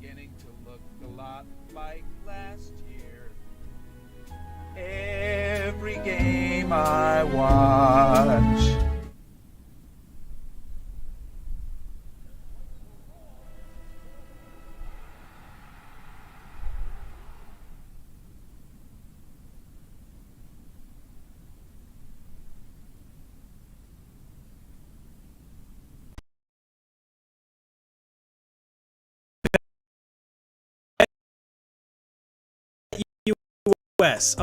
beginning to look a lot like last year. Every game I watch. US.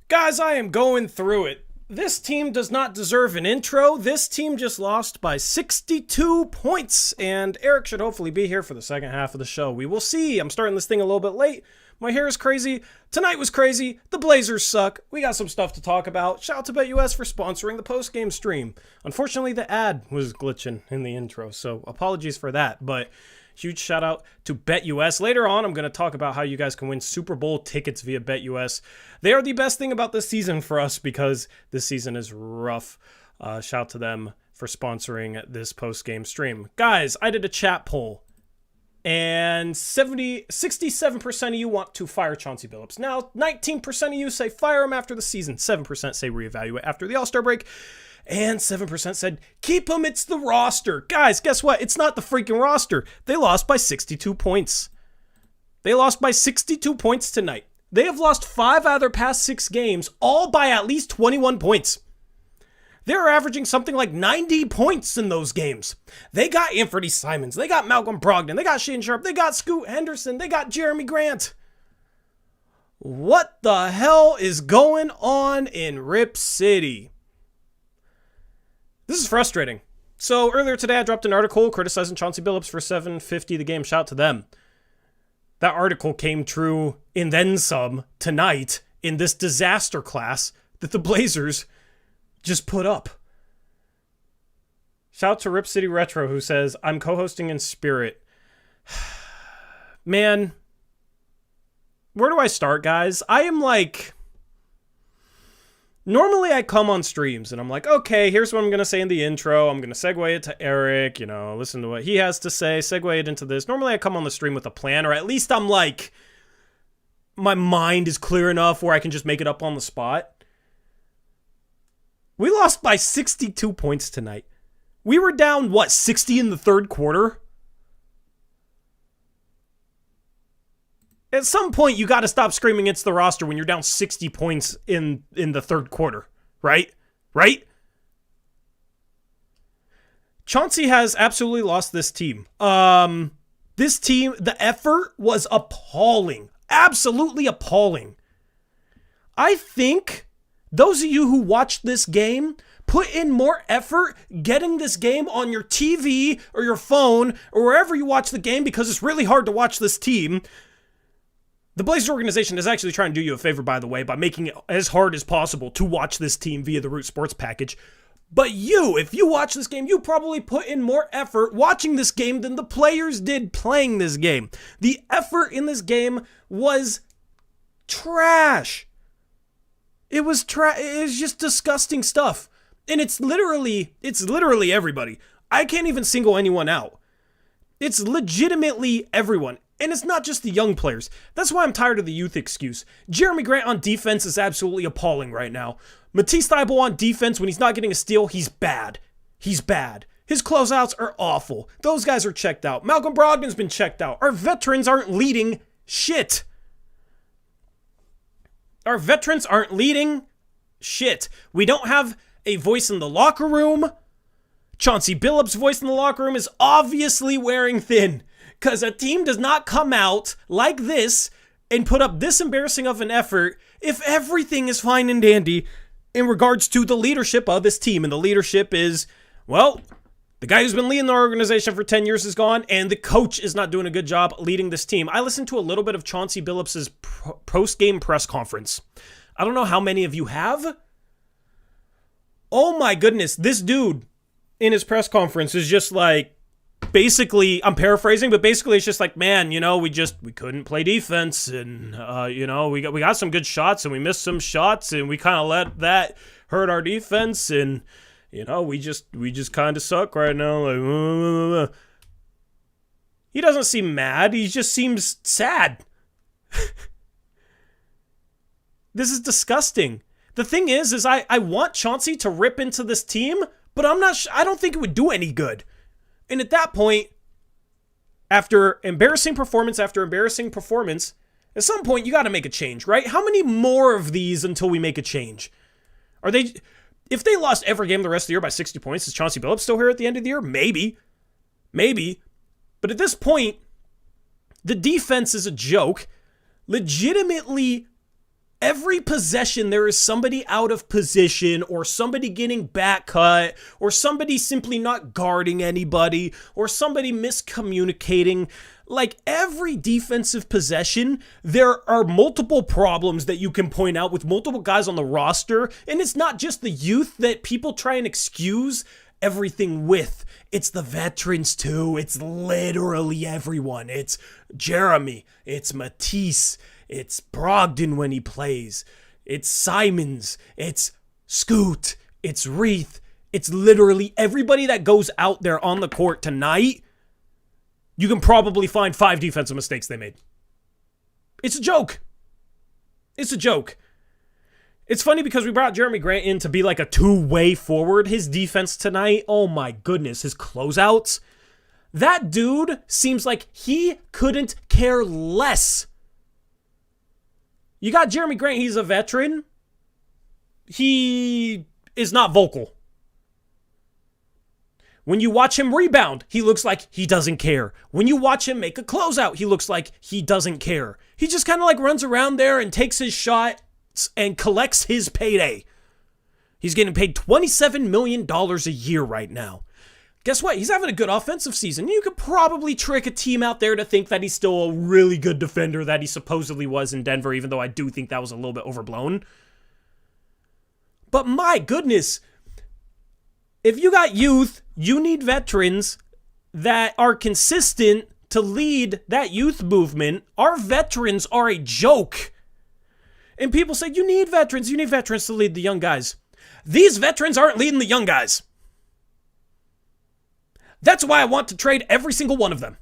Guys, I am going through it. This team does not deserve an intro. This team just lost by 62 points, and Eric should hopefully be here for the second half of the show. We will see. I'm starting this thing a little bit late. My hair is crazy. Tonight was crazy. The Blazers suck. We got some stuff to talk about. Shout out to BetUS for sponsoring the post-game stream. Unfortunately, the ad was glitching in the intro, so apologies for that, but huge shout out to BetUS. Later on, I'm going to talk about how you guys can win Super Bowl tickets via BetUS. They are the best thing about this season for us because this season is rough. Shout out to them for sponsoring this post-game stream. Guys, I did a chat poll, and 67% of you want to fire Chauncey Billups. Now, 19% of you say fire him after the season. 7% say reevaluate after the All-Star break. And 7% said, keep him, it's the roster. Guys, guess what? It's not the freaking roster. They lost by 62 points. They lost by 62 points tonight. They have lost 5 out of their past 6 games, all by at least 21 points. They're averaging something like 90 points in those games. They got Anthony Simons. They got Malcolm Brogdon. They got Shane Sharp. They got Scoot Henderson. They got Jeremy Grant. What the hell is going on in Rip City? This is frustrating. So earlier today, I dropped an article criticizing Chauncey Billups for 750 the game. Shout out to them. That article came true in then some tonight in this disaster class that the Blazers just put up. Shout out to Rip City Retro who says, I'm co-hosting in spirit. Man, where do I start, guys? I am like... Normally I come on streams and I'm like, okay, here's what I'm going to say in the intro. I'm going to segue it to Eric, listen to what he has to say, segue it into this. Normally I come on the stream with a plan, or at least I'm like, my mind is clear enough where I can just make it up on the spot. We lost by 62 points tonight. We were down, 60 in the third quarter? At some point, you got to stop screaming it's the roster when you're down 60 points in the third quarter, right? Right? Chauncey has absolutely lost this team. This team, the effort was appalling. Absolutely appalling. I think Those of you who watched this game put in more effort getting this game on your TV or your phone or wherever you watch the game, because it's really hard to watch this team. The Blazers organization is actually trying to do you a favor, by the way, by making it as hard as possible to watch this team via the Root Sports package. But if you watch this game, you probably put in more effort watching this game than the players did playing this game. The effort in this game was trash. It was just disgusting stuff. And it's literally everybody. I can't even single anyone out. It's legitimately everyone. And it's not just the young players. That's why I'm tired of the youth excuse. Jeremy Grant on defense is absolutely appalling right now. Matisse Thybulle on defense, when he's not getting a steal, he's bad. He's bad. His closeouts are awful. Those guys are checked out. Malcolm Brogdon's been checked out. Our veterans aren't leading shit. Our veterans aren't leading shit. We don't have a voice in the locker room. Chauncey Billups' voice in the locker room is obviously wearing thin, because a team does not come out like this and put up this embarrassing of an effort if everything is fine and dandy in regards to the leadership of this team. And the leadership is, well, the guy who's been leading the organization for 10 years is gone, and the coach is not doing a good job leading this team. I listened to a little bit of Chauncey Billups' post-game press conference. I don't know how many of you have. Oh my goodness, this dude in his press conference is just like, basically, I'm paraphrasing, but basically it's just like, man, we couldn't play defense, and we got some good shots and we missed some shots, and we kind of let that hurt our defense, and we just kind of suck right now. Like, he doesn't seem mad. He just seems sad. This is disgusting. The thing is I want Chauncey to rip into this team, but I don't think it would do any good. And at that point, after embarrassing performance, at some point you got to make a change, right? How many more of these until we make a change? If they lost every game the rest of the year by 60 points, is Chauncey Billups still here at the end of the year? Maybe. But at this point, the defense is a joke. Legitimately, every possession, there is somebody out of position, or somebody getting back cut, or somebody simply not guarding anybody, or somebody miscommunicating. Like, every defensive possession, there are multiple problems that you can point out with multiple guys on the roster, and it's not just the youth that people try and excuse everything with. It's the veterans too. It's literally everyone. It's Jeremy. It's Matisse. It's Brogdon when he plays. It's Simons. It's Scoot. It's Reith. It's literally everybody that goes out there on the court tonight. You can probably find 5 defensive mistakes they made. It's a joke. It's a joke. It's funny because we brought Jeremy Grant in to be like a two-way forward. His defense tonight, oh my goodness, his closeouts. That dude seems like he couldn't care less. You got Jeremy Grant, he's a veteran. He is not vocal. When you watch him rebound, he looks like he doesn't care. When you watch him make a closeout, he looks like he doesn't care. He just kind of like runs around there and takes his shot and collects his payday. He's getting paid $27 million a year right now. Guess what? He's having a good offensive season. You could probably trick a team out there to think that he's still a really good defender that he supposedly was in Denver, even though I do think that was a little bit overblown. But my goodness, if you got youth, you need veterans that are consistent to lead that youth movement. Our veterans are a joke. And people say, you need veterans to lead the young guys. These veterans aren't leading the young guys. That's why I want to trade every single one of them.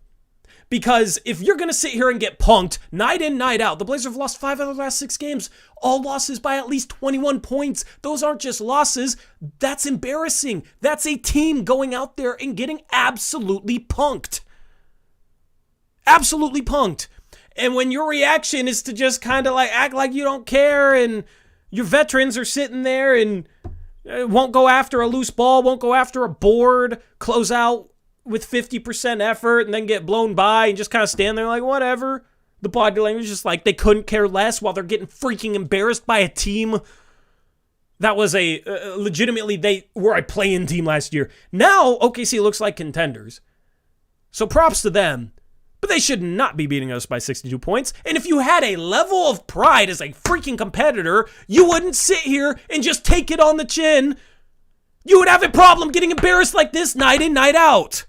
Because if you're going to sit here and get punked night in, night out, the Blazers have lost 5 out of the last 6 games. All losses by at least 21 points. Those aren't just losses. That's embarrassing. That's a team going out there and getting absolutely punked. Absolutely punked. And when your reaction is to just kind of like act like you don't care, and your veterans are sitting there and won't go after a loose ball, won't go after a board, close out with 50% effort, and then get blown by and just kind of stand there like, whatever. The body language is just like they couldn't care less while they're getting freaking embarrassed by a team. that was a legitimately they were a play-in team last year. Now OKC looks like contenders. So props to them. But they should not be beating us by 62 points. And if you had a level of pride as a freaking competitor, you wouldn't sit here and just take it on the chin. You would have a problem getting embarrassed like this night in, night out.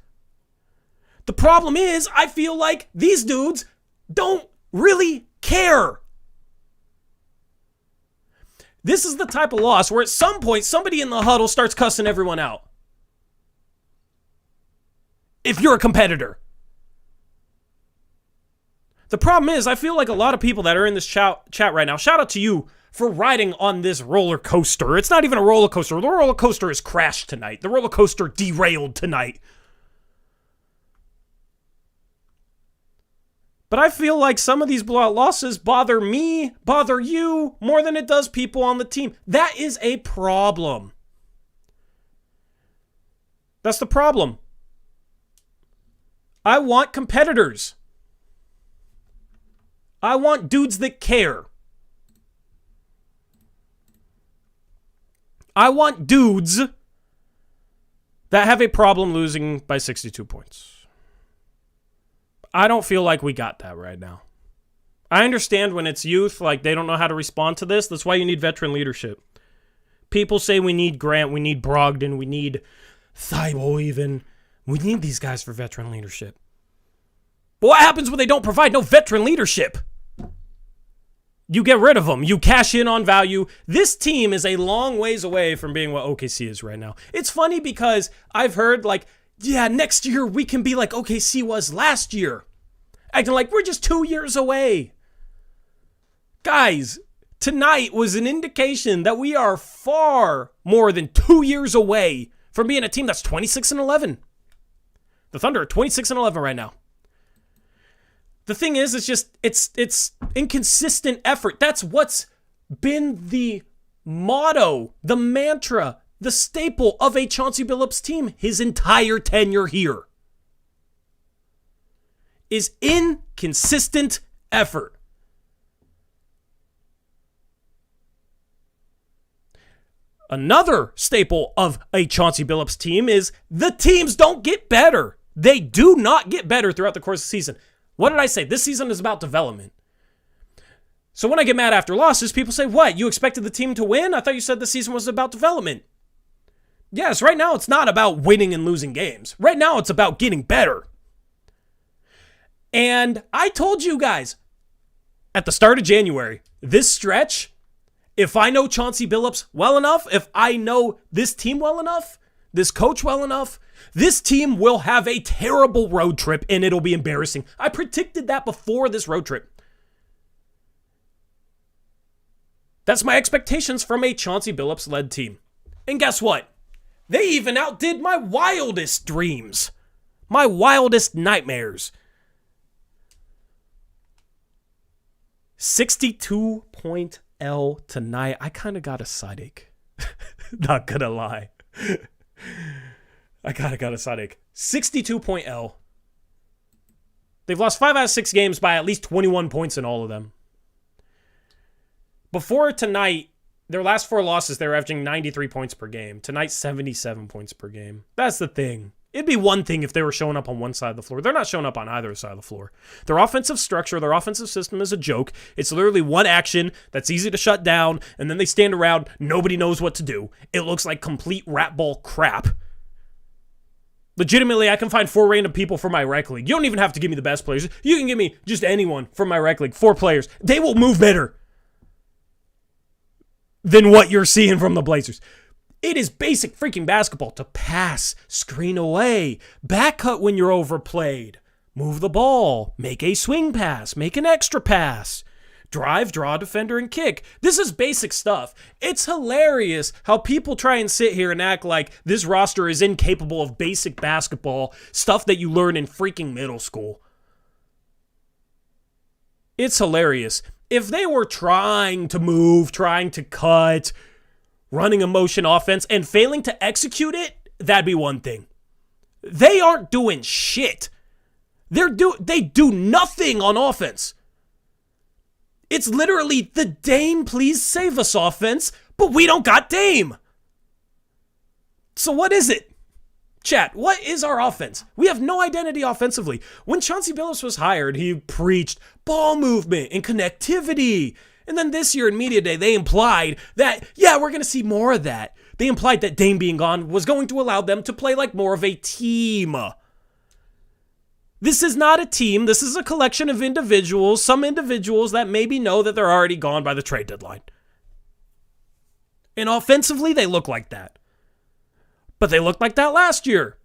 The problem is, I feel like these dudes don't really care. This is the type of loss where at some point, somebody in the huddle starts cussing everyone out. If you're a competitor. The problem is, I feel like a lot of people that are in this chat right now, shout out to you for riding on this roller coaster. It's not even a roller coaster. The roller coaster has crashed tonight. The roller coaster derailed tonight. But I feel like some of these blowout losses bother me, bother you, more than it does people on the team. That is a problem. That's the problem. I want competitors. I want dudes that care. I want dudes that have a problem losing by 62 points. I don't feel like we got that right now. I understand when it's youth, like they don't know how to respond to this. That's why you need veteran leadership. People say we need Grant, we need Brogdon, we need Thibault even. We need these guys for veteran leadership. But what happens when they don't provide no veteran leadership? You get rid of them. You cash in on value. This team is a long ways away from being what OKC is right now. It's funny because I've heard like, yeah, next year we can be like OKC was last year. Acting like we're just 2 years away. Guys, tonight was an indication that we are far more than 2 years away from being a team that's 26-11. The Thunder are 26-11 right now. The thing is, it's inconsistent effort. That's what's been the motto, the mantra, the staple of a Chauncey Billups team his entire tenure here. Is inconsistent effort. Another staple of a Chauncey Billups team is the teams don't get better. They do not get better throughout the course of the season. What did I say? This season is about development. So when I get mad after losses, people say, what? You expected the team to win? I thought you said the season was about development. Yes, right now it's not about winning and losing games. Right now it's about getting better. And I told you guys at the start of January, this stretch, if I know Chauncey Billups well enough, if I know this team well enough, this coach well enough, this team will have a terrible road trip and it'll be embarrassing. I predicted that before this road trip. That's my expectations from a Chauncey Billups-led team. And guess what? They even outdid my wildest dreams. My wildest nightmares. 62-point L tonight. I kind of got a side ache. Not gonna lie. I got a side ache. 62-point L. They've lost 5 out of 6 games by at least 21 points in all of them. Before tonight, their last 4 losses, they were averaging 93 points per game. Tonight, 77 points per game. That's the thing. It'd be one thing if they were showing up on one side of the floor. They're not showing up on either side of the floor. Their offensive structure, their offensive system is a joke. It's literally one action that's easy to shut down, and then they stand around. Nobody knows what to do. It looks like complete rat ball crap. Legitimately, I can find 4 random people from my rec league. You don't even have to give me the best players. You can give me just anyone from my rec league. 4 players. They will move better than what you're seeing from the Blazers. It is basic freaking basketball to pass, screen away, back cut when you're overplayed, move the ball, make a swing pass, make an extra pass, drive, draw, defender, and kick. This is basic stuff. It's hilarious how people try and sit here and act like this roster is incapable of basic basketball, stuff that you learn in freaking middle school. It's hilarious. If they were trying to move, trying to cut, running a motion offense, and failing to execute it, that'd be one thing. They aren't doing shit. They do nothing on offense. It's literally the Dame please save us offense, but we don't got Dame. So what is it? Chat, what is our offense? We have no identity offensively. When Chony Bips was hired, he preached ball movement and connectivity. And then this year in Media Day, they implied that, yeah, we're going to see more of that. They implied that Dame being gone was going to allow them to play like more of a team. This is not a team. This is a collection of individuals, some individuals that maybe know that they're already gone by the trade deadline. And offensively, they look like that. But they looked like that last year.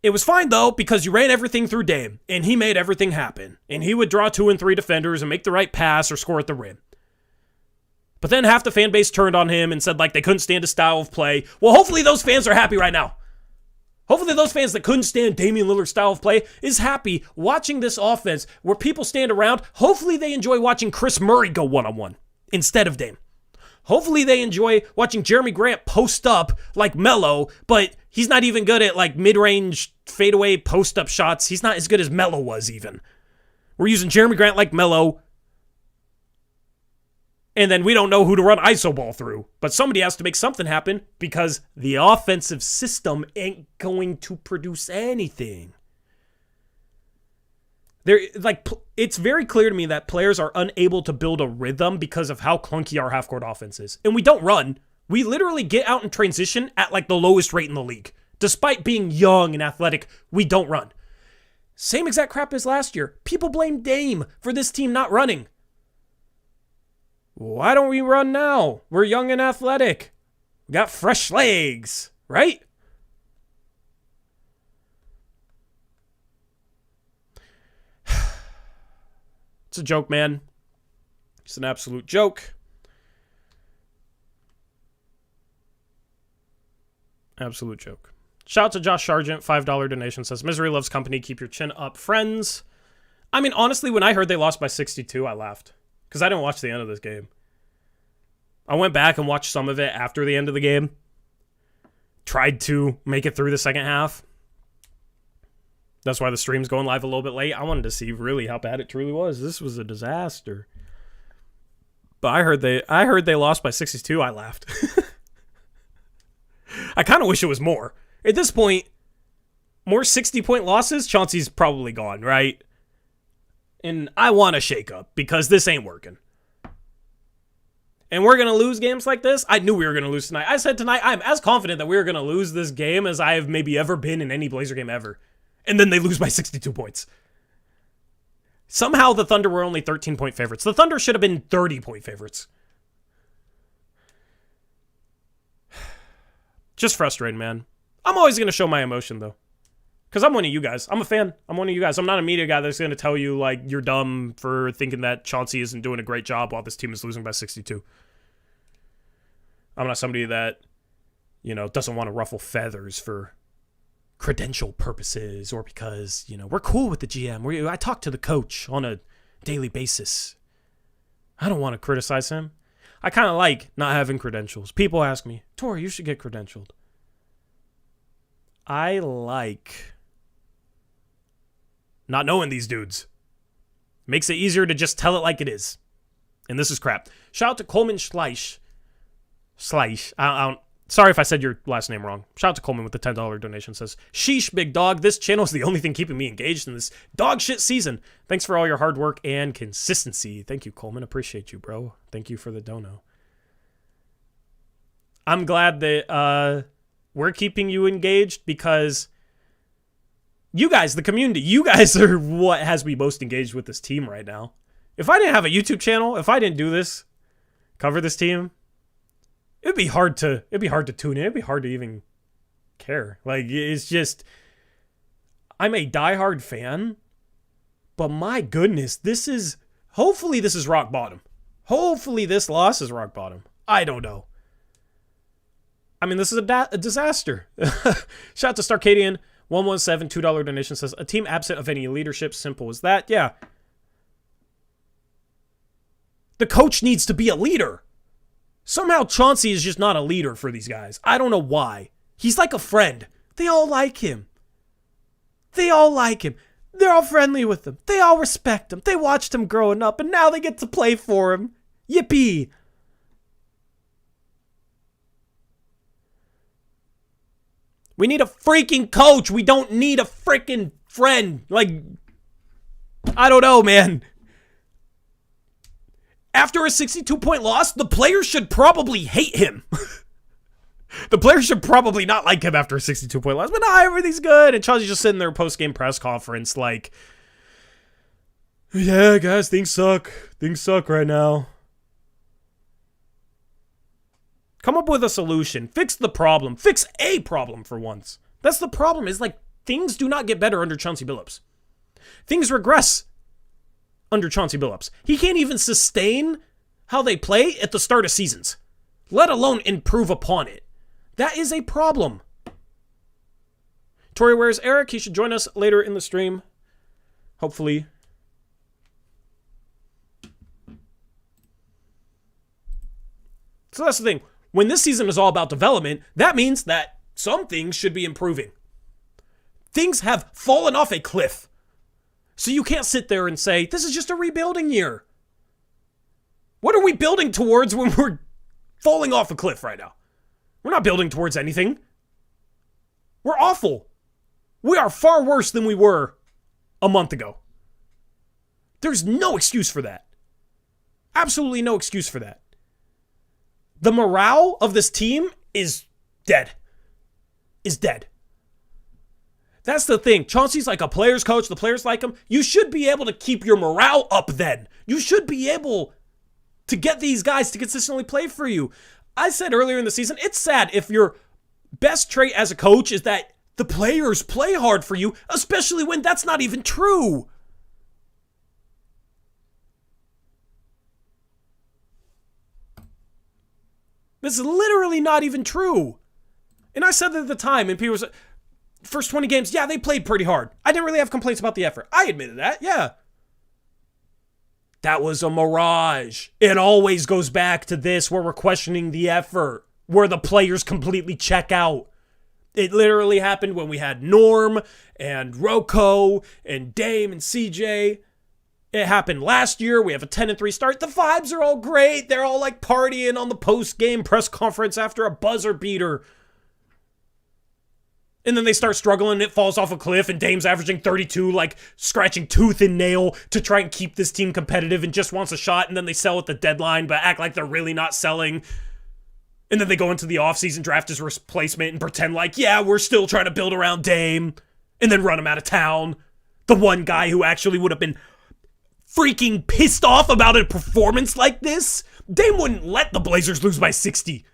It was fine, though, because you ran everything through Dame, and he made everything happen. And he would draw 2 and 3 defenders and make the right pass or score at the rim. But then half the fan base turned on him and said, like, they couldn't stand his style of play. Well, hopefully those fans are happy right now. Hopefully those fans that couldn't stand Damian Lillard's style of play is happy watching this offense where people stand around. Hopefully they enjoy watching Chris Murray go one-on-one instead of Dame. Hopefully they enjoy watching Jeremy Grant post up like Melo, but he's not even good at like mid-range fadeaway post-up shots. He's not as good as Melo was even. We're using Jeremy Grant like Melo, and then we don't know who to run iso ball through. But somebody has to make something happen because the offensive system ain't going to produce anything. It's very clear to me that players are unable to build a rhythm because of how clunky our half-court offense is. And we don't run. We literally get out in transition at like the lowest rate in the league. Despite being young and athletic, we don't run. Same exact crap as last year. People blame Dame for this team not running. Why don't we run now? We're young and athletic. We got fresh legs, right? It's a joke, man. It's an absolute joke. Absolute joke. Shout out to Josh Sargent, $5 donation, says, Misery loves company, keep your chin up, friends. I mean, honestly, when I heard they lost by 62, I laughed. Because I didn't watch the end of this game. I went back and watched some of it after the end of the game. Tried to make it through the second half. That's why the stream's going live a little bit late. I wanted to see really how bad it truly was. This was a disaster. But I heard they lost by 62. I laughed. I kind of wish it was more. At this point, more 60-point losses, Chauncey's probably gone, right? And I want a shakeup because this ain't working. And we're going to lose games like this. I knew we were going to lose tonight. I said tonight, I'm as confident that we were going to lose this game as I have maybe ever been in any Blazer game ever. And then they lose by 62 points. Somehow the Thunder were only 13-point favorites. The Thunder should have been 30-point favorites. Just frustrating, man. I'm always going to show my emotion, though. Because I'm one of you guys. I'm a fan. I'm one of you guys. I'm not a media guy that's going to tell you, like, you're dumb for thinking that Chauncey isn't doing a great job while this team is losing by 62. I'm not somebody that, doesn't want to ruffle feathers for credential purposes or because, we're cool with the GM. I talk to the coach on a daily basis. I don't want to criticize him. I kind of like not having credentials. People ask me, Tori, you should get credentialed. I like not knowing these dudes. Makes it easier to just tell it like it is. And this is crap. Shout out to Coleman Schleisch. Sorry if I said your last name wrong. Shout out to Coleman with the $10 donation. Says, sheesh, big dog. This channel is the only thing keeping me engaged in this dog shit season. Thanks for all your hard work and consistency. Thank you, Coleman. Appreciate you, bro. Thank you for the dono. I'm glad that we're keeping you engaged because you guys, the community, you guys are what has me most engaged with this team right now. If I didn't have a YouTube channel, if I didn't do this, cover this team, it'd be hard to tune in. It'd be hard to even care. Like, it's just, I'm a diehard fan, but my goodness, hopefully this is rock bottom. Hopefully this loss is rock bottom. I don't know. I mean, this is a disaster. Shout out to Starcadian, 117, $2 donation, says, a team absent of any leadership, simple as that. Yeah. The coach needs to be a leader. Somehow Chauncey is just not a leader for these guys. I don't know why. He's like a friend. They all like him. They're all friendly with him. They all respect him. They watched him growing up, and now they get to play for him. Yippee. We need a freaking coach. We don't need a freaking friend. Like, I don't know, man. After a 62-point loss, the players should probably hate him. The players should probably not like him after a 62-point loss. But nah, everything's good. And Chony's just sitting there post-game press conference like, yeah, guys, things suck. Things suck right now. Come up with a solution. Fix the problem. Fix a problem for once. That's the problem, is like things do not get better under Chony Bips. Things regress under Chony Bips. He can't even sustain how they play at the start of seasons, let alone improve upon it. That is a problem. Tori, where's Eric? He should join us later in the stream. Hopefully. So that's the thing. When this season is all about development, that means that some things should be improving. Things have fallen off a cliff. So you can't sit there and say, this is just a rebuilding year. What are we building towards when we're falling off a cliff right now? We're not building towards anything. We're awful. We are far worse than we were a month ago. There's no excuse for that. Absolutely no excuse for that. The morale of this team is dead. Is dead. That's the thing. Chauncey's like a player's coach. The players like him. You should be able to keep your morale up then. You should be able to get these guys to consistently play for you. I said earlier in the season, it's sad if your best trait as a coach is that the players play hard for you, especially when that's not even true. This is literally not even true. And I said that at the time, and people said, first 20 games, yeah, they played pretty hard. I didn't really have complaints about the effort. I admitted that, yeah. That was a mirage. It always goes back to this where we're questioning the effort, where the players completely check out. It literally happened when we had Norm and Rocco and Dame and CJ. It happened last year. We have a 10-3 start. The vibes are all great. They're all like partying on the post-game press conference after a buzzer beater. And then they start struggling and it falls off a cliff and Dame's averaging 32, like scratching tooth and nail to try and keep this team competitive and just wants a shot, and then they sell at the deadline but act like they're really not selling. And then they go into the offseason, draft his replacement and pretend like, yeah, we're still trying to build around Dame, and then run him out of town. The one guy who actually would have been freaking pissed off about a performance like this. Dame wouldn't let the Blazers lose by 60.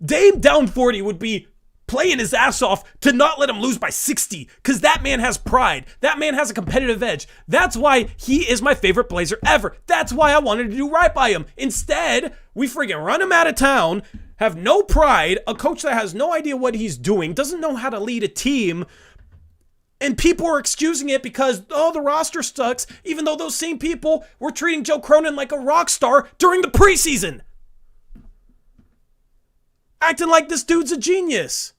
Dame down 40 would be playing his ass off to not let him lose by 60, because that man has pride. That man has a competitive edge. That's why he is my favorite Blazer ever. That's why I wanted to do right by him. Instead, we freaking run him out of town, have no pride, a coach that has no idea what he's doing, doesn't know how to lead a team, and people are excusing it because, oh, the roster sucks, even though those same people were treating Joe Cronin like a rock star during the preseason. Acting like this dude's a genius.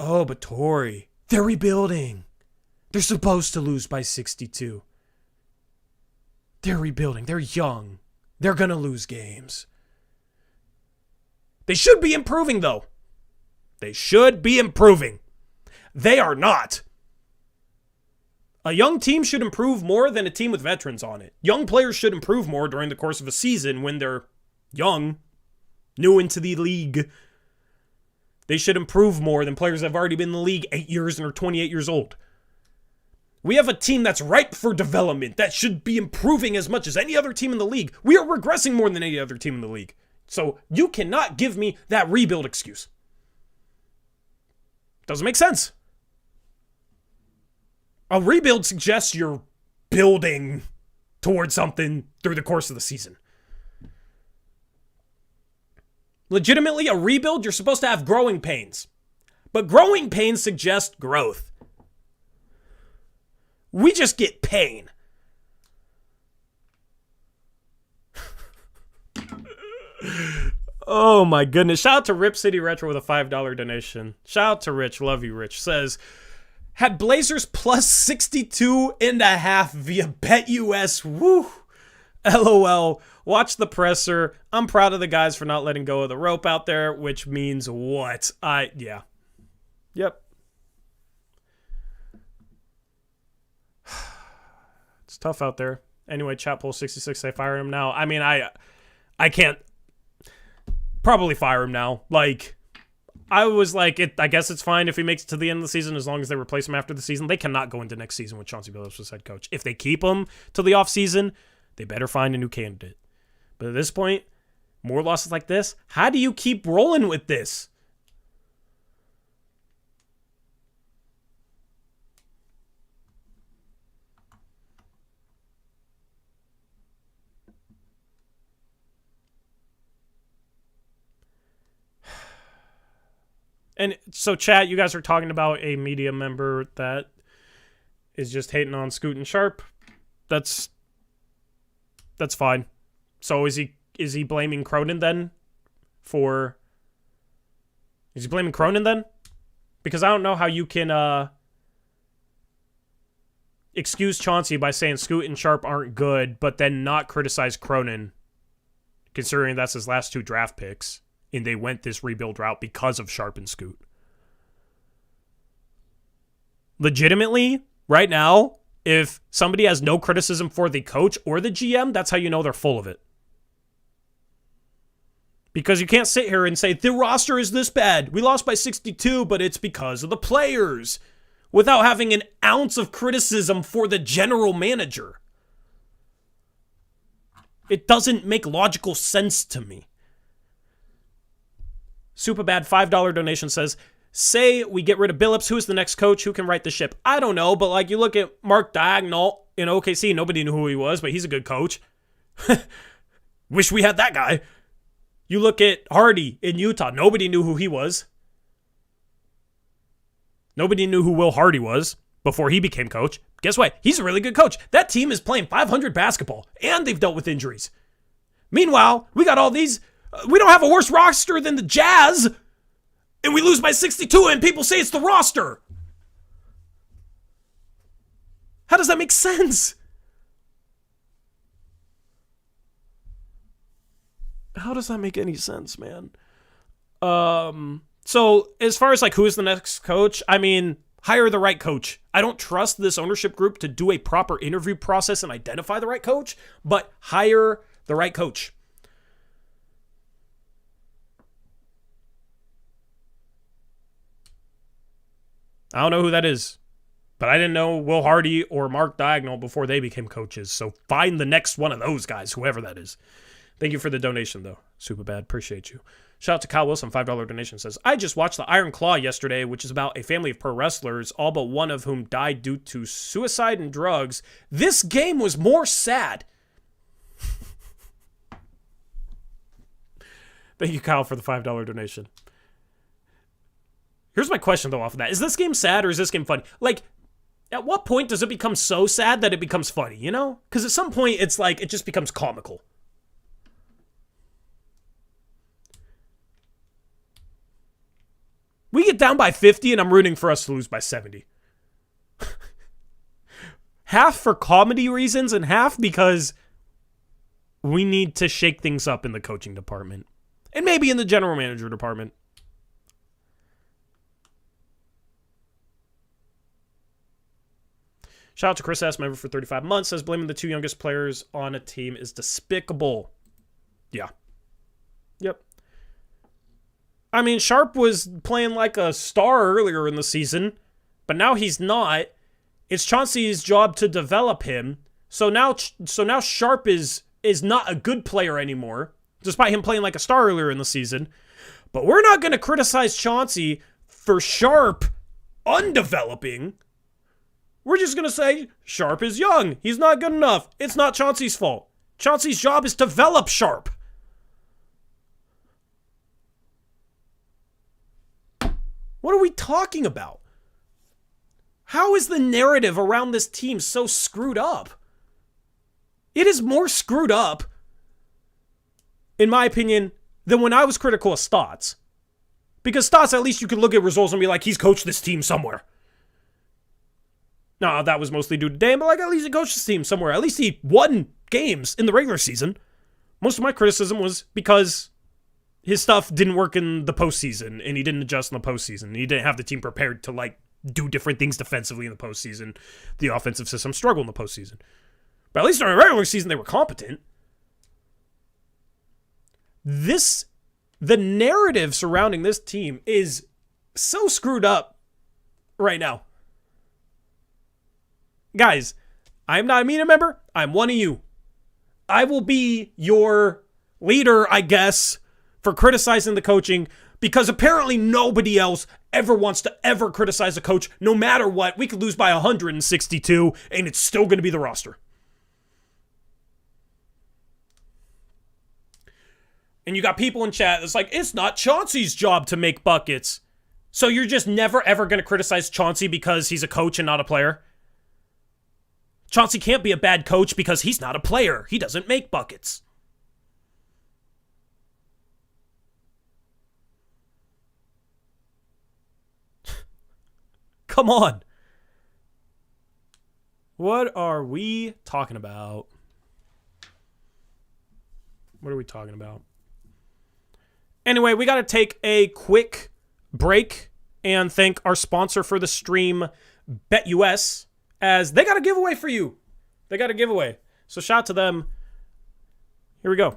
Oh, but Tori, they're rebuilding. They're supposed to lose by 62. They're rebuilding. They're young. They're going to lose games. They should be improving, though. They should be improving. They are not. A young team should improve more than a team with veterans on it. Young players should improve more during the course of a season when they're young, new into the league. They should improve more than players that have already been in the league 8 years and are 28 years old. We have a team that's ripe for development that should be improving as much as any other team in the league. We are regressing more than any other team in the league. So you cannot give me that rebuild excuse. Doesn't make sense. A rebuild suggests you're building towards something through the course of the season. Legitimately, a rebuild, you're supposed to have growing pains. But growing pains suggest growth. We just get pain. Oh my goodness. Shout out to Rip City Retro with a $5 donation. Shout out to Rich. Love you, Rich. Says, Had Blazers plus 62.5 via BetUS. Woo. LOL. Watch the presser. I'm proud of the guys for not letting go of the rope out there, which means what? Yeah. Yep. It's tough out there. Anyway, chat poll 66 say fire him now. I mean, I can't probably fire him now. Like, I was like, I guess it's fine if he makes it to the end of the season as long as they replace him after the season. They cannot go into next season with Chony Bips as head coach. If they keep him till the offseason, they better find a new candidate. But at this point, more losses like this, how do you keep rolling with this? And so, chat, you guys are talking about a media member that is just hating on Scoot and Sharp. That's fine. So is he blaming Cronin then? Is he blaming Cronin then? Because I don't know how you can excuse Chauncey by saying Scoot and Sharp aren't good, but then not criticize Cronin, considering that's his last 2 draft picks. And they went this rebuild route because of Sharp and Scoot. Legitimately, right now, if somebody has no criticism for the coach or the GM, that's how you know they're full of it. Because you can't sit here and say, the roster is this bad. We lost by 62, but it's because of the players. Without having an ounce of criticism for the general manager. It doesn't make logical sense to me. Superbad $5 donation says, say we get rid of Billups, who's the next coach? Who can right the ship? I don't know, but like you look at Mark Daigneault in OKC, nobody knew who he was, but he's a good coach. Wish we had that guy. You look at Hardy in Utah, nobody knew who he was. Nobody knew who Will Hardy was before he became coach. Guess what? He's a really good coach. That team is playing .500 basketball, and they've dealt with injuries. Meanwhile, we got all these... we don't have a worse roster than the Jazz, and we lose by 62, and people say it's the roster. How does that make sense? How does that make any sense, man? So as far as like who is the next coach, I mean, hire the right coach. I don't trust this ownership group to do a proper interview process and identify the right coach, but hire the right coach. I don't know who that is, but I didn't know Will Hardy or Mark Daigneault before they became coaches. So find the next one of those guys, whoever that is. Thank you for the donation, though. Super bad. Appreciate you. Shout out to Kyle Wilson, $5 donation says, I just watched The Iron Claw yesterday, which is about a family of pro wrestlers, all but one of whom died due to suicide and drugs. This game was more sad. Thank you, Kyle, for the $5 donation. Here's my question, though, off of that. Is this game sad or is this game funny? Like, at what point does it become so sad that it becomes funny, you know? Because at some point, it's like, it just becomes comical. We get down by 50 and I'm rooting for us to lose by 70. Half for comedy reasons and half because we need to shake things up in the coaching department. And maybe in the general manager department. Shout out to Chris S. member for 35 months. Says blaming the 2 youngest players on a team is despicable. Yeah. Yep. I mean, Sharp was playing like a star earlier in the season, but now he's not. It's Chauncey's job to develop him. So now Sharp is not a good player anymore, despite him playing like a star earlier in the season. But we're not going to criticize Chauncey for Sharp undeveloping. We're just going to say Sharp is young. He's not good enough. It's not Chauncey's fault. Chauncey's job is to develop Sharp. What are we talking about? How is the narrative around this team so screwed up? It is more screwed up, in my opinion, than when I was critical of Stotts. Because Stotts, at least you could look at results and be like, he's coached this team somewhere. No, that was mostly due to Dame, but like at least he coached his team somewhere. At least he won games in the regular season. Most of my criticism was because his stuff didn't work in the postseason, and he didn't adjust in the postseason. He didn't have the team prepared to like do different things defensively in the postseason. The offensive system struggled in the postseason. But at least during the regular season, they were competent. The narrative surrounding this team is so screwed up right now. Guys, I'm not a media member. I'm one of you. I will be your leader, I guess, for criticizing the coaching, because apparently nobody else ever wants to ever criticize a coach no matter what. We could lose by 162 and it's still going to be the roster. And you got people in chat that's like, it's not Chauncey's job to make buckets. So you're just never ever going to criticize Chauncey because he's a coach and not a player? Chauncey can't be a bad coach because he's not a player. He doesn't make buckets. Come on. What are we talking about? What are we talking about? Anyway, we got to take a quick break and thank our sponsor for the stream, BetUS, as they got a giveaway for you. They got a giveaway. So shout out to them. Here we go.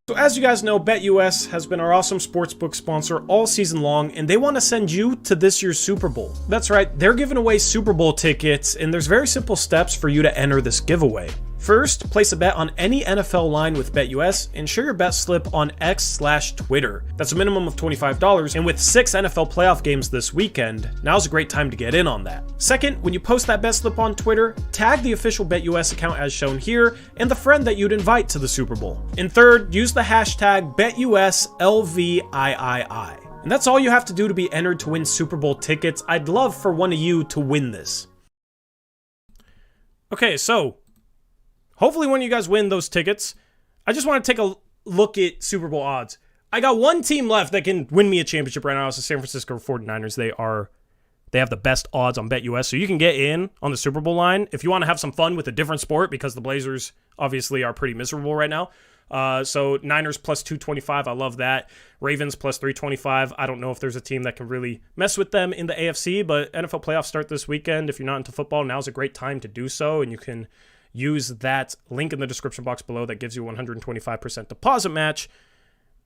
So as you guys know, BetUS has been our awesome sportsbook sponsor all season long, and they want to send you to this year's Super Bowl. That's right, they're giving away Super Bowl tickets, and there's very simple steps for you to enter this giveaway. First, place a bet on any NFL line with BetUS and share your bet slip on X/Twitter. That's a minimum of $25, and with 6 NFL playoff games this weekend, now's a great time to get in on that. Second, when you post that bet slip on Twitter, tag the official BetUS account as shown here and the friend that you'd invite to the Super Bowl. And third, use the hashtag BetUSLVIII. And that's all you have to do to be entered to win Super Bowl tickets. I'd love for one of you to win this. Okay, so hopefully when you guys win those tickets, I just want to take a look at Super Bowl odds. I got one team left that can win me a championship right now. It's the San Francisco 49ers. They have the best odds on BetUS, so you can get in on the Super Bowl line if you want to have some fun with a different sport, because the Blazers obviously are pretty miserable right now. So Niners plus 225, I love that. Ravens plus 325. I don't know if there's a team that can really mess with them in the AFC, but NFL playoffs start this weekend. If you're not into football, now's a great time to do so, and you can use that link in the description box below that gives you 125% deposit match.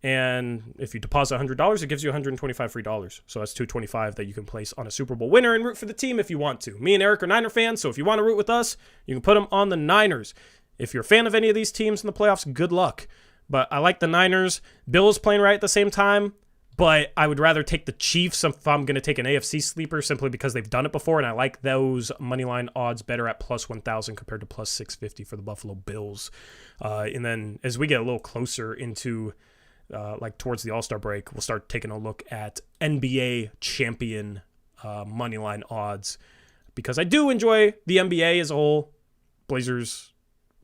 And if you deposit $100, it gives you $125 free dollars. So that's $225 that you can place on a Super Bowl winner and root for the team if you want to. Me and Eric are Niner fans, so if you want to root with us, you can put them on the Niners. If you're a fan of any of these teams in the playoffs, good luck. But I like the Niners. Bills playing right at the same time, but I would rather take the Chiefs if I'm going to take an AFC sleeper, simply because they've done it before, and I like those moneyline odds better at plus 1,000 compared to plus 650 for the Buffalo Bills. And then as we get a little closer into like towards the All-Star break, we'll start taking a look at NBA champion moneyline odds, because I do enjoy the NBA as a whole, Blazers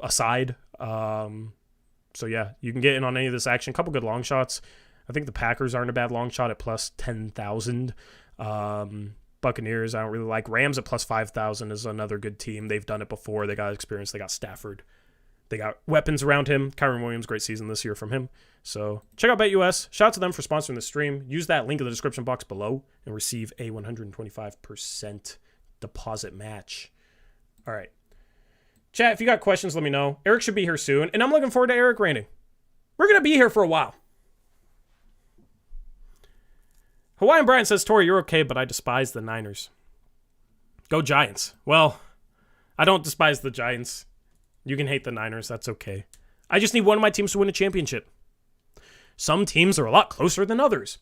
aside. So yeah, you can get in on any of this action. A couple good long shots. I think the Packers aren't a bad long shot at plus 10,000. Buccaneers, I don't really like. Rams at plus 5,000 is another good team. They've done it before. They got experience. They got Stafford. They got weapons around him. Kyron Williams, great season this year from him. So check out BetUS. Shout out to them for sponsoring the stream. Use that link in the description box below and receive a 125% deposit match. All right. Chat, if you got questions, let me know. Eric should be here soon, and I'm looking forward to Eric reigning. We're going to be here for a while. Hawaiian Brian says, Tori, you're okay, but I despise the Niners. Go Giants. Well, I don't despise the Giants. You can hate the Niners. That's okay. I just need one of my teams to win a championship. Some teams are a lot closer than others.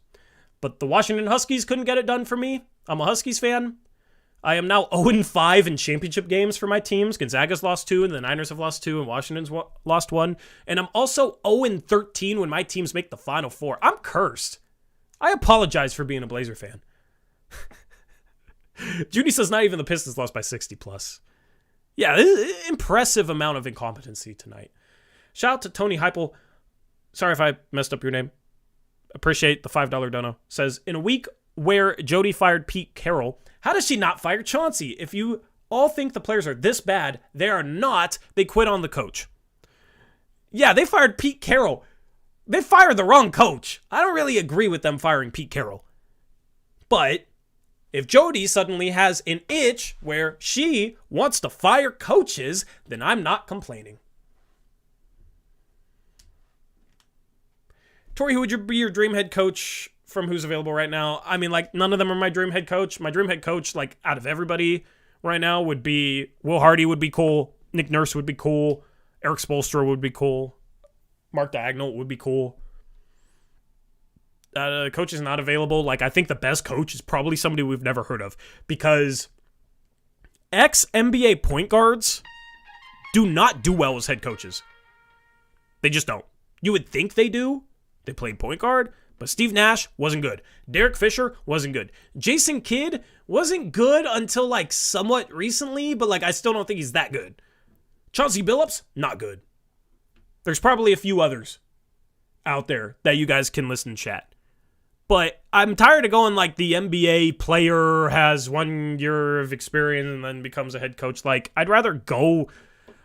But the Washington Huskies couldn't get it done for me. I'm a Huskies fan. I am now 0-5 in championship games for my teams. Gonzaga's lost 2, and the Niners have lost 2, and Washington's lost 1. And I'm also 0-13 when my teams make the Final Four. I'm cursed. I apologize for being a Blazer fan. Judy says not even the Pistons lost by 60 plus. Yeah, impressive amount of incompetency tonight. Shout out to Tony Heupel. Sorry if I messed up your name. appreciate the $5 dono, says, in a week where Jody fired Pete Carroll, how does she not fire Chauncey? If you all think the players are this bad, they are not. They quit on the coach. Yeah, they fired Pete Carroll. They fired the wrong coach. I don't really agree with them firing Pete Carroll. But if Jody suddenly has an itch where she wants to fire coaches, then I'm not complaining. Tori, who would be your dream head coach from who's available right now? I mean, like, none of them are my dream head coach. My dream head coach, like, out of everybody right now would be Will Hardy would be cool. Nick Nurse would be cool. Eric Spoelstra would be cool. Mark Daigneault would be cool. Coach is not available. Like, I think the best coach is probably somebody we've never heard of, because ex-NBA point guards do not do well as head coaches. They just don't. You would think they do. They played point guard, but Steve Nash wasn't good. Derek Fisher wasn't good. Jason Kidd wasn't good until, like, somewhat recently, but, like, I still don't think he's that good. Chauncey Billups, not good. There's probably a few others out there that you guys can listen and chat. But I'm tired of going like the NBA player has 1 year of experience and then becomes a head coach. Like, I'd rather go...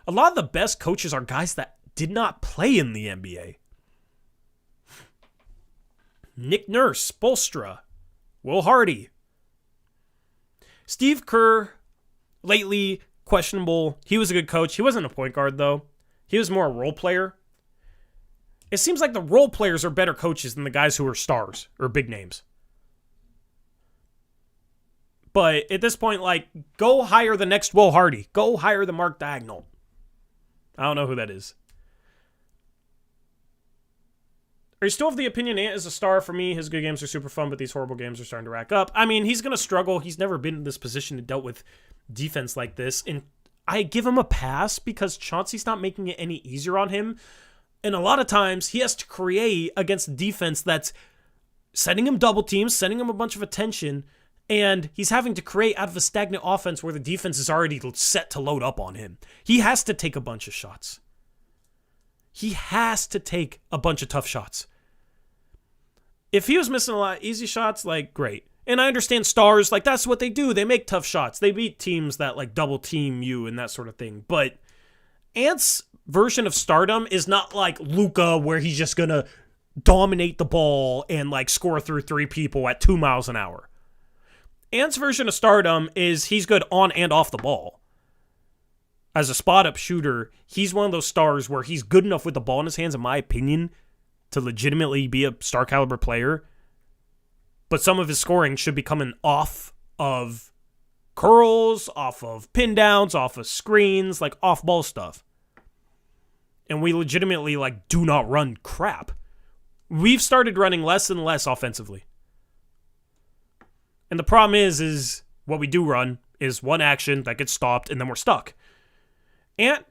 A lot of the best coaches are guys that did not play in the NBA. Nick Nurse, Spoelstra, Will Hardy. Steve Kerr, lately questionable. He was a good coach. He wasn't a point guard, though. He was more a role player. It seems like the role players are better coaches than the guys who are stars or big names. But at this point, like, go hire the next Will Hardy. Go hire the Mark Daigneault. I don't know who that is. Are you still of the opinion Ant is a star? For me, his good games are super fun, but these horrible games are starting to rack up. I mean, he's going to struggle. He's never been in this position to dealt with defense like this. And I give him a pass because Chauncey's not making it any easier on him. And a lot of times he has to create against defense that's setting him double teams, sending him a bunch of attention, and he's having to create out of a stagnant offense where the defense is already set to load up on him. He has to take a bunch of shots. He has to take a bunch of tough shots. If he was missing a lot of easy shots, like, great. And I understand stars, like, that's what they do. They make tough shots. They beat teams that, like, double team you and that sort of thing. But Ant's version of stardom is not like Luka, where he's just going to dominate the ball and, like, score through 3 people at 2 miles an hour. Ant's version of stardom is he's good on and off the ball. As a spot-up shooter, he's one of those stars where he's good enough with the ball in his hands, in my opinion, to legitimately be a star-caliber player. But some of his scoring should be coming off of curls, off of pin downs, off of screens, like off-ball stuff. And we legitimately, like, do not run crap. We've started running less and less offensively. And the problem is what we do run is one action that gets stopped and then we're stuck. Ant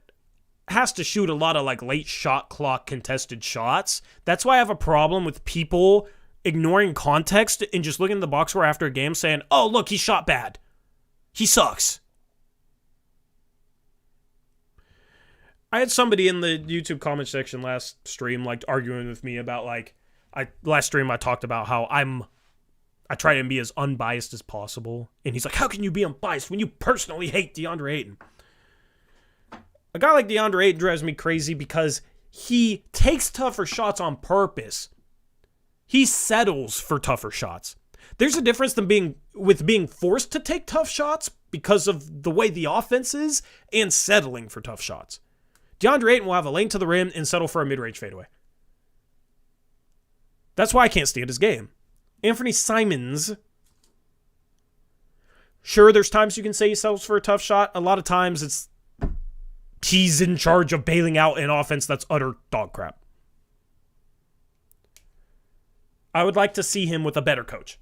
has to shoot a lot of, like, late shot clock contested shots. That's why I have a problem with people ignoring context and just looking at the box score after a game saying, oh, look, he shot bad. He sucks. I had somebody in the YouTube comment section last stream, like, arguing with me about, like, last stream I talked about how I try and be as unbiased as possible. And he's like, how can you be unbiased when you personally hate DeAndre Ayton? A guy like DeAndre Ayton drives me crazy because he takes tougher shots on purpose. He settles for tougher shots. There's a difference than being forced to take tough shots because of the way the offense is and settling for tough shots. DeAndre Ayton will have a lane to the rim and settle for a mid-range fadeaway. That's why I can't stand his game. Anthony Simons, sure, there's times you can say he settles for a tough shot. A lot of times he's in charge of bailing out an offense that's utter dog crap. I would like to see him with a better coach.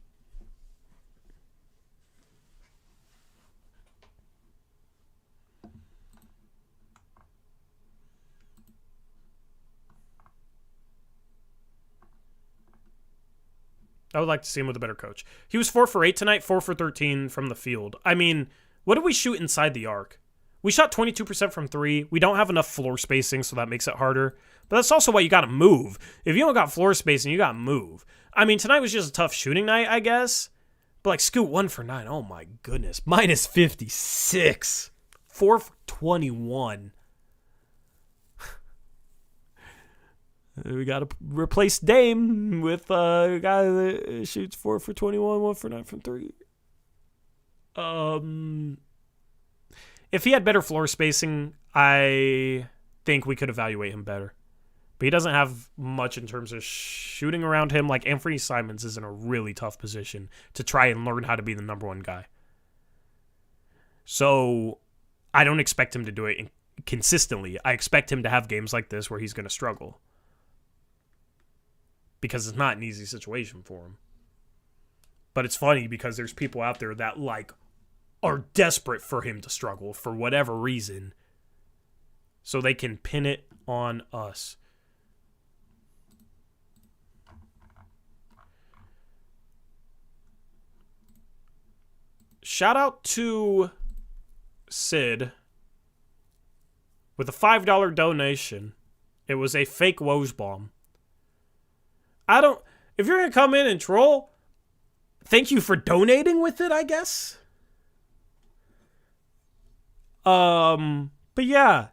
I would like to see him with a better coach. He was 4 for 8 tonight, 4 for 13 from the field. I mean, what did we shoot inside the arc? We shot 22% from 3. We don't have enough floor spacing, so that makes it harder. But that's also why you got to move. If you don't got floor spacing, you got to move. I mean, tonight was just a tough shooting night, I guess. But like Scoot 1 for 9. Oh my goodness. Minus 56. 4 for 21. We got to replace Dame with a guy that shoots 4 for 21, 1 for 9 from 3. If he had better floor spacing, I think we could evaluate him better. But he doesn't have much in terms of shooting around him. Like, Anthony Simons is in a really tough position to try and learn how to be the number one guy. So I don't expect him to do it consistently. I expect him to have games like this where he's going to struggle. Because it's not an easy situation for him. But it's funny because there's people out there that, like, are desperate for him to struggle for whatever reason. So they can pin it on us. Shout out to Sid with a $5 donation. It was a fake Woj bomb. If you're going to come in and troll, thank you for donating with it, I guess. But yeah,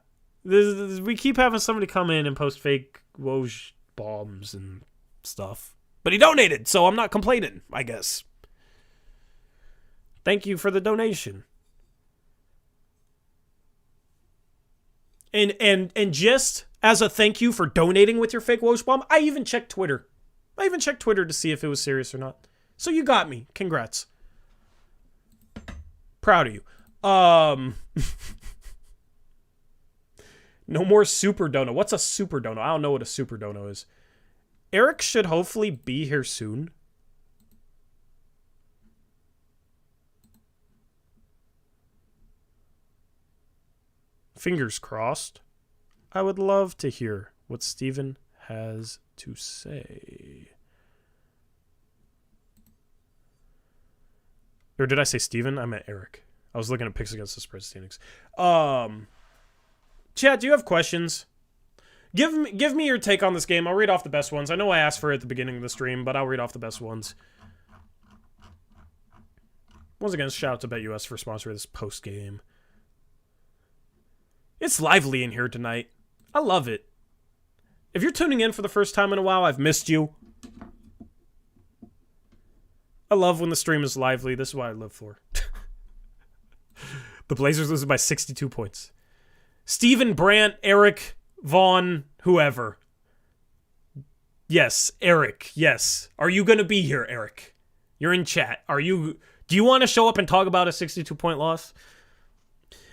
we keep having somebody come in and post fake Woj bombs and stuff. But he donated, so I'm not complaining, I guess. Thank you for the donation. And just as a thank you for donating with your fake Woj bomb, I even checked Twitter. To see if it was serious or not. So you got me. Congrats. Proud of you. No more super dono. What's a super dono? I don't know what a super dono is. Eric should hopefully be here soon. Fingers crossed. I would love to hear what Steven has to say. Or did I say Steven? I meant Eric. I was looking at picks against the spread standings. Chat, do you have questions? Give me your take on this game. I'll read off the best ones. I know I asked for it at the beginning of the stream, but I'll read off the best ones. Once again, shout out to BetUS for sponsoring this post game. It's lively in here tonight. I love it. If you're tuning in for the first time in a while, I've missed you. I love when the stream is lively. This is what I live for. The Blazers losing by 62 points. Steven, Brandt, Eric, Vaughn, whoever. Yes, Eric, yes. Are you going to be here, Eric? You're in chat. Do you want to show up and talk about a 62-point loss?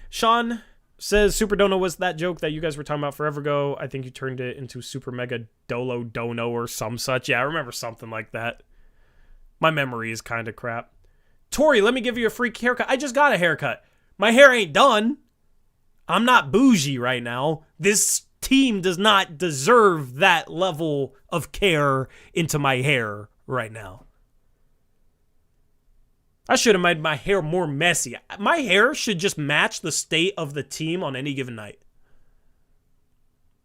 Sean says Super Dono was that joke that you guys were talking about forever ago. I think you turned it into Super Mega Dolo Dono or some such. Yeah, I remember something like that. My memory is kind of crap. Tori, let me give you a free haircut. I just got a haircut. My hair ain't done. I'm not bougie right now. This team does not deserve that level of care into my hair right now. I should have made my hair more messy. My hair should just match the state of the team on any given night.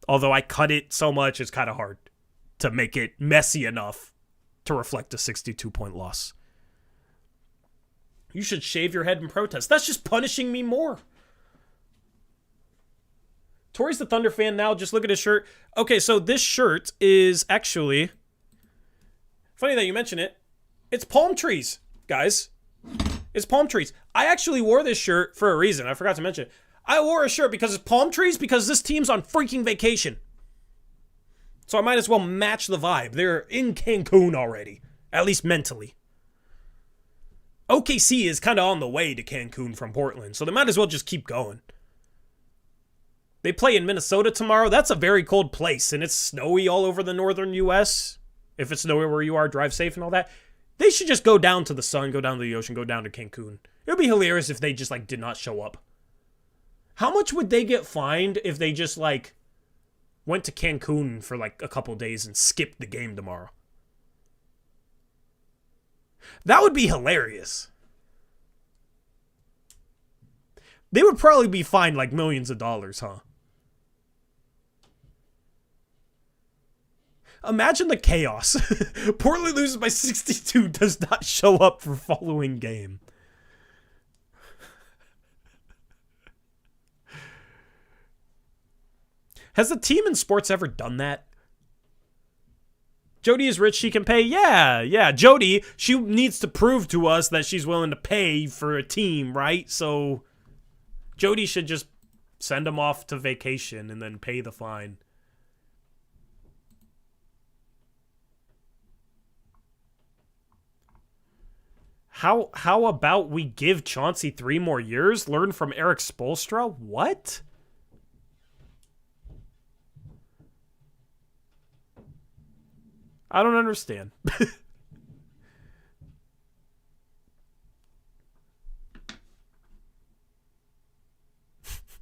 Although I cut it so much, it's kind of hard to make it messy enough to reflect a 62-point loss. You should shave your head in protest. That's just punishing me more. Tori's the Thunder fan now. Just look at his shirt. Okay, so this shirt is actually... Funny that you mention it. It's palm trees, guys. It's palm trees. I actually wore this shirt for a reason. I forgot to mention it. I wore a shirt because it's palm trees because this team's on freaking vacation. So I might as well match the vibe. They're in Cancun already. At least mentally. OKC is kind of on the way to Cancun from Portland. So they might as well just keep going. They play in Minnesota tomorrow. That's a very cold place. And it's snowy all over the northern U.S. If it's snowy where you are, drive safe and all that. They should just go down to the sun, go down to the ocean, go down to Cancun. It would be hilarious if they just, like, did not show up. How much would they get fined if they just, like, went to Cancun for, like, a couple days and skipped the game tomorrow? That would be hilarious. They would probably be fined like millions of dollars, huh? Imagine the chaos. Portland loses by 62, does not show up for following game. Has a team in sports ever done that? Jody is rich, she can pay. Yeah. Jody, she needs to prove to us that she's willing to pay for a team, right? So Jody should just send them off to vacation and then pay the fine. How about we give Chauncey 3 more years? Learn from Eric Spoelstra? What? I don't understand.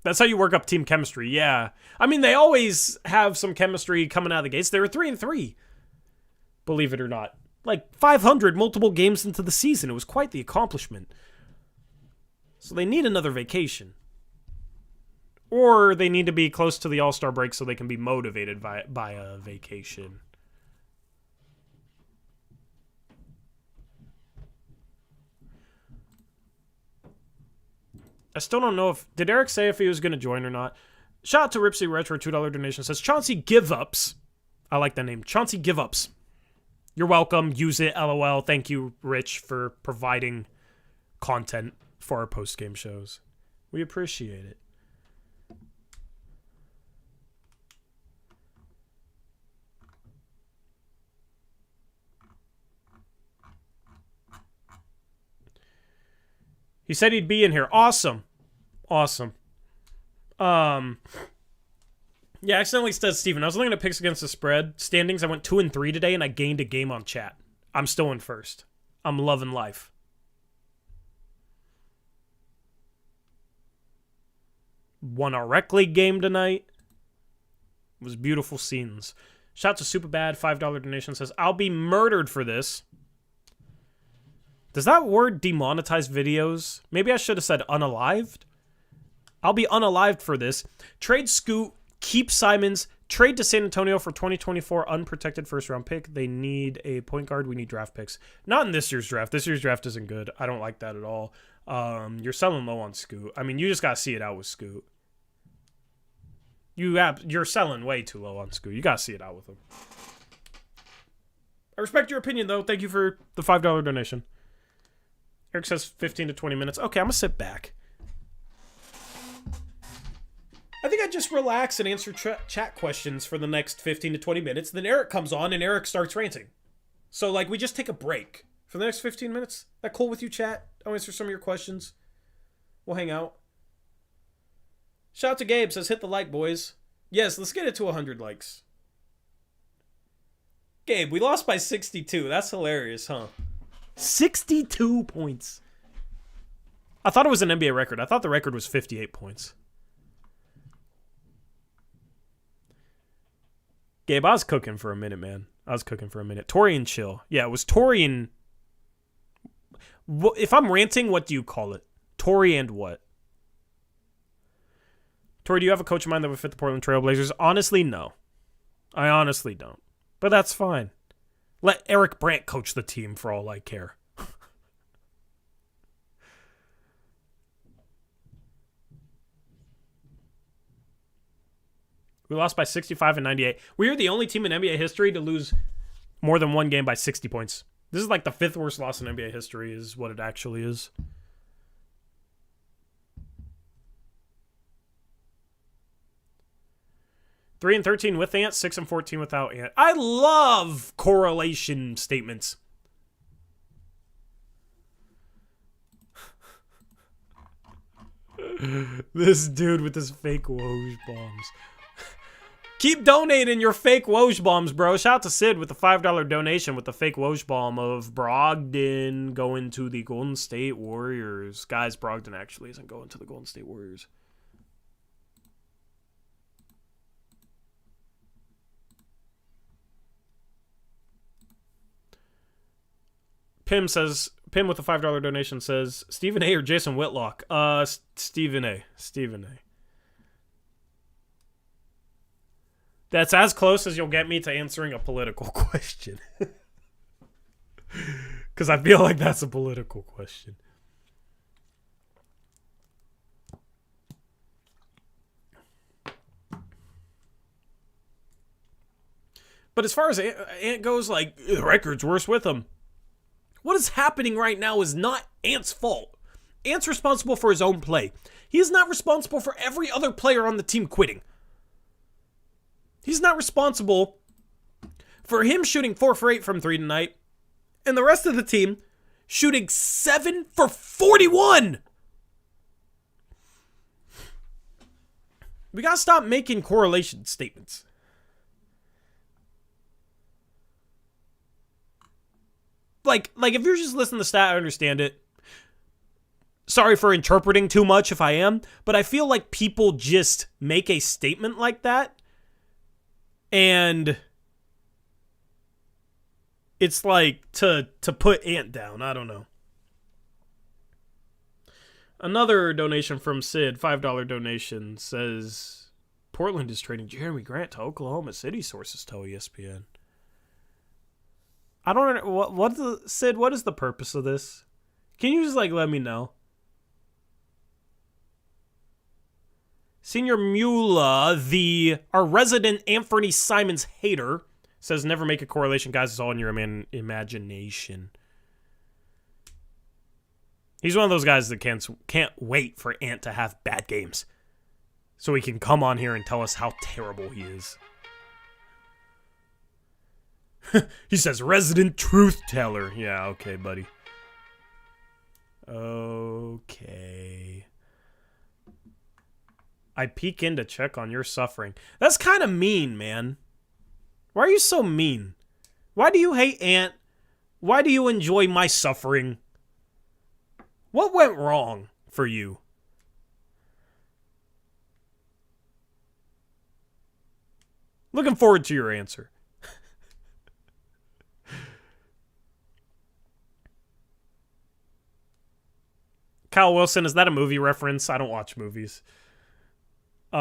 That's how you work up team chemistry, yeah. I mean, they always have some chemistry coming out of the gates. They were 3-3, believe it or not. Like 500 multiple games into the season. It was quite the accomplishment. So they need another vacation. Or they need to be close to the All-Star break so they can be motivated by a vacation. I still don't know if... Did Eric say if he was going to join or not? Shout out to Ripsy Retro, $2 donation. Says, Chauncey Give-Ups. I like that name. Chauncey Give-Ups. You're welcome. Use it. LOL. Thank you, Rich, for providing content for our post-game shows. We appreciate it. He said he'd be in here. Awesome. Yeah, I accidentally said Steven. I was looking at picks against the spread. Standings, I went 2-3 today, and I gained a game on chat. I'm still in first. I'm loving life. Won our rec league game tonight. It was beautiful scenes. Shout out to Superbad, $5 donation. Says, I'll be murdered for this. Does that word demonetize videos? Maybe I should have said unalived. I'll be unalived for this. Trade Scoot, keep Simons, trade to San Antonio for 2024 unprotected first-round pick. They need a point guard. We need draft picks. Not in this year's draft. This year's draft isn't good. I don't like that at all. You're selling low on Scoot. I mean, you just got to see it out with Scoot. You're selling way too low on Scoot. You got to see it out with him. I respect your opinion, though. Thank you for the $5 donation. Eric says 15 to 20 minutes. Okay, I'm going to sit back. I think I just relax and answer chat questions for the next 15 to 20 minutes. Then Eric comes on and Eric starts ranting. So, like, we just take a break for the next 15 minutes. That cool with you, chat? I'll answer some of your questions. We'll hang out. Shout out to Gabe. Says, hit the like, boys. Yes, let's get it to 100 likes. Gabe, we lost by 62. That's hilarious, huh? 62 points. I thought it was an NBA record. I thought the record was 58 points. Gabe, I was cooking for a minute, man. Torian chill. Yeah, it was Torian. If I'm ranting, what do you call it? Tori and what? Tori, do you have a coach in mind that would fit the Portland Trail Blazers? Honestly, no. I honestly don't. But that's fine. Let Eric Brandt coach the team for all I care. We lost by 65 and 98. We are the only team in NBA history to lose more than one game by 60 points. This is like the 5th worst loss in NBA history is what it actually is. Three and 13 with Ant, 6 and 14 without Ant. I love correlation statements. This dude with his fake Woj bombs. Keep donating your fake Woj bombs, bro. Shout out to Sid with the $5 donation with the fake Woj bomb of Brogdon going to the Golden State Warriors. Guys, Brogdon actually isn't going to the Golden State Warriors. Pim Pim with a $5 donation says, Stephen A. or Jason Whitlock? Stephen A. Stephen A. That's as close as you'll get me to answering a political question. Because I feel like that's a political question. But as far as Ant goes, like, the record's worse with him. What is happening right now is not Ant's fault. Ant's responsible for his own play. He is not responsible for every other player on the team quitting. He's not responsible for him shooting 4 for 8 from 3 tonight, and the rest of the team shooting 7 for 41. We gotta stop making correlation statements. Like if you're just listening to the stat, I understand it. Sorry for interpreting too much if I am, but I feel like people just make a statement like that, and it's like to put Ant down. I don't know. Another donation from Sid, $5 donation, says Portland is trading Jeremy Grant to Oklahoma City, sources tell ESPN. I don't know. Sid, what is the purpose of this? Can you just let me know? Senior Mula, our resident Anthony Simons hater, says never make a correlation, guys. It's all in your imagination. He's one of those guys that can't wait for Ant to have bad games so he can come on here and tell us how terrible he is. He says, resident truth teller. Yeah, okay, buddy. Okay. I peek in to check on your suffering. That's kind of mean, man. Why are you so mean? Why do you hate Ant? Why do you enjoy my suffering? What went wrong for you? Looking forward to your answer. Kyle Wilson, is that a movie reference? I don't watch movies. Who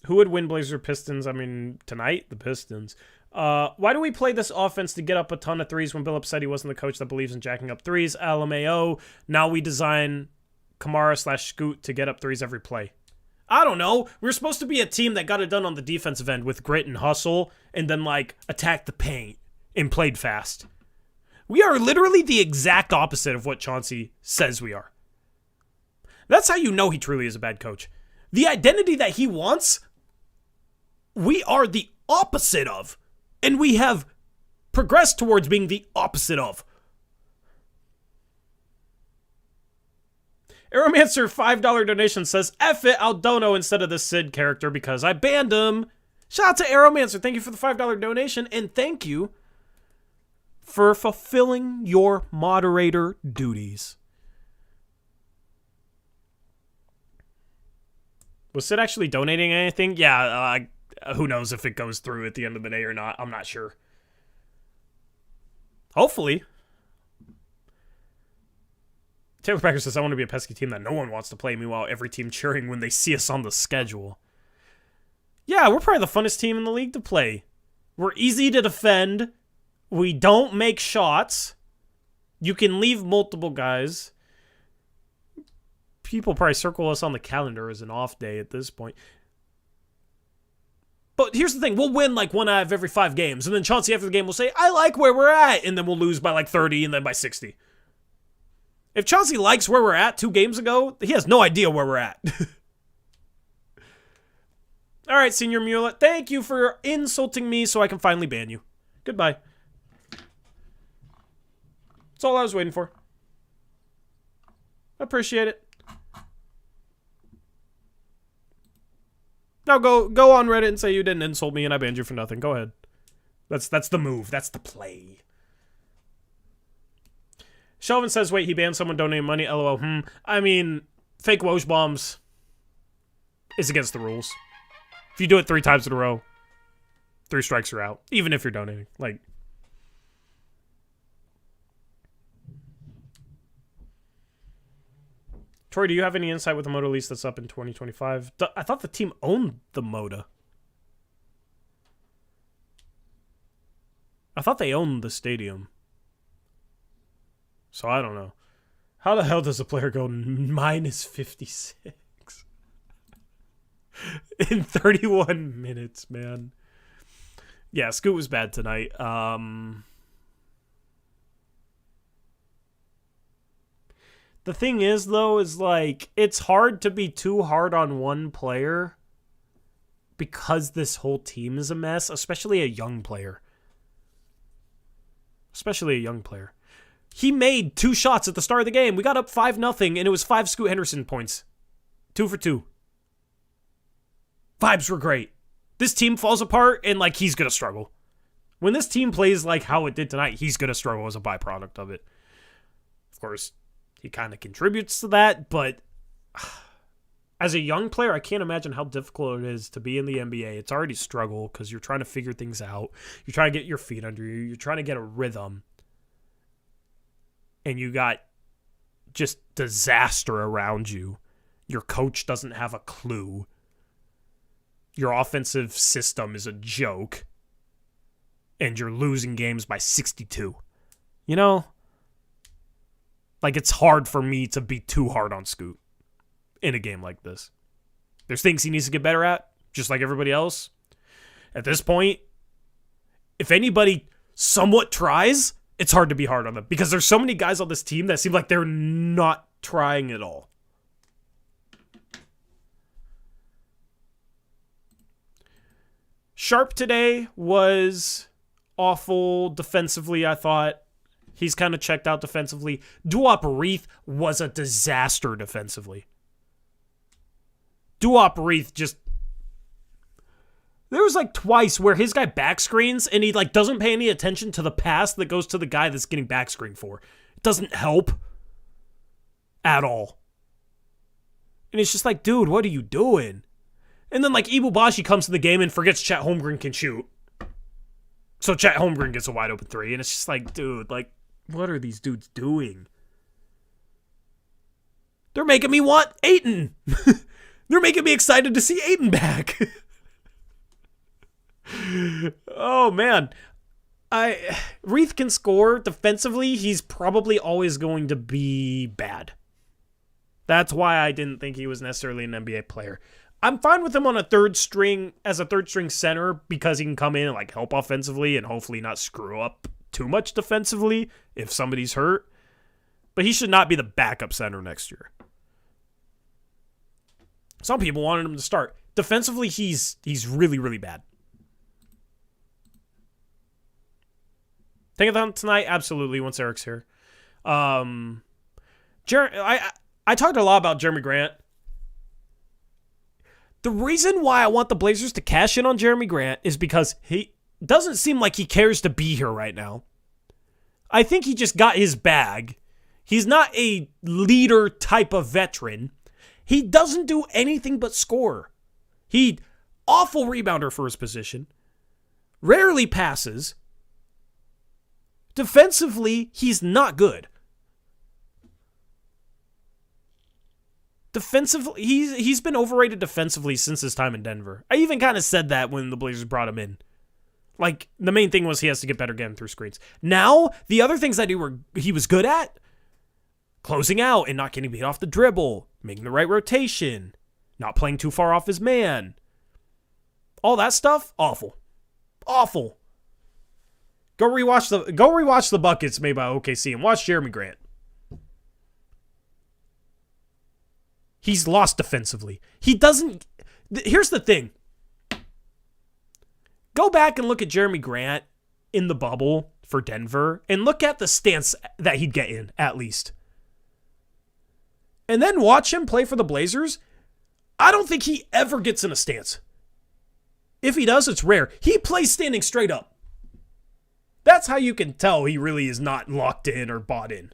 would win Blazer Pistons? I mean, tonight, the Pistons. Why do we play this offense to get up a ton of threes when Billups said he wasn't the coach that believes in jacking up threes? LMAO. Now we design Kamara/Scoot to get up threes every play. I don't know. We're supposed to be a team that got it done on the defensive end with grit and hustle and then, attacked the paint and played fast. We are literally the exact opposite of what Chauncey says we are. That's how you know he truly is a bad coach. The identity that he wants, we are the opposite of. And we have progressed towards being the opposite of. Aeromancer $5 donation says, F it, I'll dono instead of the Sid character because I banned him. Shout out to Aeromancer. Thank you for the $5 donation. And thank you for fulfilling your moderator duties. Was Sid actually donating anything? Yeah, who knows if it goes through at the end of the day or not. I'm not sure. Hopefully. Taylor Packer says, I want to be a pesky team that no one wants to play. Meanwhile, every team cheering when they see us on the schedule. Yeah, we're probably the funnest team in the league to play. We're easy to defend. We don't make shots. You can leave multiple guys. People probably circle us on the calendar as an off day at this point. But here's the thing. We'll win 1 out of every 5 games. And then Chauncey after the game will say, I like where we're at. And then we'll lose by 30 and then by 60. If Chauncey likes where we're at 2 games ago, he has no idea where we're at. All right, Senior Mulet. Thank you for insulting me so I can finally ban you. Goodbye. That's all I was waiting for. I appreciate it. Now go on Reddit and say you didn't insult me and I banned you for nothing. Go ahead. That's the move. That's the play. Shelvin says, wait, he banned someone donating money. LOL. I mean, fake Woj bombs is against the rules. If you do it 3 times in a row, 3 strikes are out. Even if you're donating. Troy, do you have any insight with the Moda lease that's up in 2025? I thought the team owned the Moda. I thought they owned the stadium. So I don't know. How the hell does a player go minus 56 in 31 minutes, man? Yeah, Scoot was bad tonight. The thing is, though, is like, it's hard to be too hard on one player because this whole team is a mess, especially a young player. He made 2 shots at the start of the game. We got up 5-0, and it was 5 Scoot Henderson points. 2 for 2. Vibes were great. This team falls apart, and, like, he's going to struggle. When this team plays like how it did tonight, he's going to struggle as a byproduct of it. Of course, he kind of contributes to that, but as a young player, I can't imagine how difficult it is to be in the NBA. It's already a struggle because you're trying to figure things out. You're trying to get your feet under you. You're trying to get a rhythm. And you got just disaster around you. Your coach doesn't have a clue. Your offensive system is a joke. And you're losing games by 62. You know? Like, it's hard for me to be too hard on Scoot in a game like this. There's things he needs to get better at, just like everybody else. At this point, if anybody somewhat tries, it's hard to be hard on them because there's so many guys on this team that seem like they're not trying at all. Sharp today was awful defensively, I thought. He's kind of checked out defensively. Duop Reith was a disaster defensively. Duop Reith just... There was like twice where his guy back screens and he like doesn't pay any attention to the pass that goes to the guy that's getting back screened for. It doesn't help at all. And it's just like, dude, what are you doing? And then like Ibubashi comes to the game and forgets Chet Holmgren can shoot. So Chet Holmgren gets a wide open 3. And it's just like, dude, like, what are these dudes doing? They're making me want Ayton. They're making me excited to see Ayton back. Oh, man. Reith can score. Defensively, he's probably always going to be bad. That's why I didn't think he was necessarily an NBA player. I'm fine with him on a third string, as a third string center, because he can come in and like help offensively and hopefully not screw up too much defensively if somebody's hurt. But he should not be the backup center next year. Some people wanted him to start. Defensively, he's really, really bad. Tankathon tonight? Absolutely, once Eric's here. I talked a lot about Jeremy Grant. The reason why I want the Blazers to cash in on Jeremy Grant is because he doesn't seem like he cares to be here right now. I think he just got his bag. He's not a leader type of veteran. He doesn't do anything but score. He, awful rebounder for his position. Rarely passes. Defensively, he's not good. Defensively, he's been overrated defensively since his time in Denver. I even kind of said that when the Blazers brought him in. Like, the main thing was he has to get better getting through screens. Now, the other things that he was good at, closing out and not getting beat off the dribble, making the right rotation, not playing too far off his man. All that stuff, awful. Awful. Go rewatch the buckets made by OKC and watch Jeremy Grant. He's lost defensively. He doesn't... Here's the thing. Go back and look at Jeremy Grant in the bubble for Denver and look at the stance that he'd get in, at least. And then watch him play for the Blazers. I don't think he ever gets in a stance. If he does, it's rare. He plays standing straight up. That's how you can tell he really is not locked in or bought in.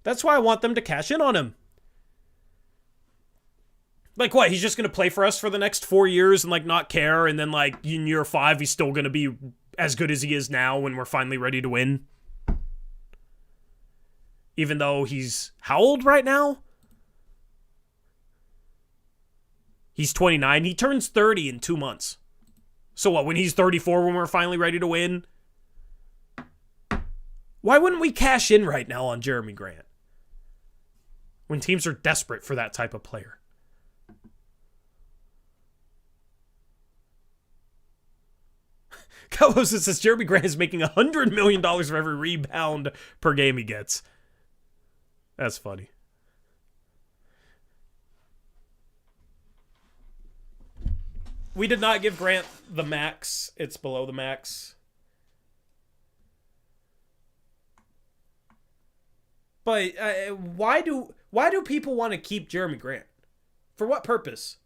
That's why I want them to cash in on him. Like what? He's just going to play for us for the next 4 years and like not care. And then like in year 5, he's still going to be as good as he is now when we're finally ready to win. Even though he's how old right now? He's 29. He turns 30 in 2 months. So what, when he's 34, when we're finally ready to win? Why wouldn't we cash in right now on Jeremy Grant? When teams are desperate for that type of player. Carlos says Jeremy Grant is making $100 million for every rebound per game he gets. That's funny. We did not give Grant the max. It's below the max. But why do people want to keep Jeremy Grant? For what purpose?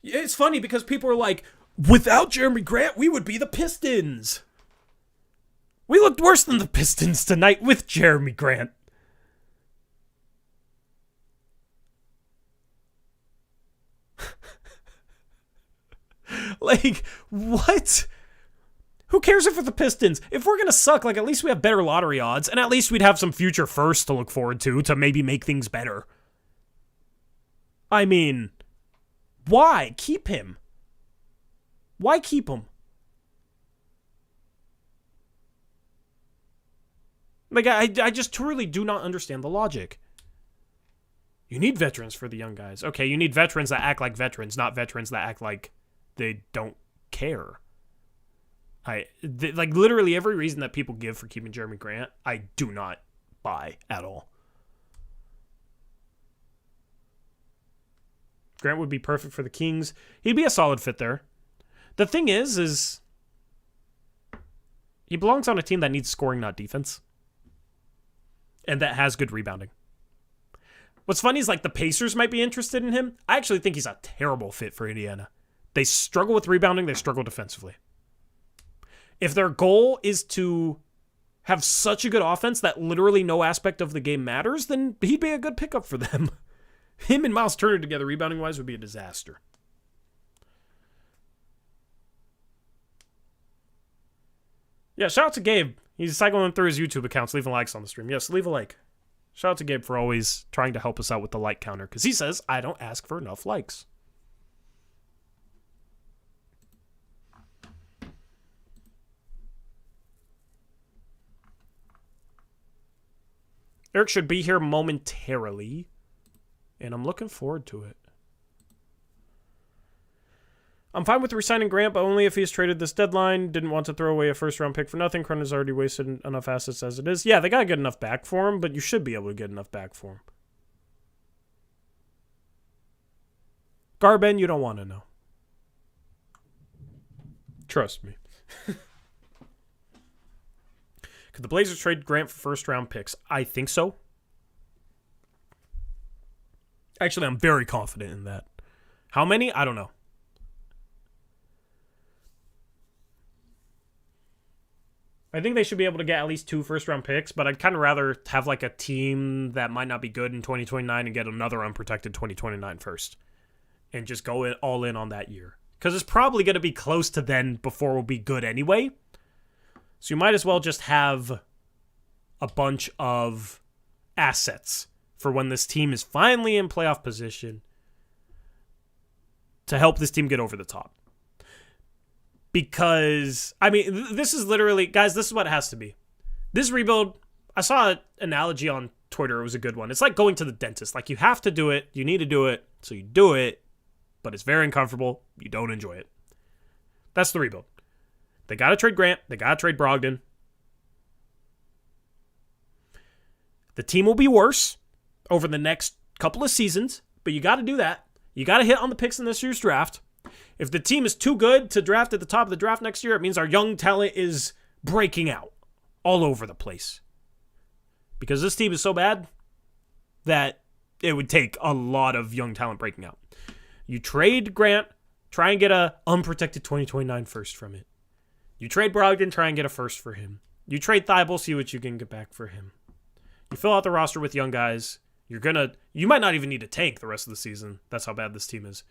It's funny because people are like, without Jeremy Grant, we would be the Pistons. We looked worse than the Pistons tonight with Jeremy Grant. Like, what? Who cares if we're the Pistons? If we're going to suck, like, at least we have better lottery odds, and at least we'd have some future firsts to look forward to maybe make things better. I mean, why keep him? Why keep him? Like, I just truly do not understand the logic. You need veterans for the young guys. Okay, you need veterans that act like veterans, not veterans that act like they don't care. Like, literally every reason that people give for keeping Jeremy Grant, I do not buy at all. Grant would be perfect for the Kings. He'd be a solid fit there. The thing is he belongs on a team that needs scoring, not defense. And that has good rebounding. What's funny is, like, the Pacers might be interested in him. I actually think he's a terrible fit for Indiana. They struggle with rebounding. They struggle defensively. If their goal is to have such a good offense that literally no aspect of the game matters, then he'd be a good pickup for them. Him and Miles Turner together, rebounding-wise, would be a disaster. Yeah, shout out to Gabe. He's cycling through his YouTube accounts, leaving likes on the stream. Yes, leave a like. Shout out to Gabe for always trying to help us out with the like counter, because he says, I don't ask for enough likes. Eric should be here momentarily, and I'm looking forward to it. I'm fine with re-signing Grant, but only if he's traded this deadline. Didn't want to throw away a first-round pick for nothing. Cronin's already wasted enough assets as it is. Yeah, they got to get enough back for him, but you should be able to get enough back for him. Garben, you don't want to know. Trust me. Could the Blazers trade Grant for first-round picks? I think so. Actually, I'm very confident in that. How many? I don't know. I think they should be able to get at least 2 first-round picks, but I'd kind of rather have like a team that might not be good in 2029 and get another unprotected 2029 first. And just go all in on that year. Because it's probably going to be close to then before we'll be good anyway. So you might as well just have a bunch of assets for when this team is finally in playoff position to help this team get over the top. Because, I mean, this is literally, guys, this is what it has to be. This rebuild, I saw an analogy on Twitter. It was a good one. It's like going to the dentist. Like, you have to do it. You need to do it. So you do it. But it's very uncomfortable. You don't enjoy it. That's the rebuild. They got to trade Grant. They got to trade Brogdon. The team will be worse over the next couple of seasons, but you got to do that. You got to hit on the picks in this year's draft. If the team is too good to draft at the top of the draft next year, it means our young talent is breaking out all over the place. Because this team is so bad that it would take a lot of young talent breaking out. You trade Grant, try and get a unprotected 2029 first from it. You trade Brogdon, try and get a first for him. You trade Thibault, see what you can get back for him. You fill out the roster with young guys. You might not even need to tank the rest of the season. That's how bad this team is.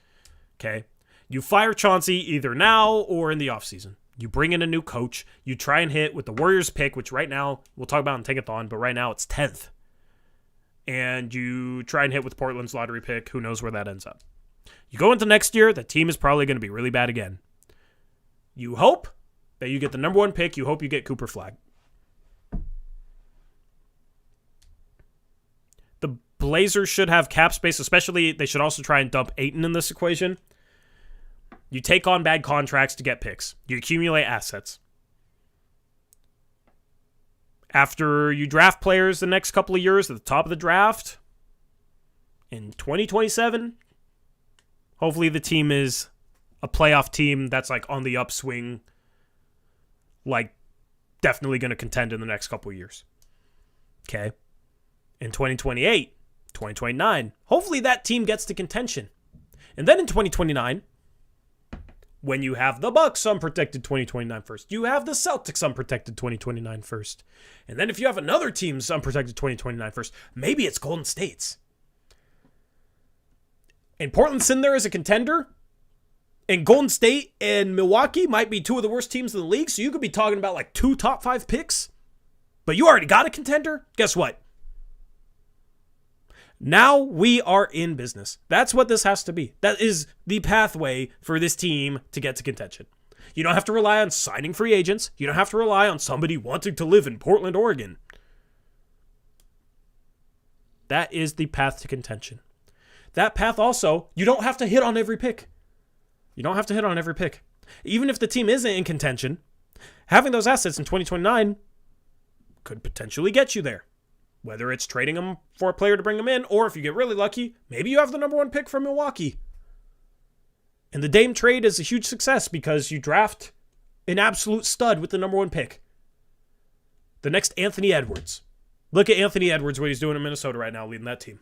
Okay? You fire Chauncey either now or in the offseason. You bring in a new coach. You try and hit with the Warriors pick, which right now, we'll talk about in Tankathon, but right now it's 10th. And you try and hit with Portland's lottery pick. Who knows where that ends up. You go into next year, the team is probably going to be really bad again. You hope that you get the number 1 pick. You hope you get Cooper Flagg. The Blazers should have cap space, especially they should also try and dump Ayton in this equation. You take on bad contracts to get picks. You accumulate assets. After you draft players the next couple of years at the top of the draft, in 2027, hopefully the team is a playoff team that's like on the upswing, like definitely going to contend in the next couple of years. Okay. In 2028, 2029, hopefully that team gets to contention. And then in 2029, when you have the Bucks unprotected 2029 first, you have the Celtics unprotected 2029 first. And then if you have another team's unprotected 2029 first, maybe it's Golden State's. And Portland's in there as a contender. And Golden State and Milwaukee might be 2 of the worst teams in the league. So you could be talking about like 2 top 5 picks. But you already got a contender. Guess what? Now we are in business. That's what this has to be. That is the pathway for this team to get to contention. You don't have to rely on signing free agents. You don't have to rely on somebody wanting to live in Portland, Oregon. That is the path to contention. That path also, you don't have to hit on every pick. You don't have to hit on every pick. Even if the team isn't in contention, having those assets in 2029 could potentially get you there. Whether it's trading them for a player to bring them in, or if you get really lucky, maybe you have the number 1 pick from Milwaukee. And the Dame trade is a huge success because you draft an absolute stud with the number 1 pick. The next Anthony Edwards. Look at Anthony Edwards, what he's doing in Minnesota right now, leading that team.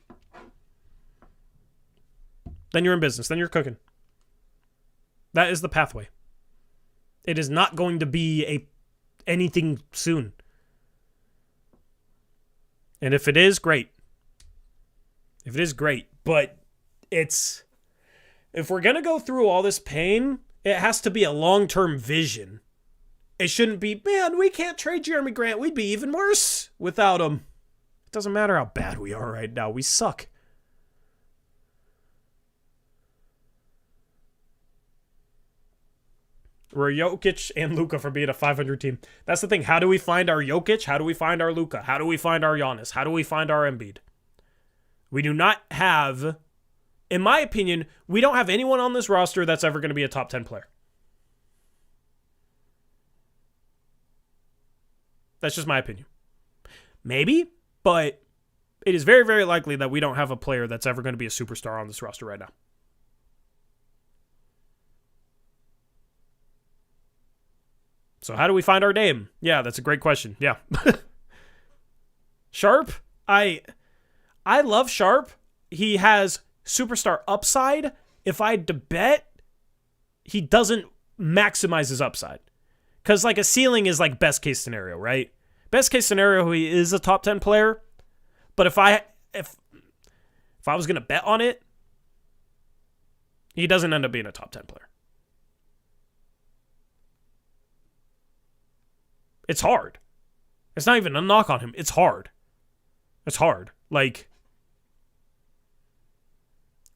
Then you're in business. Then you're cooking. That is the pathway. It is not going to be anything soon. And if it is, great. If it is, great. But if we're going to go through all this pain, it has to be a long-term vision. It shouldn't be, man, we can't trade Jeremy Grant. We'd be even worse without him. It doesn't matter how bad we are right now. We suck. We're Jokic and Luka for being a 500 team. That's the thing. How do we find our Jokic? How do we find our Luka? How do we find our Giannis? How do we find our Embiid? We do not have, in my opinion, we don't have anyone on this roster that's ever going to be a top 10 player. That's just my opinion. Maybe, but it is very, very likely that we don't have a player that's ever going to be a superstar on this roster right now. So how do we find our Dame? Yeah, that's a great question. Yeah. Sharp, I love Sharp. He has superstar upside. If I had to bet, he doesn't maximize his upside. Because like a ceiling is like best case scenario, right? Best case scenario, he is a top 10 player. But if I was going to bet on it, he doesn't end up being a top 10 player. It's hard. It's not even a knock on him. It's hard. It's hard. Like,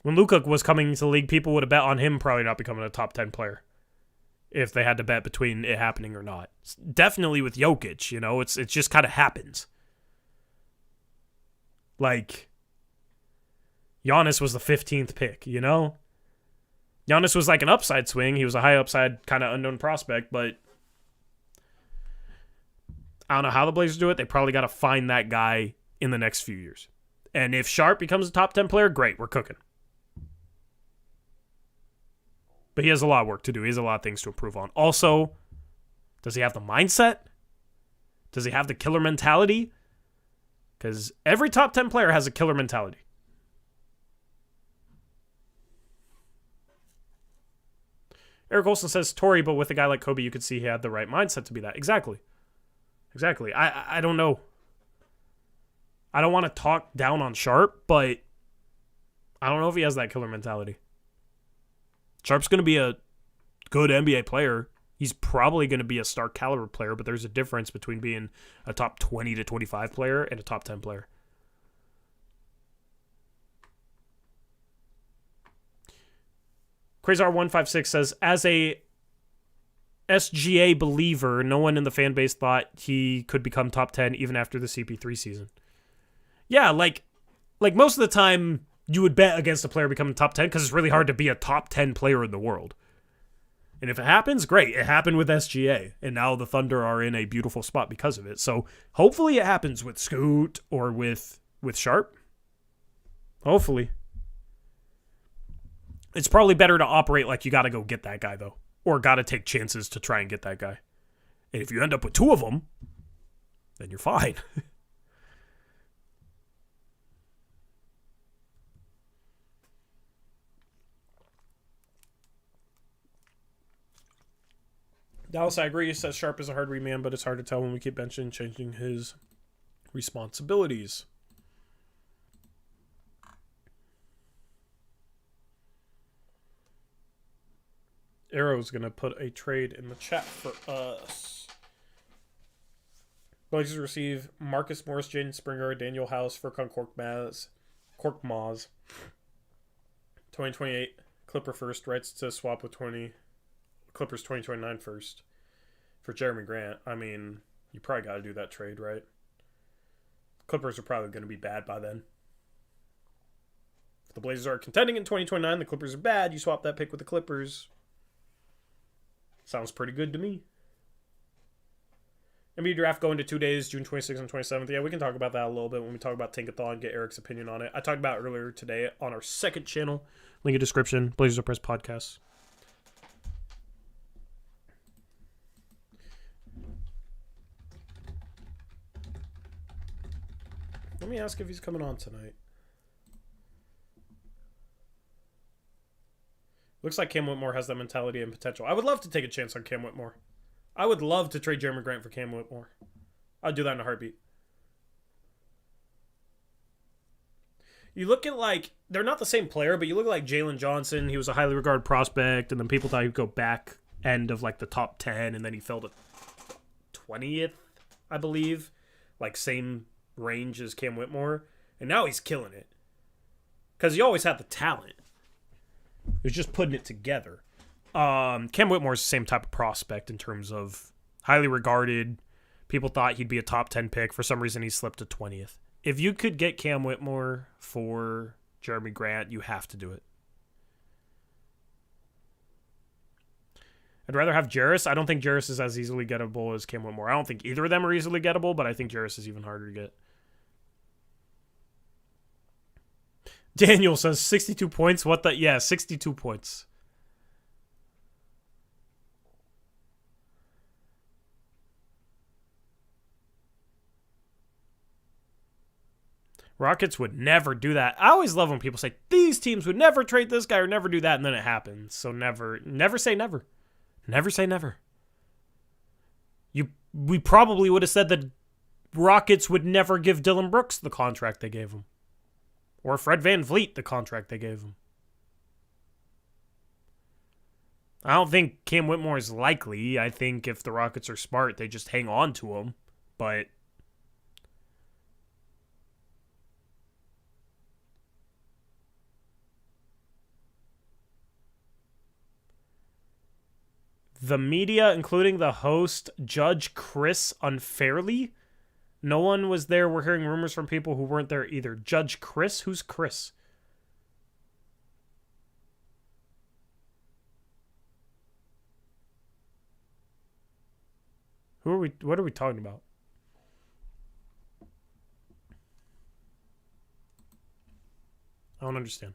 when Luka was coming into the league, people would have bet on him probably not becoming a top 10 player if they had to bet between it happening or not. Definitely with Jokic, you know, it just kind of happens. Like, Giannis was the 15th pick, you know? Giannis was like an upside swing. He was a high upside kind of unknown prospect, but I don't know how the Blazers do it. They probably got to find that guy in the next few years. And if Sharp becomes a top 10 player, great, we're cooking. But he has a lot of work to do. He has a lot of things to improve on. Also, does he have the mindset? Does he have the killer mentality? Because every top 10 player has a killer mentality. Eric Olson says, Torrey, but with a guy like Kobe, you could see he had the right mindset to be that. Exactly. I don't know. I don't want to talk down on Sharp, but I don't know if he has that killer mentality. Sharp's going to be a good NBA player. He's probably going to be a star caliber player, but there's a difference between being a top 20 to 25 player and a top 10 player. Crazar156 says, as a SGA believer, no one in the fan base thought he could become top 10 even after the CP3 season. Yeah, like most of the time you would bet against a player becoming top 10 because it's really hard to be a top 10 player in the world. And if it happens, great. It happened with SGA. And now the Thunder are in a beautiful spot because of it. So hopefully it happens with Scoot or with Sharp. Hopefully. It's probably better to operate like you got to go get that guy, though. Or got to take chances to try and get that guy. And if you end up with two of them, then you're fine. Dallas, I agree. He says Sharp is a hard read man, but it's hard to tell when we keep benching and changing his responsibilities. Arrow's going to put a trade in the chat for us. Blazers receive Marcus Morris, Jaden Springer, Daniel House, Furkan Korkmaz. 2028 Clipper first, rights to swap with Clippers 2029 first for Jeremy Grant. I mean, you probably got to do that trade, right? Clippers are probably going to be bad by then. If the Blazers are contending in 2029, the Clippers are bad, you swap that pick with the Clippers. Sounds pretty good to me. NBA draft going to 2 days, June 26th and 27th. Yeah, we can talk about that a little bit when we talk about Tinkathon and get Eric's opinion on it. I talked about it earlier today on our second channel. Link in description. Blazers Uprise Podcast. Let me ask if he's coming on tonight. Looks like Cam Whitmore has that mentality and potential. I would love to take a chance on Cam Whitmore. I would love to trade Jeremy Grant for Cam Whitmore. I'd do that in a heartbeat. You look at, like, they're not the same player, but you look at, like, Jalen Johnson. He was a highly regarded prospect, and then people thought he'd go back end of, like, the top 10, and then he fell to 20th, I believe. Like, same range as Cam Whitmore. And now he's killing it. Because he always had the talent. It was just putting it together. Cam Whitmore's the same type of prospect in terms of highly regarded. People thought he'd be a top 10 pick. For some reason, he slipped to 20th. If you could get Cam Whitmore for Jeremy Grant, you have to do it. I'd rather have Jarris. I don't think Jarris is as easily gettable as Cam Whitmore. I don't think either of them are easily gettable, but I think Jarris is even harder to get. Daniel says 62 points. What the? Yeah, 62 points. Rockets would never do that. I always love when people say, these teams would never trade this guy or never do that, and then it happens. So never say never. Never say never. We probably would have said that Rockets would never give Dylan Brooks the contract they gave him. Or Fred VanVleet the contract they gave him. I don't think Cam Whitmore is likely. I think if the Rockets are smart, they just hang on to him. But the media, including the host, judge Chris unfairly. No one was there. We're hearing rumors from people who weren't there either. Judge Chris? Who's Chris? Who are we? What are we talking about? I don't understand.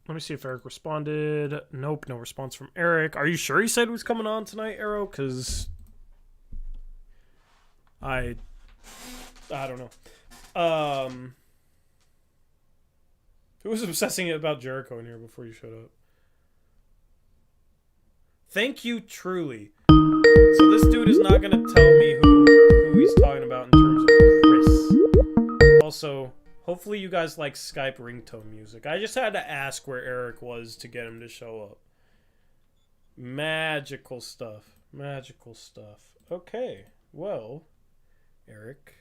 Let me see if Eric responded. Nope, no response from Eric. Are you sure he said he was coming on tonight, Arrow? Because I don't know. Who was obsessing about Jericho in here before you showed up? Thank you, truly. So this dude is not going to tell me who he's talking about in terms of Chris. Also, hopefully you guys like Skype ringtone music. I just had to ask where Eric was to get him to show up. Magical stuff. Magical stuff. Okay, well, Eric.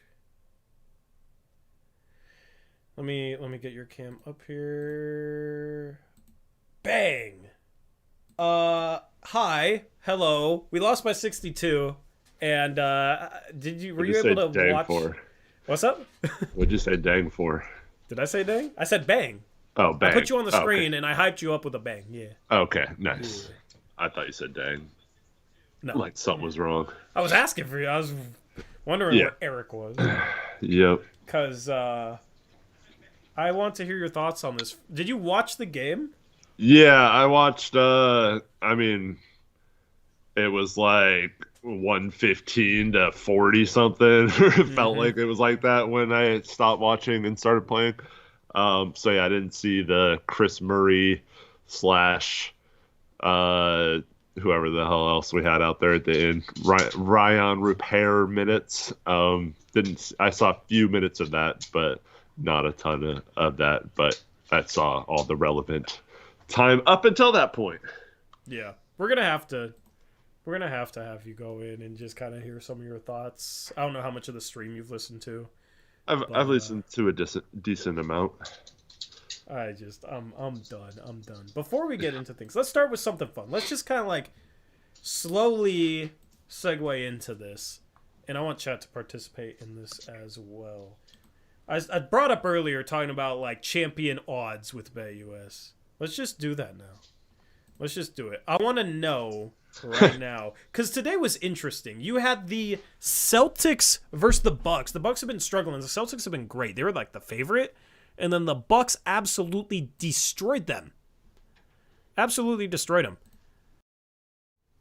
Let me get your cam up here. Bang! Hi. Hello. We lost by 62. And were you able to watch? For? What's up? What'd you say dang for? Did I say dang? I said bang. Oh, bang. I put you on the screen and I hyped you up with a bang. Yeah. Okay, nice. Yeah. I thought you said dang. No. Like something was wrong. I was asking for you. I was wondering where Eric was. Yep. Because I want to hear your thoughts on this. Did you watch the game? Yeah, I watched, it was like 115 to 40 something. It felt like it was like that when I stopped watching and started playing. So yeah, I didn't see the Chris Murray / whoever the hell else we had out there at the end. Ryan Repair minutes. I saw a few minutes of that, but not a ton of that. But I saw all the relevant time up until that point. Yeah, we're gonna have to have you go in and just kind of hear some of your thoughts. I don't know how much of the stream you've listened to. I've listened to a decent amount. I'm done. I'm done. Before we get into things, let's start with something fun. Let's just kind of like slowly segue into this, and I want chat to participate in this as well. I brought up earlier talking about like champion odds with BetUS. Let's just do that now. Let's just do it. I want to know right now, because today was interesting. You had the Celtics versus the Bucks. The Bucks have been struggling. The Celtics have been great. They were like the favorite, and then the Bucks absolutely destroyed them. Absolutely destroyed them.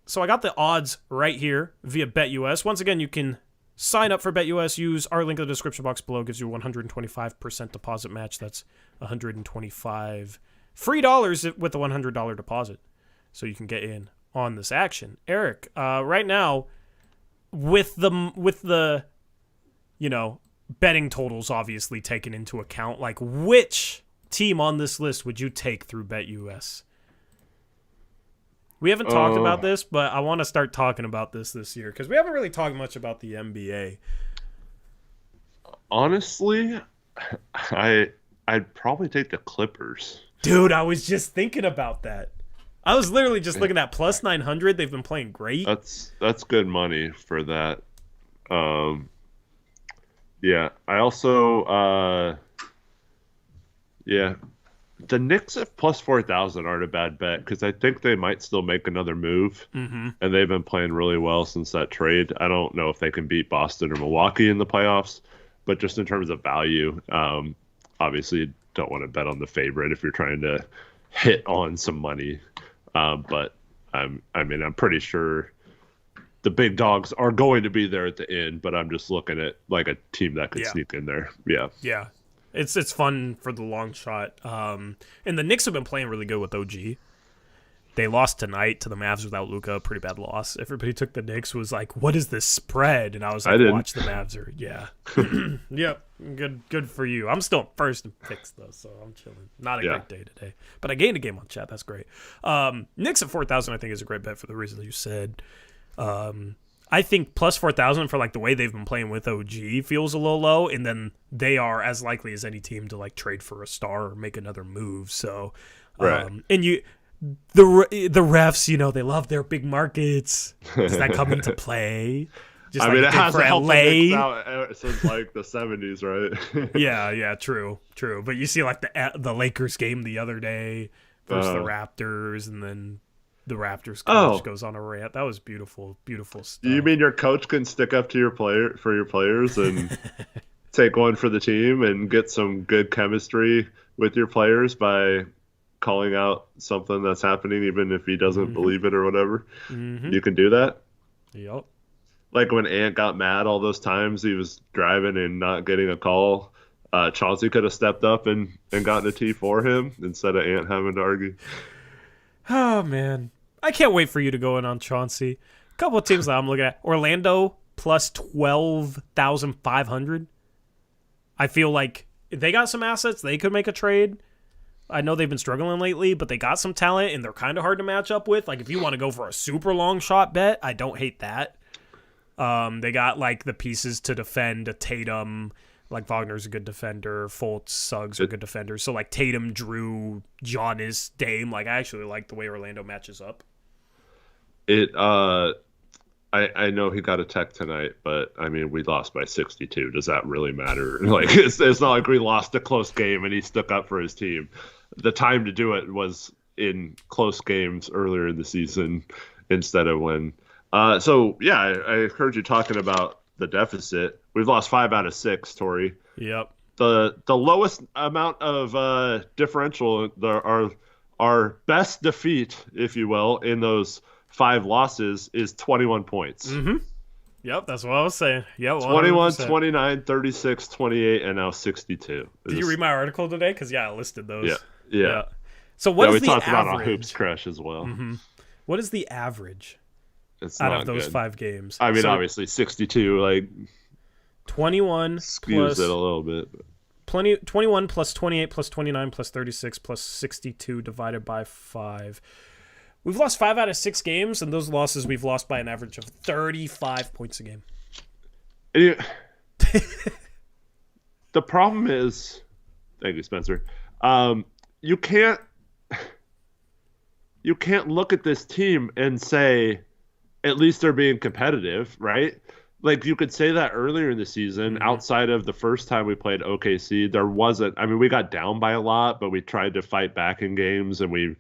So I got the odds right here via BetUS. Once again, you can sign up for BetUS. Use our link in the description box below. Gives you a 125% deposit match. That's $125 free dollars with a $100 deposit. So you can get in on this action. Eric, right now, with the betting totals obviously taken into account, like which team on this list would you take through BetUS? We haven't talked about this, but I want to start talking about this year because we haven't really talked much about the NBA. Honestly, I'd probably take the Clippers. Dude, I was just thinking about that. I was literally just looking at plus 900. They've been playing great. That's good money for that. Yeah. I also the Knicks at plus 4,000 aren't a bad bet because I think they might still make another move, and they've been playing really well since that trade. I don't know if they can beat Boston or Milwaukee in the playoffs, but just in terms of value, obviously you don't want to bet on the favorite if you're trying to hit on some money. But I'm pretty sure the big dogs are going to be there at the end, but I'm just looking at like a team that could sneak in there. Yeah. Yeah. It's fun for the long shot. And the Knicks have been playing really good with OG. They lost tonight to the Mavs without Luka. Pretty bad loss. Everybody took the Knicks, was like, what is this spread? And I was like, watch the Mavs are, Yep. Good for you. I'm still first in picks, though, so I'm chilling. Not a great day today. But I gained a game on chat. That's great. Knicks at 4,000, I think, is a great bet for the reasons you said. I think plus 4,000 for like the way they've been playing with OG feels a little low, and then they are as likely as any team to like trade for a star or make another move. So, and the refs, they love their big markets. Does that come into play? Just it has for helped LA out since like the 70s, right? yeah, true. But you see like the Lakers game the other day versus the Raptors, and then the Raptors coach goes on a rant. That was beautiful stuff. You mean your coach can stick up to your players and take one for the team and get some good chemistry with your players by calling out something that's happening, even if he doesn't believe it or whatever? You can do that? Yep. Like when Ant got mad all those times he was driving and not getting a call, Chauncey could have stepped up and gotten a T for him instead of Ant having to argue. Oh, man. I can't wait for you to go in on Chauncey. A couple of teams that I'm looking at. Orlando plus 12,500. I feel like they got some assets. They could make a trade. I know they've been struggling lately, but they got some talent, and they're kind of hard to match up with. Like, if you want to go for a super long shot bet, I don't hate that. They got, like, the pieces to defend a Tatum. Like, Wagner's a good defender. Fultz, Suggs are good defenders. So, like, Tatum, Drew, Giannis, Dame. Like, I actually like the way Orlando matches up. I know he got a tech tonight, but I mean, we lost by 62. Does that really matter? Like, it's not like we lost a close game and he stuck up for his team. The time to do it was in close games earlier in the season instead of when. So yeah, I heard you talking about the deficit. We've lost 5 out of 6, Tori. Yep. The lowest amount of differential, our best defeat, if you will, in those 5 losses is 21 points. Mm-hmm. Yep, that's what I was saying. Yep, 21, 29, 36, 28, and now 62. Did you read my article today? Because, I listed those. Yeah. So what is we the talked average? about our Hoops crush as well. Mm-hmm. What is the average out of those good. 5 games? I mean, obviously 62, like 21 skews plus it a little bit. 21 plus 28 plus 29 plus 36 plus 62 divided by 5. We've lost 5 out of 6 games, and those losses we've lost by an average of 35 points a game. The problem is, thank you, Spencer. You can't look at this team and say, at least they're being competitive, right? Like, you could say that earlier in the season, outside of the first time we played OKC, there wasn't, I mean, we got down by a lot, but we tried to fight back in games, and we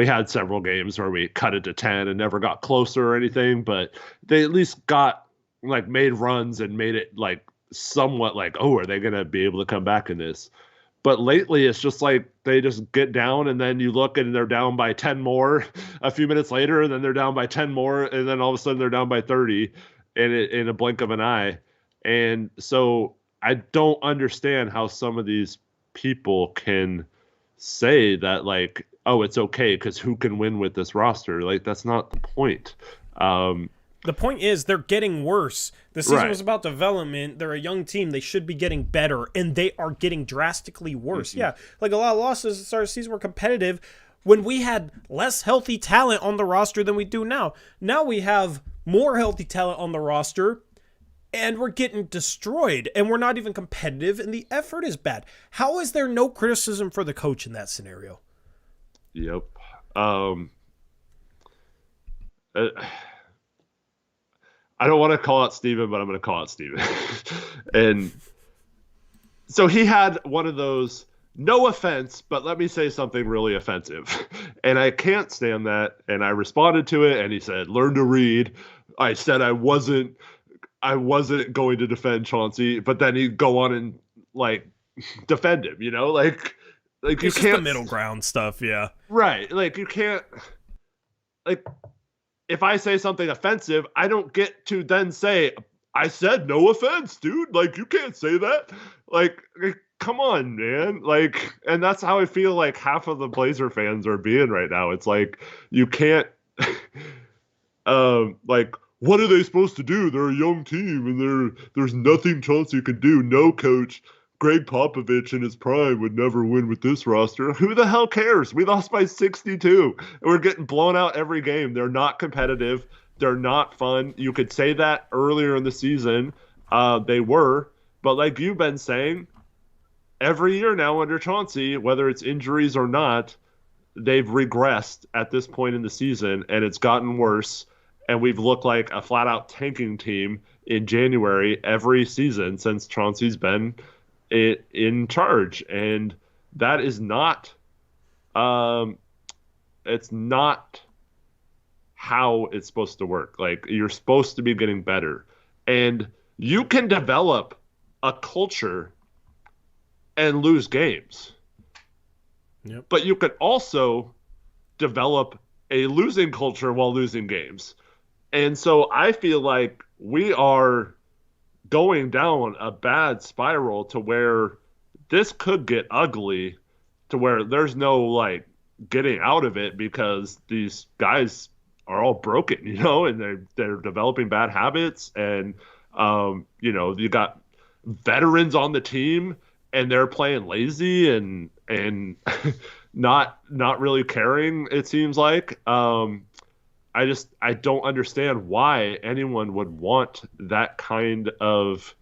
had several games where we cut it to 10 and never got closer or anything, but they at least got, like, made runs and made it, like, somewhat like, oh, are they going to be able to come back in this? But lately, it's just like they just get down, and then you look and they're down by 10 more a few minutes later, and then they're down by 10 more, and then all of a sudden they're down by 30 in a blink of an eye. And so I don't understand how some of these people can say that, like, oh, it's okay because who can win with this roster? Like, that's not the point. The point is they're getting worse. The season was about development. They're a young team. They should be getting better, and they are getting drastically worse. Mm-hmm. Yeah, like a lot of losses at the start of the season were competitive when we had less healthy talent on the roster than we do now. Now we have more healthy talent on the roster, and we're getting destroyed, and we're not even competitive, and the effort is bad. How is there no criticism for the coach in that scenario? Yep. I don't want to call out Steven, but I'm going to call out Steven. And so he had one of those, no offense, but let me say something really offensive. And I can't stand that. And I responded to it, and he said, learn to read. I said I wasn't going to defend Chauncey, but then he'd go on and, like, defend him, like it's you just can't, the middle ground stuff. Yeah. Right. Like, you can't, like, if I say something offensive, I don't get to then say, I said no offense, dude. Like, you can't say that. Like, come on, man. Like, and that's how I feel like half of the Blazer fans are being right now. It's like, you can't, like, what are they supposed to do? They're a young team, and there's nothing Chauncey could do. No, coach. Greg Popovich in his prime would never win with this roster. Who the hell cares? We lost by 62. And we're getting blown out every game. They're not competitive. They're not fun. You could say that earlier in the season. They were. But like you've been saying, every year now under Chauncey, whether it's injuries or not, they've regressed at this point in the season, and it's gotten worse. And we've looked like a flat-out tanking team in January every season since Chauncey's been in charge, and that is not it's not how it's supposed to work. Like, you're supposed to be getting better, and you can develop a culture and lose games. Yep. But you could also develop a losing culture while losing games. And so I feel like we are going down a bad spiral to where this could get ugly, to where there's no, like, getting out of it because these guys are all broken, and they're developing bad habits, and you got veterans on the team and they're playing lazy and not really caring, it seems like. I don't understand why anyone would want that kind of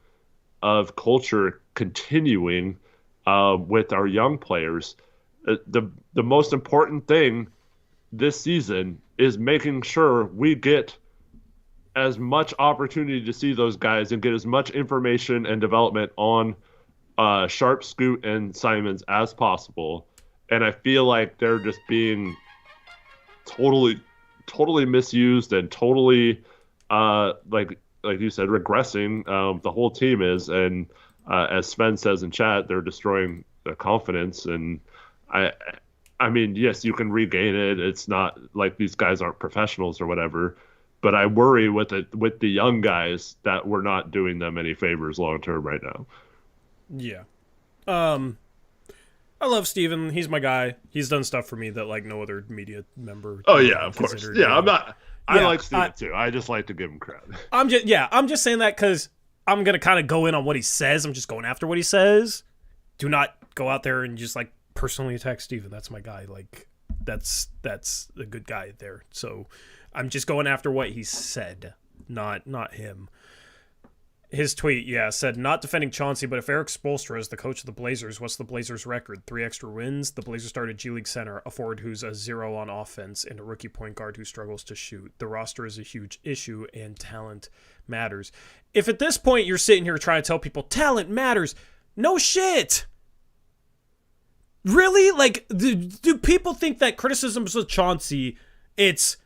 culture continuing with our young players. The most important thing this season is making sure we get as much opportunity to see those guys and get as much information and development on Sharp, Scoot, and Simons as possible. And I feel like they're just being totally misused and totally like you said, regressing. The whole team is, and as Sven says in chat, they're destroying their confidence. And I mean, yes, you can regain it. It's not like these guys aren't professionals or whatever, but I worry with the young guys that we're not doing them any favors long term right now. Yeah. I love Steven. He's my guy. He's done stuff for me that like no other media member. Oh yeah, of course. Yeah, I like Steven too. I just like to give him credit. I'm just saying that because I'm gonna kind of go in on what he says. I'm just going after what he says. Do not go out there and just like personally attack Steven. That's my guy. Like that's a good guy there. So I'm just going after what he said, not him. His tweet, said, not defending Chauncey, but if Eric Spoelstra is the coach of the Blazers, what's the Blazers' record? 3 extra wins? The Blazers started G League center, a forward who's a 0 on offense, and a rookie point guard who struggles to shoot. The roster is a huge issue, and talent matters. If at this point you're sitting here trying to tell people talent matters, no shit! Really? Like, do people think that criticisms of Chauncey, it's...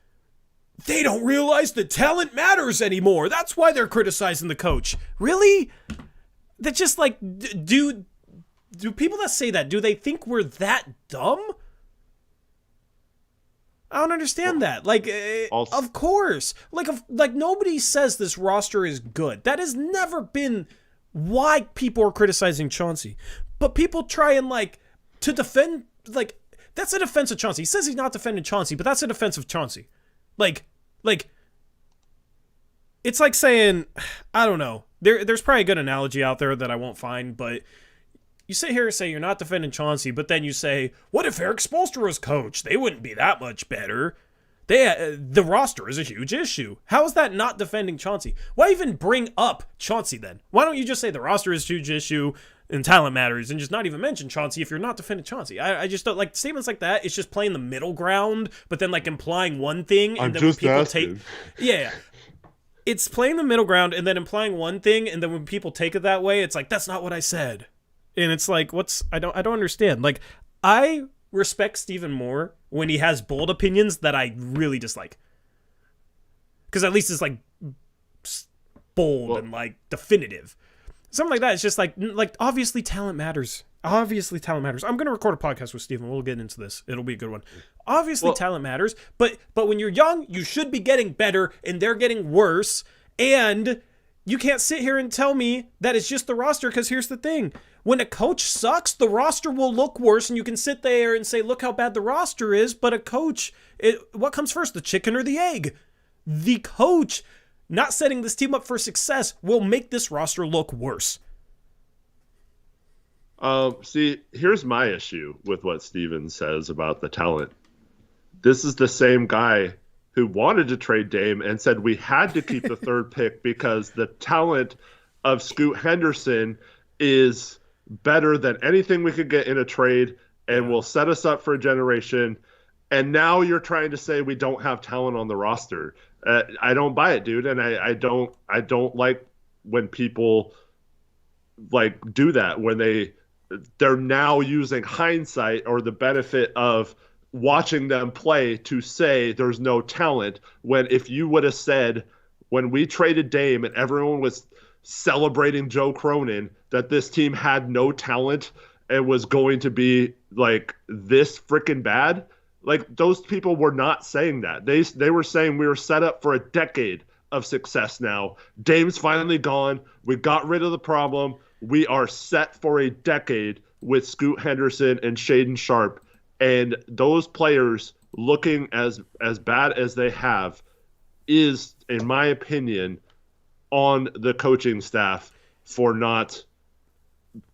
they don't realize that talent matters anymore. That's why they're criticizing the coach. Really? That just like, do people that say that, do they think we're that dumb? I don't understand that. Like, of course. Like nobody says this roster is good. That has never been why people are criticizing Chauncey. But people try and like, to defend, like, that's a defense of Chauncey. He says he's not defending Chauncey, but that's a defense of Chauncey. Like, it's like saying, I don't know. There's probably a good analogy out there that I won't find, but you sit here and say you're not defending Chauncey, but then you say, what if Eric Spoelstra was coach? They wouldn't be that much better. The roster is a huge issue. How is that not defending Chauncey? Why even bring up Chauncey then? Why don't you just say the roster is a huge issue and talent matters and just not even mention Chauncey if you're not defending Chauncey? I just don't like statements like that. It's just playing the middle ground, but then like implying one thing and then when people take it's playing the middle ground and then implying one thing, and then when people take it that way, it's like that's not what I said. And it's like I don't understand. Like I respect Steven more when he has bold opinions that I really dislike. Because at least it's like bold and like definitive. Something like that. It's just like obviously talent matters. Obviously talent matters. I'm going to record a podcast with Steven. We'll get into this. It'll be a good one. Obviously talent matters, but when you're young, you should be getting better and they're getting worse. And you can't sit here and tell me that it's just the roster, because here's the thing. When a coach sucks, the roster will look worse, and you can sit there and say, look how bad the roster is, but a coach, what comes first, the chicken or the egg? The coach not setting this team up for success will make this roster look worse. See, here's my issue with what Steven says about the talent. This is the same guy who wanted to trade Dame and said we had to keep the third pick because the talent of Scoot Henderson is better than anything we could get in a trade and will set us up for a generation. And now you're trying to say we don't have talent on the roster. I don't buy it, dude. And I don't like when people like do that, when they're now using hindsight or the benefit of watching them play to say there's no talent, when if you would have said when we traded Dame and everyone was celebrating Joe Cronin that this team had no talent and was going to be like this freaking bad, like those people were not saying that. They were saying we were set up for a decade of success now. Dame's finally gone. We got rid of the problem. We are set for a decade with Scoot Henderson and Shaden Sharp. And those players looking as bad as they have is, in my opinion, on the coaching staff for not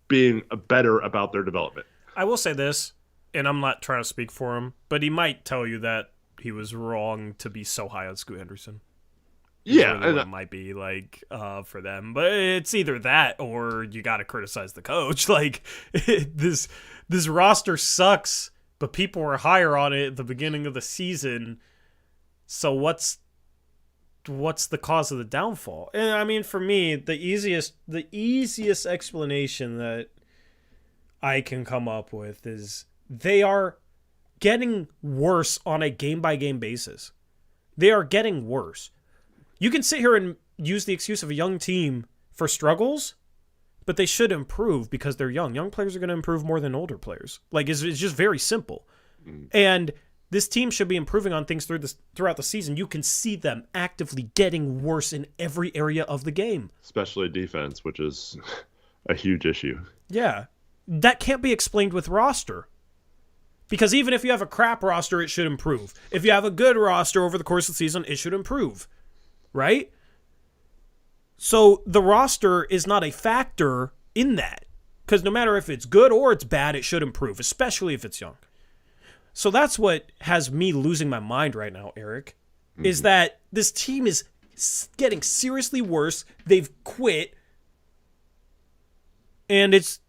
being better about their development. I will say this, and I'm not trying to speak for him, but he might tell you that he was wrong to be so high on Scoot Henderson. Yeah, really what it might be like for them, but it's either that or you got to criticize the coach. Like this roster sucks, but people were higher on it at the beginning of the season. So what's the cause of the downfall? And I mean, for me, the easiest explanation that I can come up with is they are getting worse on a game-by-game basis. They are getting worse. You can sit here and use the excuse of a young team for struggles, but they should improve because they're young. Young players are going to improve more than older players. Like, it's just very simple. And this team should be improving on things throughout the season. You can see them actively getting worse in every area of the game. Especially defense, which is a huge issue. Yeah. That can't be explained with roster. Because even if you have a crap roster, it should improve. If you have a good roster over the course of the season, it should improve. Right? So the roster is not a factor in that. Because no matter if it's good or it's bad, it should improve, especially if it's young. So that's what has me losing my mind right now, Eric, is that this team is getting seriously worse. They've quit. And it's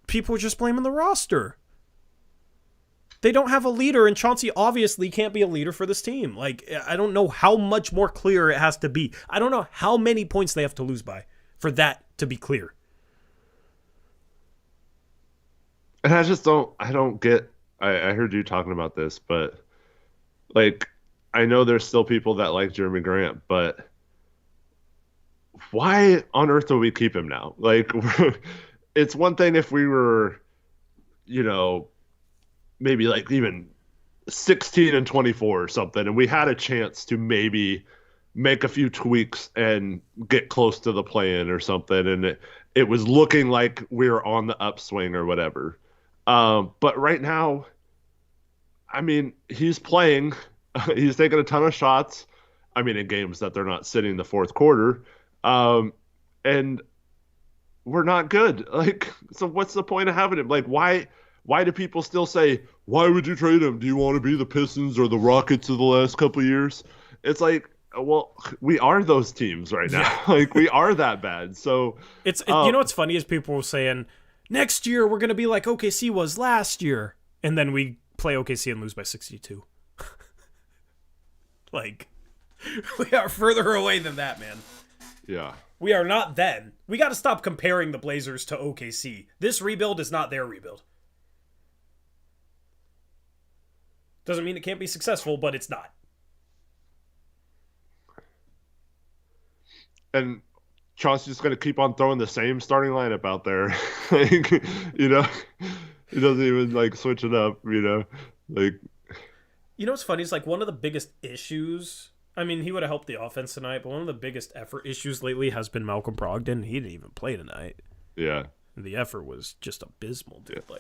people are just blaming the roster. They don't have a leader, and Chauncey obviously can't be a leader for this team. Like, I don't know how much more clear it has to be. I don't know how many points they have to lose by for that to be clear. And I don't get, I heard you talking about this, but, like, I know there's still people that like Jeremy Grant, but why on earth do we keep him now? Like, it's one thing if we were, maybe like even 16-24 or something, and we had a chance to maybe make a few tweaks and get close to the play-in or something, and it was looking like we were on the upswing or whatever. But right now, I mean, he's playing. He's taking a ton of shots. I mean, in games that they're not sitting the fourth quarter. And we're not good. Like, so what's the point of having him? Like, why do people still say, why would you trade him? Do you want to be the Pistons or the Rockets of the last couple of years? It's like, well, we are those teams right now. Yeah. Like, we are that bad. So you know what's funny is people were saying, next year we're going to be like OKC was last year. And then we play OKC and lose by 62. Like, we are further away than that, man. Yeah. We are not then. We got to stop comparing the Blazers to OKC. This rebuild is not their rebuild. Doesn't mean it can't be successful, but it's not. And Chauncey's just going to keep on throwing the same starting lineup out there. Like, he doesn't even, like, switch it up, Like, what's funny is, like, one of the biggest issues, I mean, he would have helped the offense tonight, but one of the biggest effort issues lately has been Malcolm Brogdon. He didn't even play tonight. Yeah. The effort was just abysmal, dude. Yeah.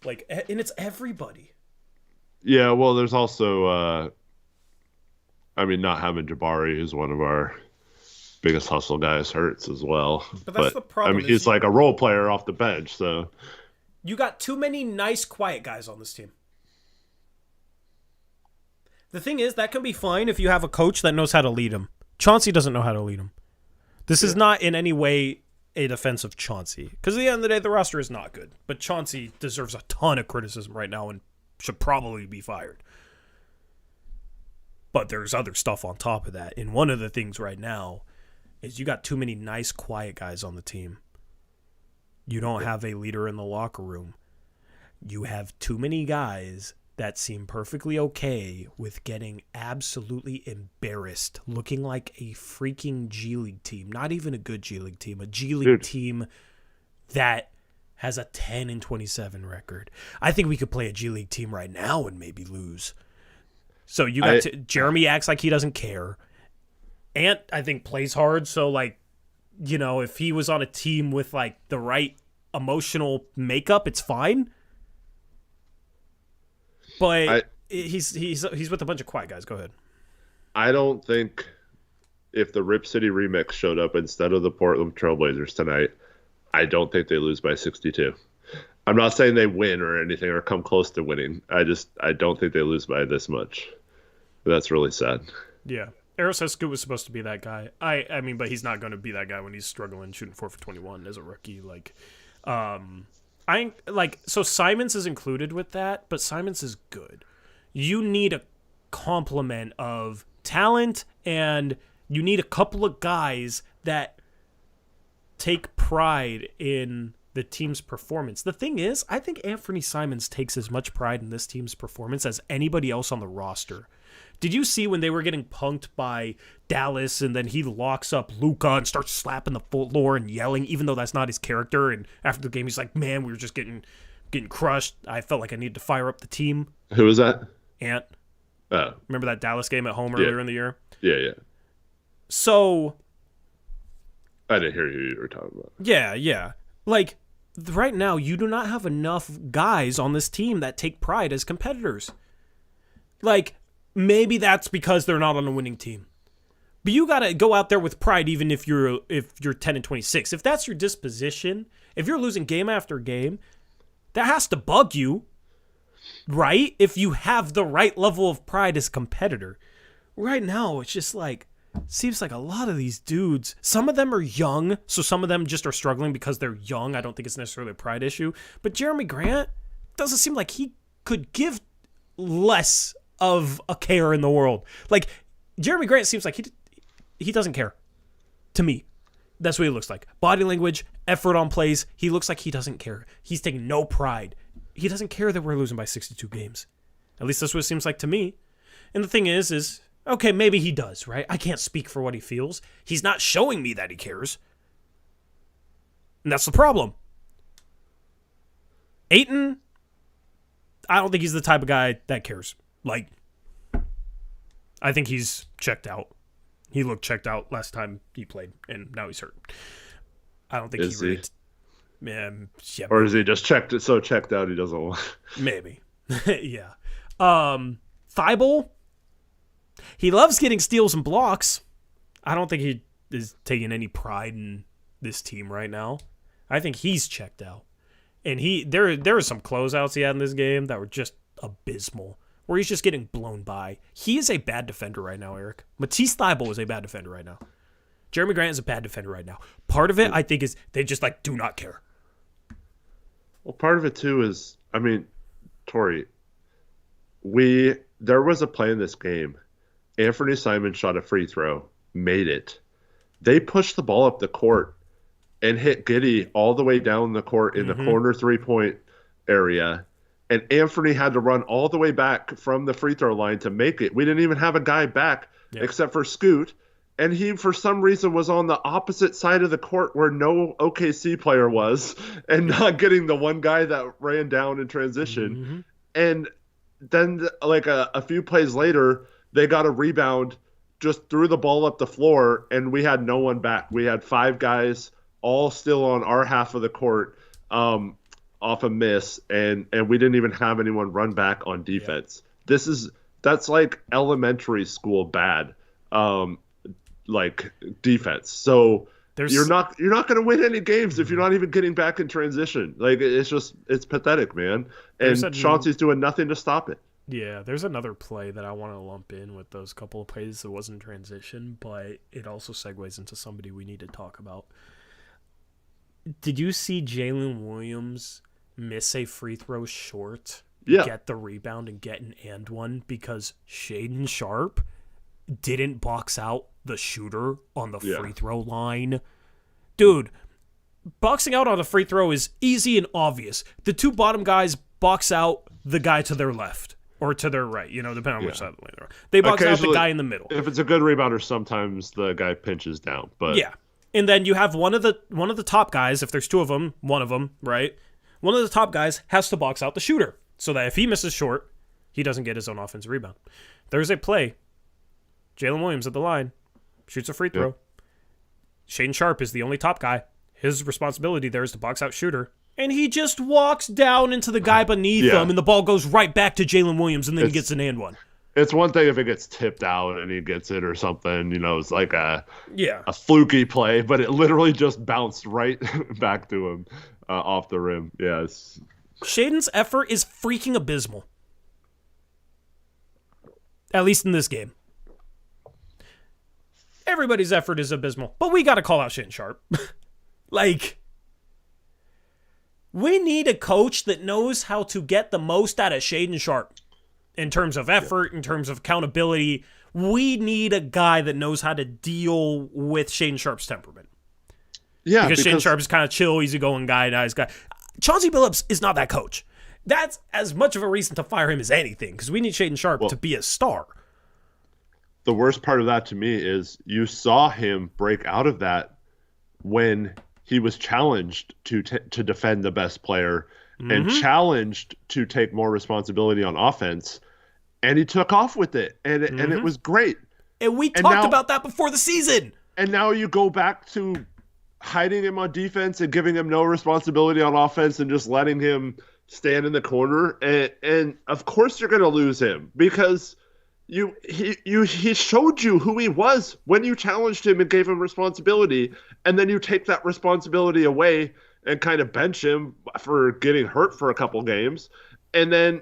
Like, and it's everybody. Yeah, well, there's also, not having Jabari, who's one of our biggest hustle guys, hurts as well. But that's the problem. I mean, he's like a role player off the bench, so. You got too many nice, quiet guys on this team. The thing is, that can be fine if you have a coach that knows how to lead him. Chauncey doesn't know how to lead him. This is not in any way a defense of Chauncey. Because at the end of the day, the roster is not good. But Chauncey deserves a ton of criticism right now and should probably be fired. But there's other stuff on top of that. And one of the things right now is you got too many nice, quiet guys on the team. You don't have a leader in the locker room. You have too many guys that seem perfectly okay with getting absolutely embarrassed, looking like a freaking G League team. Not even a good G League team. A G League team that has a 10-27 record. I think we could play a G League team right now and maybe lose. So you got Jeremy acts like he doesn't care. Ant, I think, plays hard. So, like, if he was on a team with, like, the right emotional makeup, it's fine. But he's with a bunch of quiet guys. Go ahead. I don't think if the Rip City remix showed up instead of the Portland Trailblazers tonight, I don't think they lose by 62. I'm not saying they win or anything or come close to winning. I don't think they lose by this much. That's really sad. Yeah. Eros Escu was supposed to be that guy. I mean, but he's not going to be that guy when he's struggling shooting 4 for 21 as a rookie. So Simons is included with that, but Simons is good. You need a complement of talent, and you need a couple of guys that take pride in the team's performance. The thing is, I think Anthony Simons takes as much pride in this team's performance as anybody else on the roster. Did you see when they were getting punked by Dallas and then he locks up Luka and starts slapping the floor and yelling, even though that's not his character? And after the game, he's like, man, we were just getting crushed. I felt like I needed to fire up the team. Who was that? Ant. Oh. Remember that Dallas game at home earlier in the year? Yeah. So I didn't hear who you were talking about. Yeah. Like, right now, you do not have enough guys on this team that take pride as competitors. Like, maybe that's because they're not on a winning team. But you got to go out there with pride even if you're 10-26. If that's your disposition, if you're losing game after game, that has to bug you, right? If you have the right level of pride as a competitor. Right now, it's just like, seems like a lot of these dudes, some of them are young, so some of them just are struggling because they're young. I don't think it's necessarily a pride issue. But Jeremy Grant doesn't seem like he could give less of a care in the world. Like, Jeremy Grant seems like he doesn't care. To me, that's what he looks like. Body language, effort on plays, he looks like he doesn't care. He's taking no pride. He doesn't care that we're losing by 62 games. At least that's what it seems like to me. And the thing is okay, maybe he does, right? I can't speak for what he feels. He's not showing me that he cares. And that's the problem. Ayton, I don't think he's the type of guy that cares. Like, I think he's checked out. He looked checked out last time he played, and now he's hurt. I don't think is he really... Yeah, or is he just checked out he doesn't want... Maybe. Yeah. Thibault, he loves getting steals and blocks. I don't think he is taking any pride in this team right now. I think he's checked out. And there were some closeouts he had in this game that were just abysmal, where he's just getting blown by. He is a bad defender right now, Eric. Matisse Thybulle is a bad defender right now. Jeremy Grant is a bad defender right now. Part of it, I think, is they just, do not care. Well, part of it, too, is, Tori, there was a play in this game. Anthony Simons shot a free throw, made it. They pushed the ball up the court and hit Giddey all the way down the court in the corner three-point area. And Anthony had to run all the way back from the free throw line to make it. We didn't even have a guy back except for Scoot. And he, for some reason, was on the opposite side of the court where no OKC player was and not getting the one guy that ran down in transition. And then, a few plays later, they got a rebound, just threw the ball up the floor, and we had no one back. We had 5 guys all still on our half of the court off a miss, and we didn't even have anyone run back on defense. That's like elementary school bad, defense. So you're not going to win any games if you're not even getting back in transition. It's pathetic, man. And Chauncey's doing nothing to stop it. Yeah, there's another play that I want to lump in with those couple of plays that wasn't transition, but it also segues into somebody we need to talk about. Did you see Jalen Williams miss a free throw short, get the rebound, and get an and one because Shaedon Sharpe didn't box out the shooter on the free throw line? Dude, boxing out on a free throw is easy and obvious. The 2 bottom guys box out the guy to their left. Or to their right, depending on which side of the lane they are. They box out the guy in the middle. If it's a good rebounder, sometimes the guy pinches down. But yeah, and then you have one of the top guys. If there's 2 of them, one of them, right? One of the top guys has to box out the shooter, so that if he misses short, he doesn't get his own offensive rebound. There's a play. Jalen Williams at the line shoots a free throw. Shaedon Sharpe is the only top guy. His responsibility there is to box out shooter, And he just walks down into the guy beneath him, and the ball goes right back to Jalen Williams, and then he gets an and one. It's one thing if it gets tipped out and he gets it or something, it's like a fluky play, but it literally just bounced right back to him off the rim. Yes. Shaedon's effort is freaking abysmal. At least in this game. Everybody's effort is abysmal, but we got to call out Shaedon Sharpe. We need a coach that knows how to get the most out of Shaedon Sharpe. In terms of effort, in terms of accountability, we need a guy that knows how to deal with Shaedon Sharpe's temperament. Yeah, because Shaedon Sharpe is kind of chill, easygoing guy, nice guy. Chauncey Billups is not that coach. That's as much of a reason to fire him as anything, because we need Shaedon Sharpe to be a star. The worst part of that to me is you saw him break out of that when he was challenged to defend the best player and challenged to take more responsibility on offense. And he took off with it, and it was great. And we talked about that before the season. And now you go back to hiding him on defense and giving him no responsibility on offense and just letting him stand in the corner. And of course you're going to lose him because he showed you who he was when you challenged him and gave him responsibility, and then you take that responsibility away and kind of bench him for getting hurt for a couple games, and then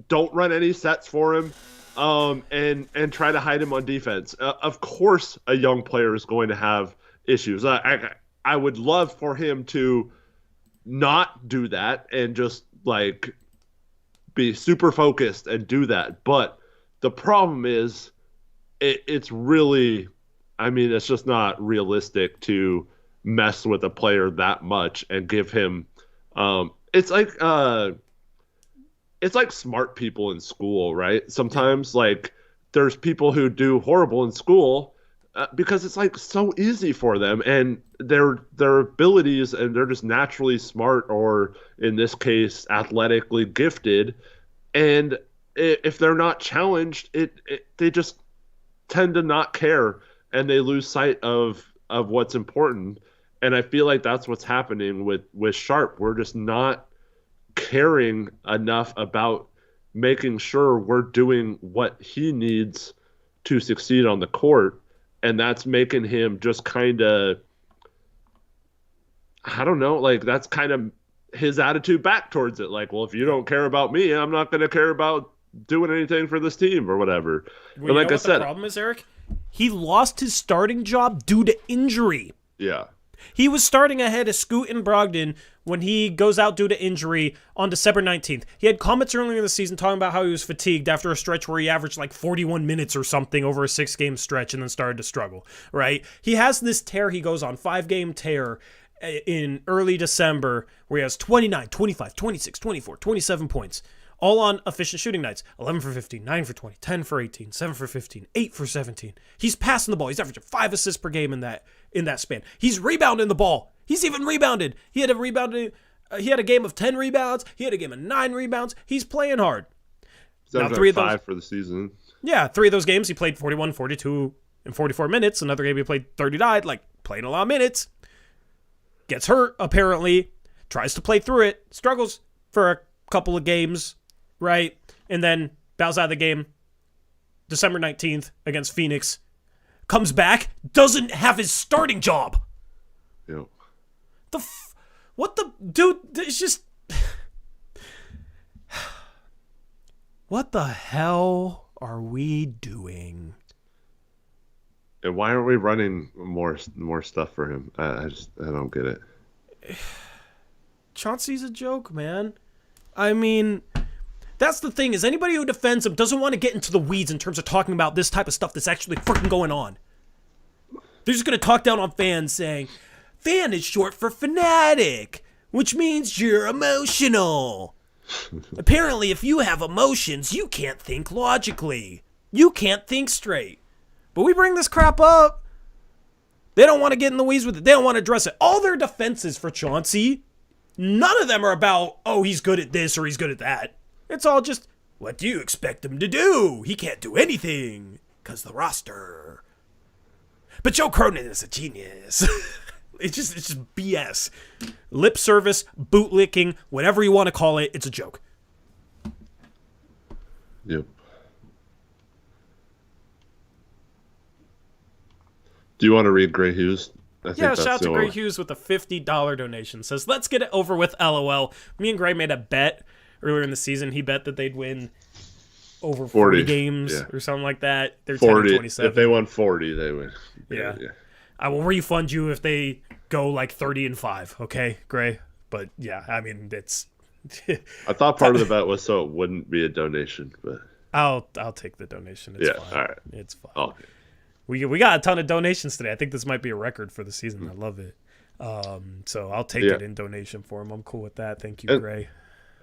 don't run any sets for him, and try to hide him on defense. Of course, a young player is going to have issues. I would love for him to not do that and just be super focused and do that. But the problem is, it's really, it's just not realistic to mess with a player that much and give him. It's like smart people in school, right? Sometimes there's people who do horrible in school because it's so easy for them, and their abilities, and they're just naturally smart, or in this case athletically gifted, and if they're not challenged, they just tend to not care, and they lose sight of what's important. And I feel like that's what's happening with Sharpe. We're just not caring enough about making sure we're doing what he needs to succeed on the court. And that's making him just kind of, I don't know, that's kind of his attitude back towards it. Well, if you don't care about me, I'm not going to care about doing anything for this team or whatever. But like I said, the problem is, Eric, he lost his starting job due to injury. Yeah. He was starting ahead of Scoot and Brogdon when he goes out due to injury on December 19th. He had comments earlier in the season talking about how he was fatigued after a stretch where he averaged 41 minutes or something over a 6-game stretch and then started to struggle, right? He has this tear. He goes on 5-game tear in early December where he has 29, 25, 26, 24, 27 points. All on efficient shooting nights. 11 for 15, 9 for 20, 10 for 18, 7 for 15, 8 for 17. He's passing the ball. He's averaging 5 assists per game in that span. He's rebounding the ball. He's even rebounded. He had a game of 10 rebounds. He had a game of 9 rebounds. He's playing hard. Now, 3 of those, 5 for the season. Yeah, 3 of those games he played 41, 42, and 44 minutes. Another game he played 39, playing a lot of minutes. Gets hurt, apparently. Tries to play through it. Struggles for a couple of games. Right? And then bows out of the game December 19th against Phoenix. Comes back, doesn't have his starting job. Yep. Dude, it's just... What the hell are we doing? And why aren't we running more stuff for him? I don't get it. Chauncey's a joke, man. That's the thing, is anybody who defends him doesn't want to get into the weeds in terms of talking about this type of stuff that's actually freaking going on. They're just going to talk down on fans saying, fan is short for fanatic, which means you're emotional. Apparently, if you have emotions, you can't think logically. You can't think straight. But we bring this crap up. They don't want to get in the weeds with it. They don't want to address it. All their defenses for Chauncey, none of them are about, oh, he's good at this or he's good at that. It's all just, what do you expect him to do? He can't do anything, because the roster. But Joe Cronin is a genius. It's just BS. Lip service, bootlicking, whatever you want to call it, it's a joke. Yep. Do you want to read Gray Hughes? Yeah, shout out to Gray Hughes with a $50 donation. Says, let's get it over with, LOL. Me and Gray made a bet earlier in the season. He bet that they'd win over 40 games or something like that. They're 40. 27. If they won 40, they win. Yeah. I will refund you if they go like 30-5, okay, Gray? But yeah, I mean, it's... I thought part of the bet was so it wouldn't be a donation, but... I'll take the donation. It's fine. All right. It's fine. Okay. We got a ton of donations today. I think this might be a record for the season. I love it. So I'll take it in donation for him. I'm cool with that. Thank you, Gray.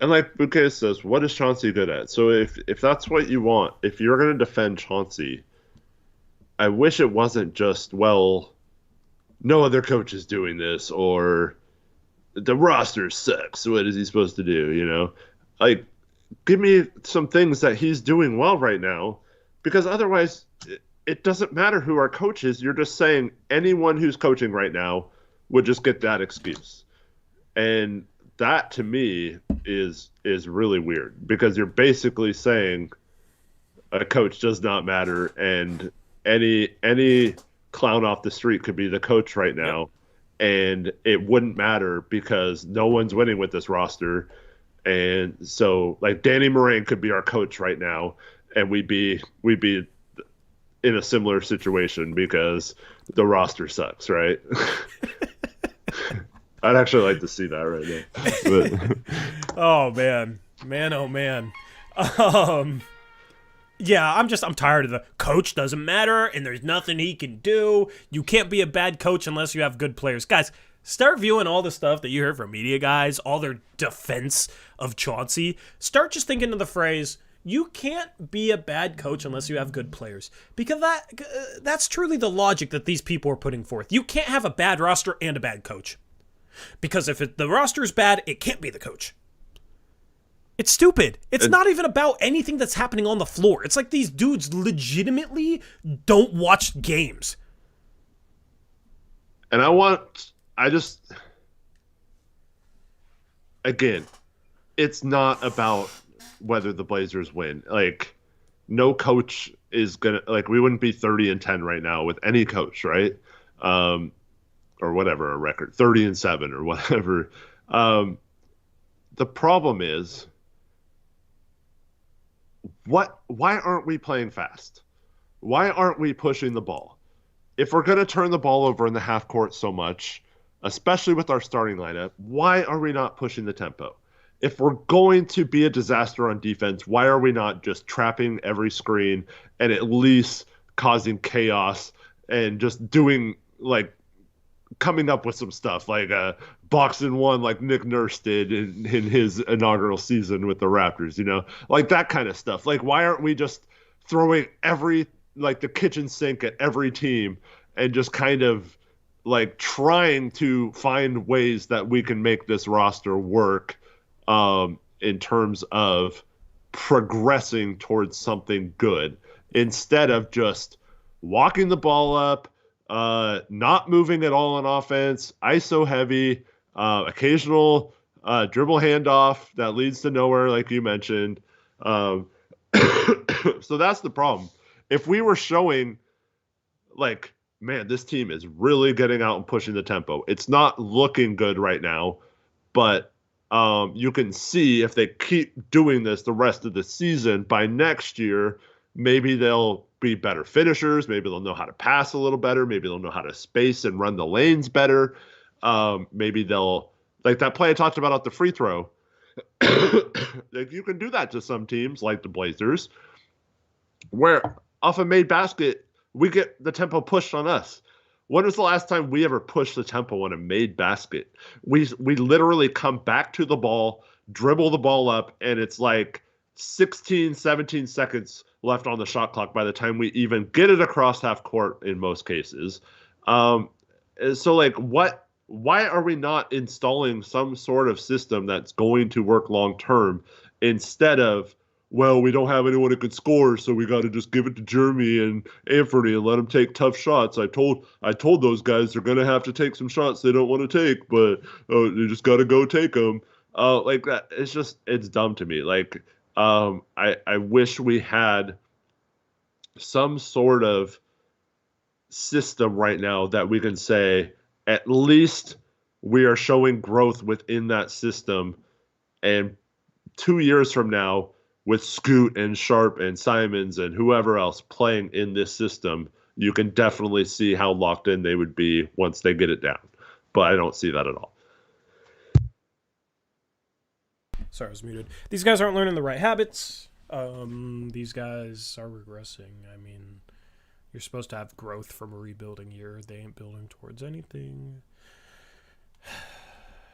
And like Bouquet says, what is Chauncey good at? So if that's what you want, if you're going to defend Chauncey, I wish it wasn't just, well, no other coach is doing this, or the roster sucks. What is he supposed to do, you know? Like, give me some things that he's doing well right now, because otherwise it doesn't matter who our coach is. You're just saying anyone who's coaching right now would just get that excuse. And that, to me, is really weird, because you're basically saying a coach does not matter, and any clown off the street could be the coach right now, and it wouldn't matter because no one's winning with this roster. And so, like, Danny Moran could be our coach right now, and we'd be in a similar situation because the roster sucks, right? I'd actually like to see that right now. But... oh man, oh man. Yeah, I'm tired of the coach doesn't matter and there's nothing he can do. You can't be a bad coach unless you have good players. Guys, start viewing all the stuff that you hear from media guys, all their defense of Chauncey. Start just thinking of the phrase, you can't be a bad coach unless you have good players. Because that's truly the logic that these people are putting forth. You can't have a bad roster and a bad coach. Because if the roster is bad, it can't be the coach. It's stupid. It's not even about anything that's happening on the floor. It's like these dudes legitimately don't watch games. And again, it's not about whether the Blazers win. Like, no coach is gonna, like, we wouldn't be 30-10 right now with any coach, right? Or whatever, a record, 30-7 or whatever. The problem is, why aren't we playing fast? Why aren't we pushing the ball? If we're going to turn the ball over in the half court so much, especially with our starting lineup, why are we not pushing the tempo? If we're going to be a disaster on defense, why are we not just trapping every screen and at least causing chaos and just doing, like, coming up with some stuff like box and one like Nick Nurse did in his inaugural season with the Raptors, you know, like that kind of stuff. Like, why aren't we just throwing the kitchen sink at every team and just kind of like trying to find ways that we can make this roster work in terms of progressing towards something good, instead of just walking the ball up, not moving at all on offense, ISO heavy, occasional dribble handoff that leads to nowhere, like you mentioned. So that's the problem. If we were showing, like, man, this team is really getting out and pushing the tempo. It's not looking good right now, but you can see if they keep doing this the rest of the season, by next year, maybe they'll be better finishers. Maybe they'll know how to pass a little better. Maybe they'll know how to space and run the lanes better. Maybe they'll, like that play I talked about at the free throw. Like, you can do that to some teams like the Blazers, where off a made basket, we get the tempo pushed on us. When was the last time we ever pushed the tempo on a made basket? We literally come back to the ball, dribble the ball up, and it's like 16, 17 seconds left on the shot clock by the time we even get it across half court in most cases. So, like, why are we not installing some sort of system that's going to work long term, instead of well, we don't have anyone who can score, so we got to just give it to Jeremy and Anthony and let them take tough shots. I told those guys they're gonna have to take some shots they don't want to take, but they just got to go take them. Like that, it's dumb to me. Like, I wish we had some sort of system right now that we can say at least we are showing growth within that system, and 2 years from now, with Scoot and Sharp and Simons and whoever else playing in this system, you can definitely see how locked in they would be once they get it down. But I don't see that at all. Sorry, I was muted. These guys aren't learning the right habits. These guys are regressing. I mean, you're supposed to have growth from a rebuilding year. They ain't building towards anything.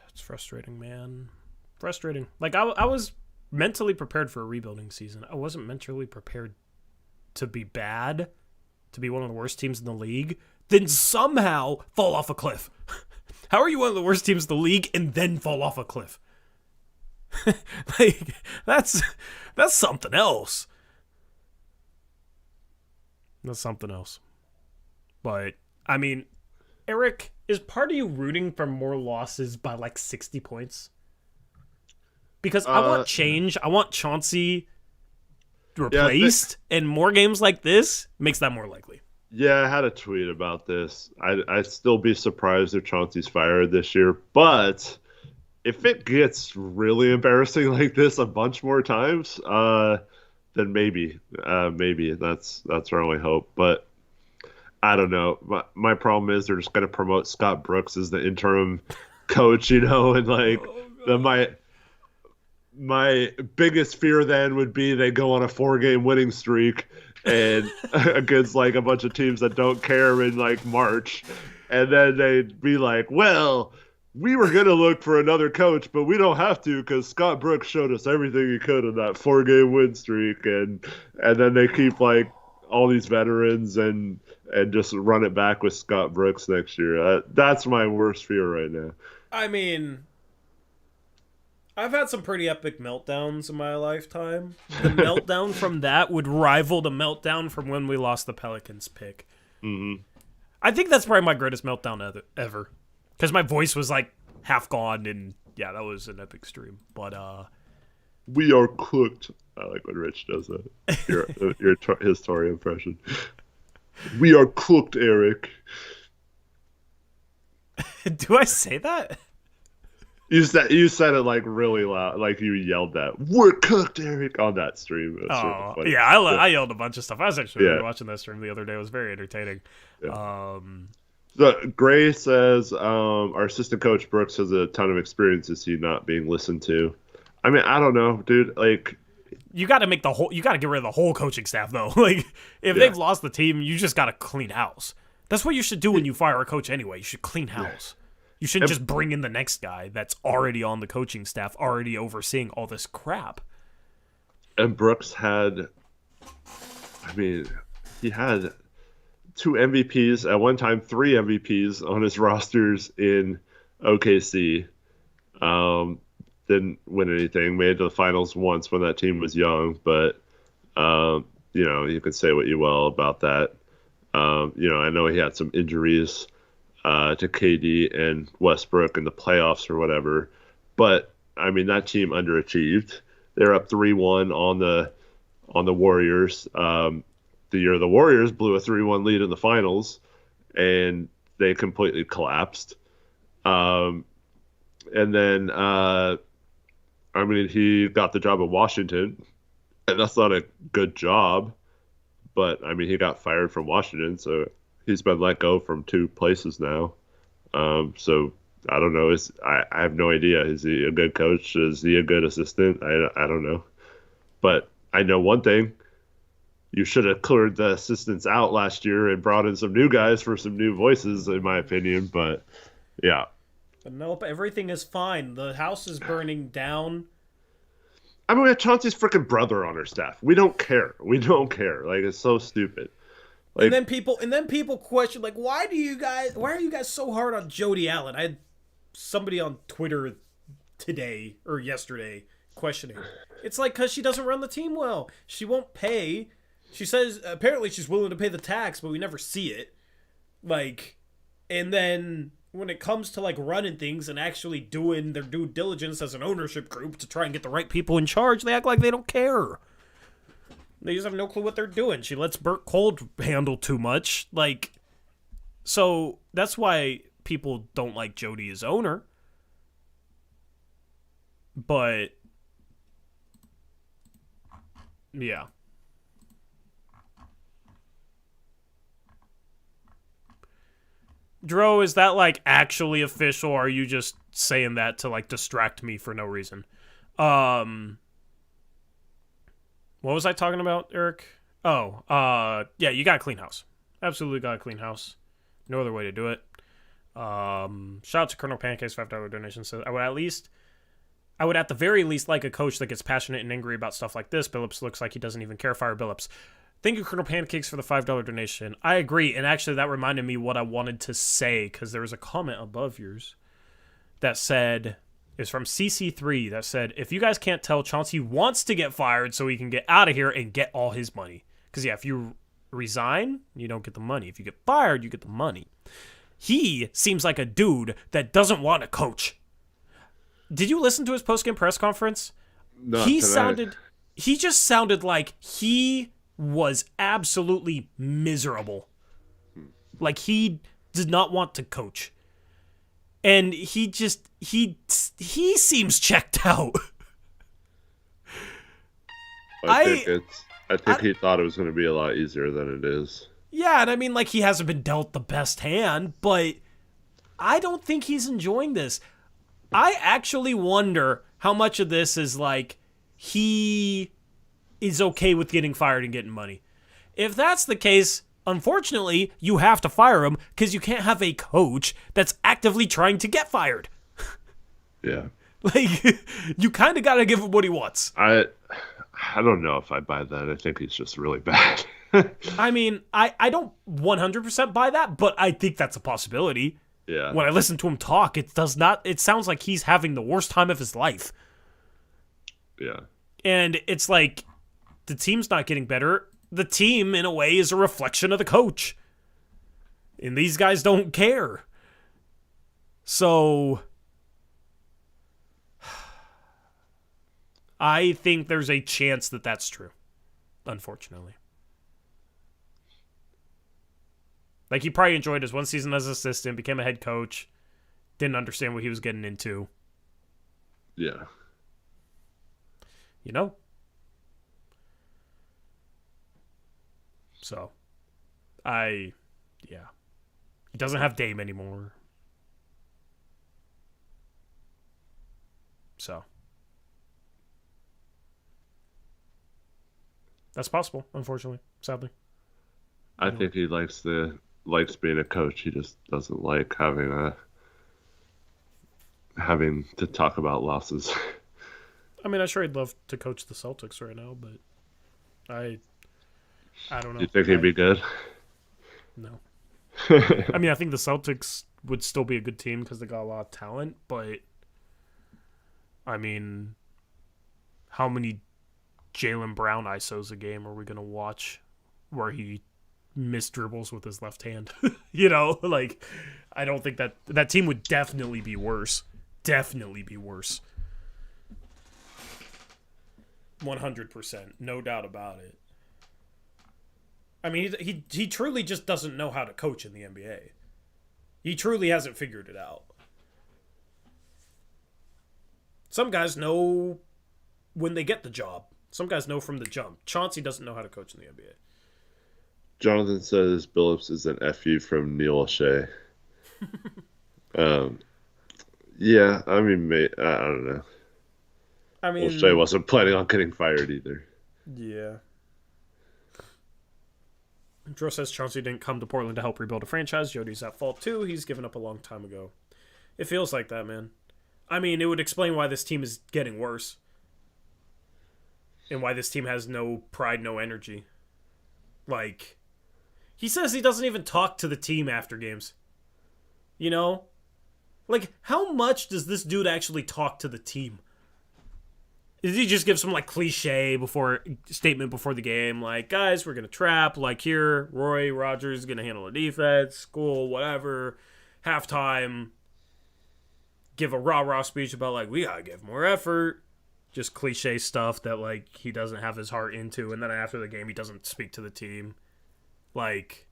It's frustrating, man. Frustrating. Like, I was mentally prepared for a rebuilding season. I wasn't mentally prepared to be bad, to be one of the worst teams in the league, then somehow fall off a cliff. How are you one of the worst teams in the league and then fall off a cliff? Like, that's something else. That's something else. But, I mean, Eric, is part of you rooting for more losses by like 60 points? Because I want change. I want Chauncey replaced, and more games like this makes that more likely. Yeah, I had a tweet about this. I'd still be surprised if Chauncey's fired this year, but if it gets really embarrassing like this a bunch more times, then maybe that's our only hope. But I don't know. My problem is they're just going to promote Scott Brooks as the interim coach, and like my biggest fear then would be they go on a 4-game winning streak and against like a bunch of teams that don't care in like March, and then they'd be like, well, we were going to look for another coach, but we don't have to because Scott Brooks showed us everything he could in that 4-game win streak, and then they keep like all these veterans and just run it back with Scott Brooks next year. That's my worst fear right now. I mean, I've had some pretty epic meltdowns in my lifetime. The meltdown from that would rival the meltdown from when we lost the Pelicans pick. Mm-hmm. I think that's probably my greatest meltdown ever. Because my voice was like half gone, and yeah, that was an epic stream. But we are cooked. I like when Rich does that. His Tory impression. We are cooked, Eric. Do I say that? You said it like really loud, like you yelled that. We're cooked, Eric, on that stream. Oh, really, yeah, I yelled a bunch of stuff. I was actually watching that stream the other day. It was very entertaining. Yeah. So Gray says our assistant coach Brooks has a ton of experience. Is he not being listened to? I mean, I don't know, dude. Like, you got to get rid of the whole coaching staff, though. Like, if they've lost the team, you just got to clean house. That's what you should do when you fire a coach anyway. You should clean house. You shouldn't just bring in the next guy that's already on the coaching staff, already overseeing all this crap. And Brooks had, he had 2 MVPs, at one time 3 MVPs on his rosters in OKC. Didn't win anything, made it to the finals once when that team was young, but, you can say what you will about that. I know he had some injuries to KD and Westbrook in the playoffs or whatever, but I mean that team underachieved. They're up 3-1 on the Warriors. The year the Warriors blew a 3-1 lead in the finals, and they completely collapsed. And then he got the job in Washington, and that's not a good job, but he got fired from Washington, so he's been let go from 2 places now. So I don't know. I have no idea. Is he a good coach? Is he a good assistant? I don't know. But I know one thing. You should have cleared the assistants out last year and brought in some new guys for some new voices, in my opinion. But, yeah. But nope, everything is fine. The house is burning down. We have Chauncey's freaking brother on our staff. We don't care. Like, it's so stupid. Like, and then people question, like, why are you guys so hard on Jody Allen? I had somebody on Twitter today or yesterday questioning. It's like because she doesn't run the team well. She won't pay. She says apparently she's willing to pay the tax, but we never see it. Like, and then when it comes to like running things and actually doing their due diligence as an ownership group to try and get the right people in charge, they act like they don't care. They just have no clue what they're doing. She lets Burt Cold handle too much. Like, so that's why people don't like Jody as owner. But yeah. Dro, is that like actually official, or are you just saying that to like distract me for no reason? What was I talking about, Eric? Yeah, you got a clean house. Absolutely got a clean house. No other way to do it. Shout out to Colonel Pancakes, $5 donation. So I would at the very least like a coach that gets passionate and angry about stuff like this. Billups looks like he doesn't even care. Fire Billups. Thank you, Colonel Pancakes, for the $5 donation. I agree, and actually that reminded me what I wanted to say, because there was a comment above yours that said, it's from CC3, that said, if you guys can't tell, Chauncey wants to get fired so he can get out of here and get all his money. Because, yeah, if you resign, you don't get the money. If you get fired, you get the money. He seems like a dude that doesn't want to coach. Did you listen to his post-game press conference? Not tonight. He just sounded like he was absolutely miserable. Like he did not want to coach. And he seems checked out. I think he thought it was going to be a lot easier than it is. Yeah, and I mean, like, he hasn't been dealt the best hand, but I don't think he's enjoying this. I actually wonder how much of this is like he is okay with getting fired and getting money. If that's the case, unfortunately, you have to fire him because you can't have a coach that's actively trying to get fired. Yeah. Like, you kind of got to give him what he wants. I don't know if I buy that. I think he's just really bad. I mean, I don't 100% buy that, but I think that's a possibility. Yeah. When I listen to him talk, it sounds like he's having the worst time of his life. Yeah. And it's like, the team's not getting better. The team, in a way, is a reflection of the coach. And these guys don't care. So, I think there's a chance that that's true. Unfortunately. Like, he probably enjoyed his one season as assistant, became a head coach, didn't understand what he was getting into. Yeah. You know? So, yeah. He doesn't have Dame anymore. So. That's possible, unfortunately, sadly. I think he likes being a coach. He just doesn't like having to talk about losses. I mean, I'm sure he'd love to coach the Celtics right now, but I don't know. Do you think he'd be good? No. I mean, I think the Celtics would still be a good team because they got a lot of talent, but I mean, how many Jaylen Brown ISOs a game are we going to watch where he misdribbles with his left hand? You know, like, I don't think that team would definitely be worse. Definitely be worse. 100%. No doubt about it. I mean, he truly just doesn't know how to coach in the NBA. He truly hasn't figured it out. Some guys know when they get the job. Some guys know from the jump. Chauncey doesn't know how to coach in the NBA. Jonathan says Billups is an FU from Neil O'Shea. Yeah, I mean, I don't know. I mean, O'Shea wasn't planning on getting fired either. Yeah. Drew says Chauncey didn't come to Portland to help rebuild a franchise. Jody's at fault too. He's given up a long time ago. It feels like that, man. I mean, it would explain why this team is getting worse. And why this team has no pride, no energy. Like, he says he doesn't even talk to the team after games. You know? Like, how much does this dude actually talk to the team? he just gives some like cliche statement before the game, like, guys, we're gonna trap, like here, Roy Rogers is gonna handle the defense, cool, whatever. Halftime, give a rah-rah speech about like we gotta give more effort. Just cliche stuff that like he doesn't have his heart into, and then after the game he doesn't speak to the team. Like,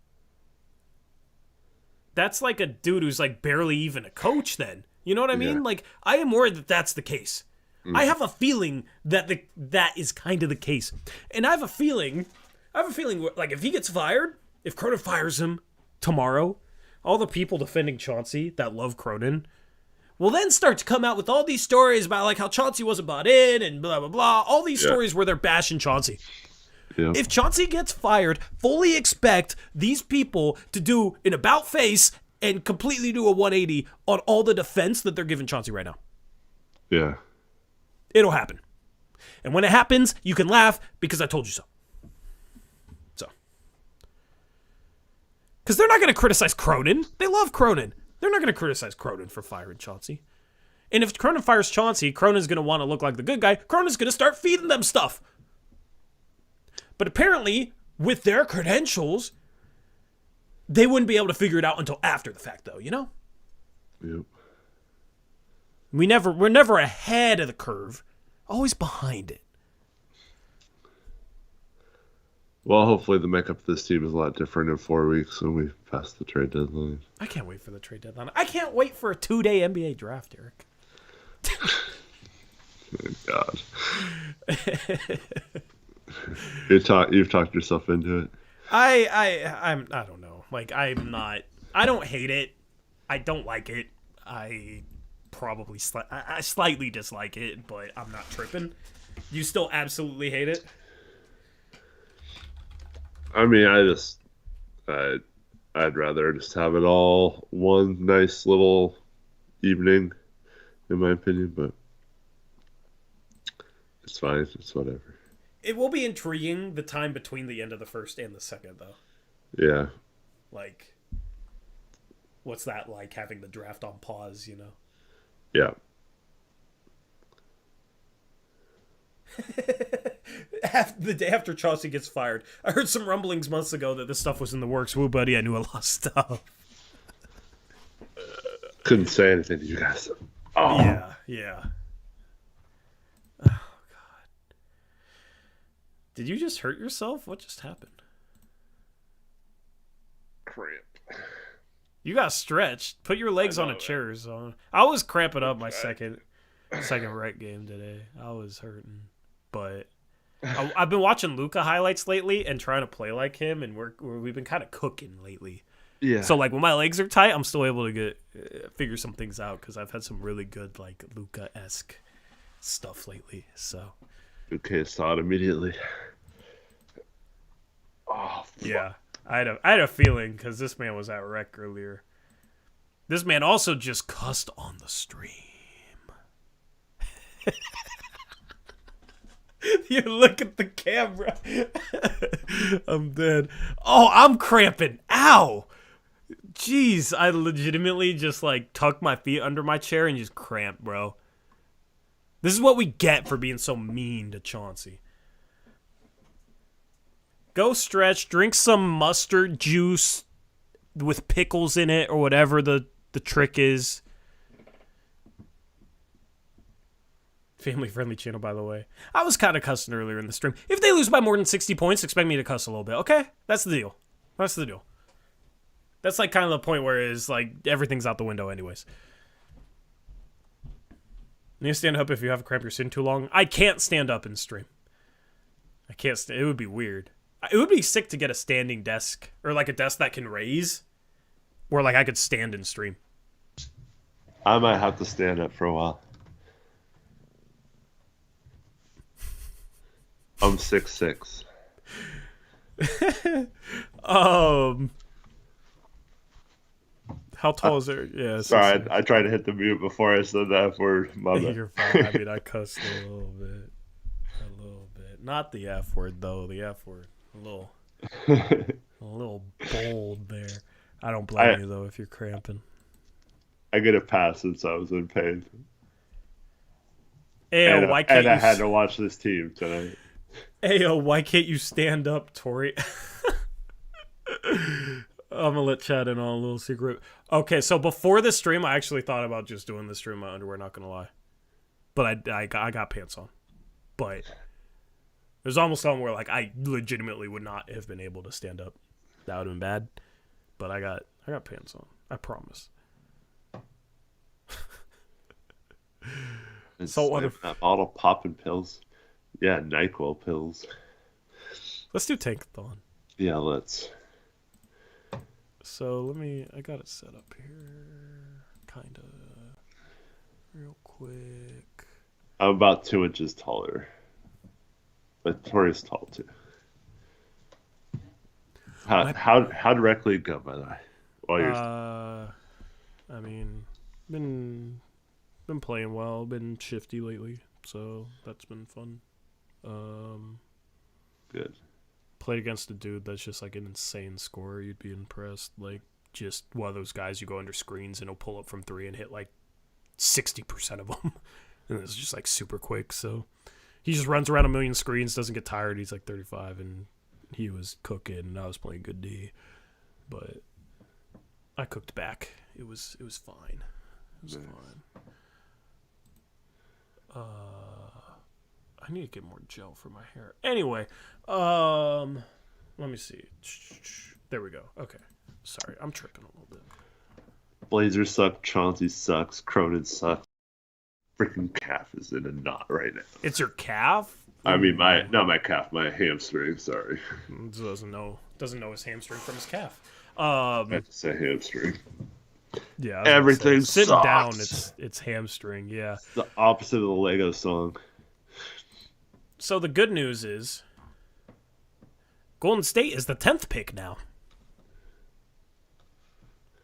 that's like a dude who's like barely even a coach then. You know what I mean? Yeah. Like, I am worried that that's the case. I have a feeling that that is kind of the case. And I have a feeling like if he gets fired, if Cronin fires him tomorrow, all the people defending Chauncey that love Cronin will then start to come out with all these stories about like how Chauncey wasn't bought in and blah, blah, blah. All these stories where they're bashing Chauncey. Yeah. If Chauncey gets fired, fully expect these people to do an about face and completely do a 180 on all the defense that they're giving Chauncey right now. Yeah. It'll happen. And when it happens, you can laugh because I told you so. Because they're not going to criticize Cronin. They love Cronin. They're not going to criticize Cronin for firing Chauncey. And if Cronin fires Chauncey, Cronin's going to want to look like the good guy. Cronin's going to start feeding them stuff. But apparently, with their credentials, they wouldn't be able to figure it out until after the fact, though, you know? Yep. We're never ahead of the curve, always behind it. Well, hopefully the makeup of this team is a lot different in 4 weeks when we pass the trade deadline. I can't wait for the trade deadline. I can't wait for a 2-day NBA draft, Eric. Oh, God. You've talked yourself into it. I don't know. Like, I don't hate it. I don't like it. I probably I slightly dislike it, but I'm not tripping. You still absolutely hate it? I mean, I'd rather just have it all one nice little evening, in my opinion, but it's fine. It's whatever. It will be intriguing, the time between the end of the first and the second, though. Yeah. Like, what's that like, having the draft on pause, you know? Yeah. The day after Chauncey gets fired, I heard some rumblings months ago that this stuff was in the works. Woo, buddy, I knew a lot of stuff. Couldn't say anything to you guys. Oh. Yeah. Oh, God. Did you just hurt yourself? What just happened? Cramp. You got stretched. Put your legs on a chair or something. I was cramping up my second rec game today. I was hurting. But I've been watching Luka highlights lately and trying to play like him, and we've been kind of cooking lately. Yeah. So like when my legs are tight, I'm still able to figure some things out because I've had some really good like Luka-esque stuff lately. So. Okay, saw it immediately. Oh. Fuck. Yeah, I had a feeling because this man was at rec earlier. This man also just cussed on the stream. You look at the camera. I'm dead. Oh, I'm cramping. Ow. Jeez, I legitimately just like tuck my feet under my chair and just cramp, bro. This is what we get for being so mean to Chauncey. Go stretch, drink some mustard juice with pickles in it or whatever the trick is. Family-friendly channel, by the way. I was kind of cussing earlier in the stream. If they lose by more than 60 points, expect me to cuss a little bit, okay? That's the deal. That's like kind of the point where it's like everything's out the window anyways. You need to stand up if you have a cramp you're sitting too long. I can't stand up in stream. I can't it would be weird. It would be sick to get a standing desk or like a desk that can raise where like I could stand and stream. I might have to stand up for a while. I'm 6'6". How tall is there? Yeah. Sorry, I tried to hit the mute before I said that word. You're fine. I mean, I cussed a little bit. Not the F word though. The F word. A little bold there. I don't blame you though if you're cramping. I get a pass since I was in pain. Ayo, why can't I you? had to watch this team tonight. Ayo, why can't you stand up, Tori? I'm gonna let Chad in on a little secret. Okay, so before this stream, I actually thought about just doing this stream in my underwear. Not gonna lie, but I got pants on. But there's almost something where like I legitimately would not have been able to stand up. That would have been bad. But I got pants on. I promise. So what if that bottle popping pills? Yeah, NyQuil pills. Let's do Tankathon. Yeah, let's. So I got it set up here, kind of, real quick. I'm about 2 inches taller, but Tori's tall too. How directly go, by the way? While you're... I mean, been playing well, been shifty lately, so that's been fun. Good. Played against a dude that's just like an insane scorer. You'd be impressed. Like, just one of those guys you go under screens and he'll pull up from 3 and hit like 60% of them. And it's just like super quick. So he just runs around a million screens, doesn't get tired. He's like 35 and he was cooking and I was playing good D. But I cooked back. It was fine. It was fine. I need to get more gel for my hair. Anyway, let me see. There we go. Okay. Sorry, I'm tripping a little bit. Blazers suck. Chauncey sucks. Cronin sucks. Freaking calf is in a knot right now. It's your calf? I mean, not my calf, my hamstring. Sorry. Doesn't know his hamstring from his calf. I have to say hamstring. Yeah. Everything sitting sucks. down, it's hamstring. Yeah. It's the opposite of the Lego song. So the good news is Golden State is the 10th pick now.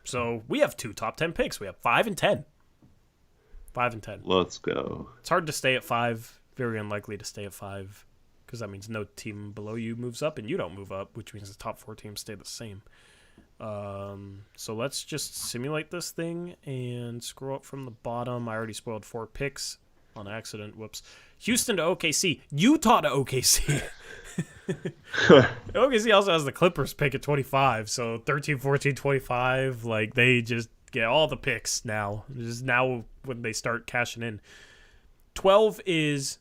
So we have 2 top 10 picks. We have 5 and 10. 5 and 10. Let's go. It's hard to stay at 5. Very unlikely to stay at 5 because that means no team below you moves up and you don't move up, which means the top 4 teams stay the same. So let's just simulate this thing and scroll up from the bottom. I already spoiled 4 picks on accident. Whoops. Houston to OKC. Utah to OKC. OKC also has the Clippers pick at 25. So 13, 14, 25. Like, they just get all the picks now. Just now when they start cashing in. 12 is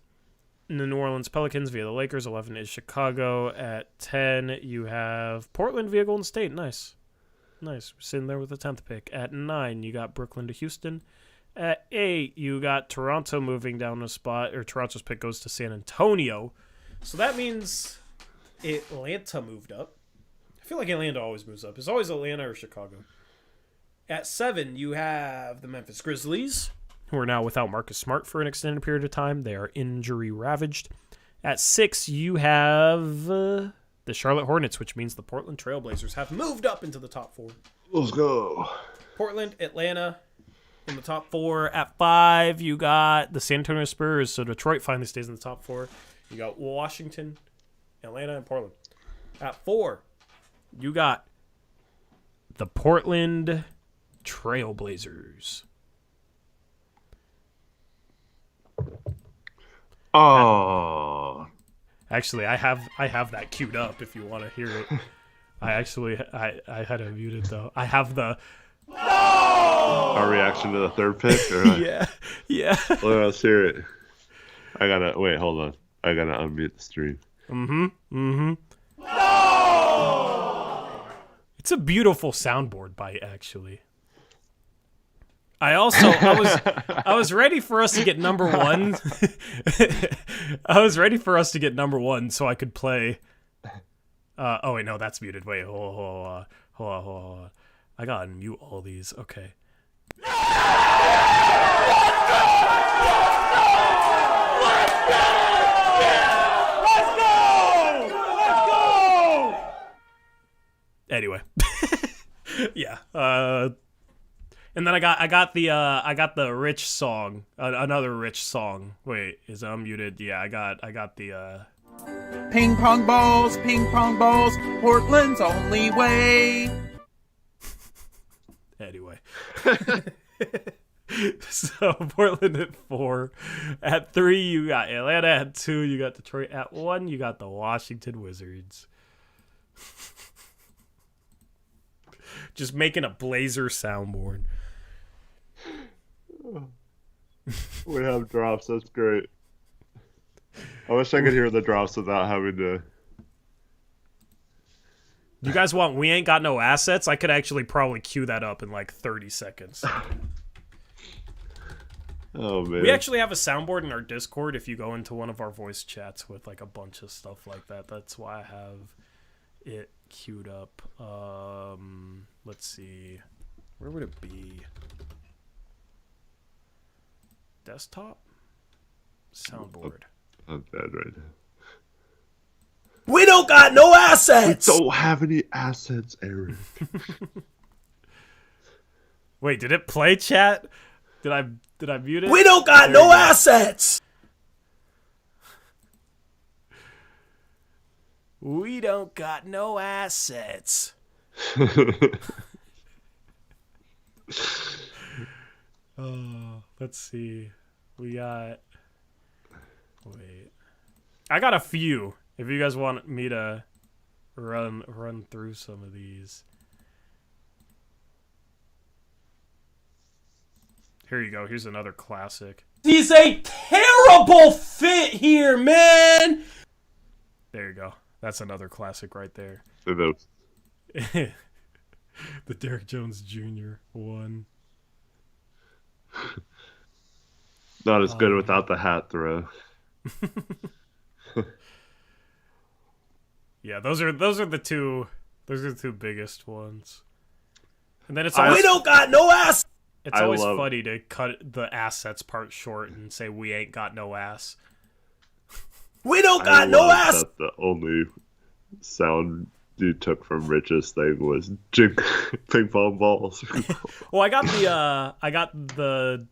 the New Orleans Pelicans via the Lakers. 11 is Chicago. At 10, you have Portland via Golden State. Nice. We're sitting there with the 10th pick. At 9, you got Brooklyn to Houston. At 8, you got Toronto moving down a spot, or Toronto's pick goes to San Antonio. So that means Atlanta moved up. I feel like Atlanta always moves up. It's always Atlanta or Chicago. At 7, you have the Memphis Grizzlies, who are now without Marcus Smart for an extended period of time. They are injury ravaged. At 6, you have the Charlotte Hornets, which means the Portland Trailblazers have moved up into the top 4. Let's go. Portland, Atlanta in the top 4. At 5, you got the San Antonio Spurs. So Detroit finally stays in the top 4. You got Washington, Atlanta, and Portland. At 4, you got the Portland Trailblazers. Oh. Actually, I have that queued up if you want to hear it. I had it muted though. I have the Our reaction to the 3rd pick? Or what? Yeah. Well, let's hear it. Wait, hold on. I gotta unmute the stream. It's a beautiful soundboard bite, actually. I was ready for us to get number 1. I was ready for us to get number 1 so I could play. Oh wait, no, that's muted. Wait, hold on. I gotta mute all these. Okay. Anyway, yeah. And then I got the rich song, another rich song. Wait, is it unmuted? Yeah, I got the Ping pong balls, Portland's only way. Anyway. So Portland at 4. At 3, you got Atlanta. At 2, you got Detroit. At 1, you got the Washington Wizards. Just making a Blazer soundboard. We have drops. That's great. I wish I could hear the drops without having to. You guys want We Ain't Got No Assets? I could actually probably cue that up in like 30 seconds. Oh, man. We actually have a soundboard in our Discord if you go into one of our voice chats with like a bunch of stuff like that. That's why I have it queued up. Let's see. Where would it be? Desktop? Soundboard. I'm dead right now. We don't got no assets! We don't have any assets, Eric. Wait, did it play, chat? Did I mute it? We don't got no assets! We don't got no assets. Oh, let's see. We got... Wait. I got a few. If you guys want me to run through some of these. Here you go. Here's another classic. He's a terrible fit here, man! There you go. That's another classic right there. The Derrick Jones Jr. one. Not as good without the hat throw. Yeah, those are the two biggest ones. And then it's always, We don't got no ass! it's always funny to cut the assets part short and say we ain't got no ass. We don't got no ass! That the only sound you took from Rich's thing was ping pong balls. Well, I got the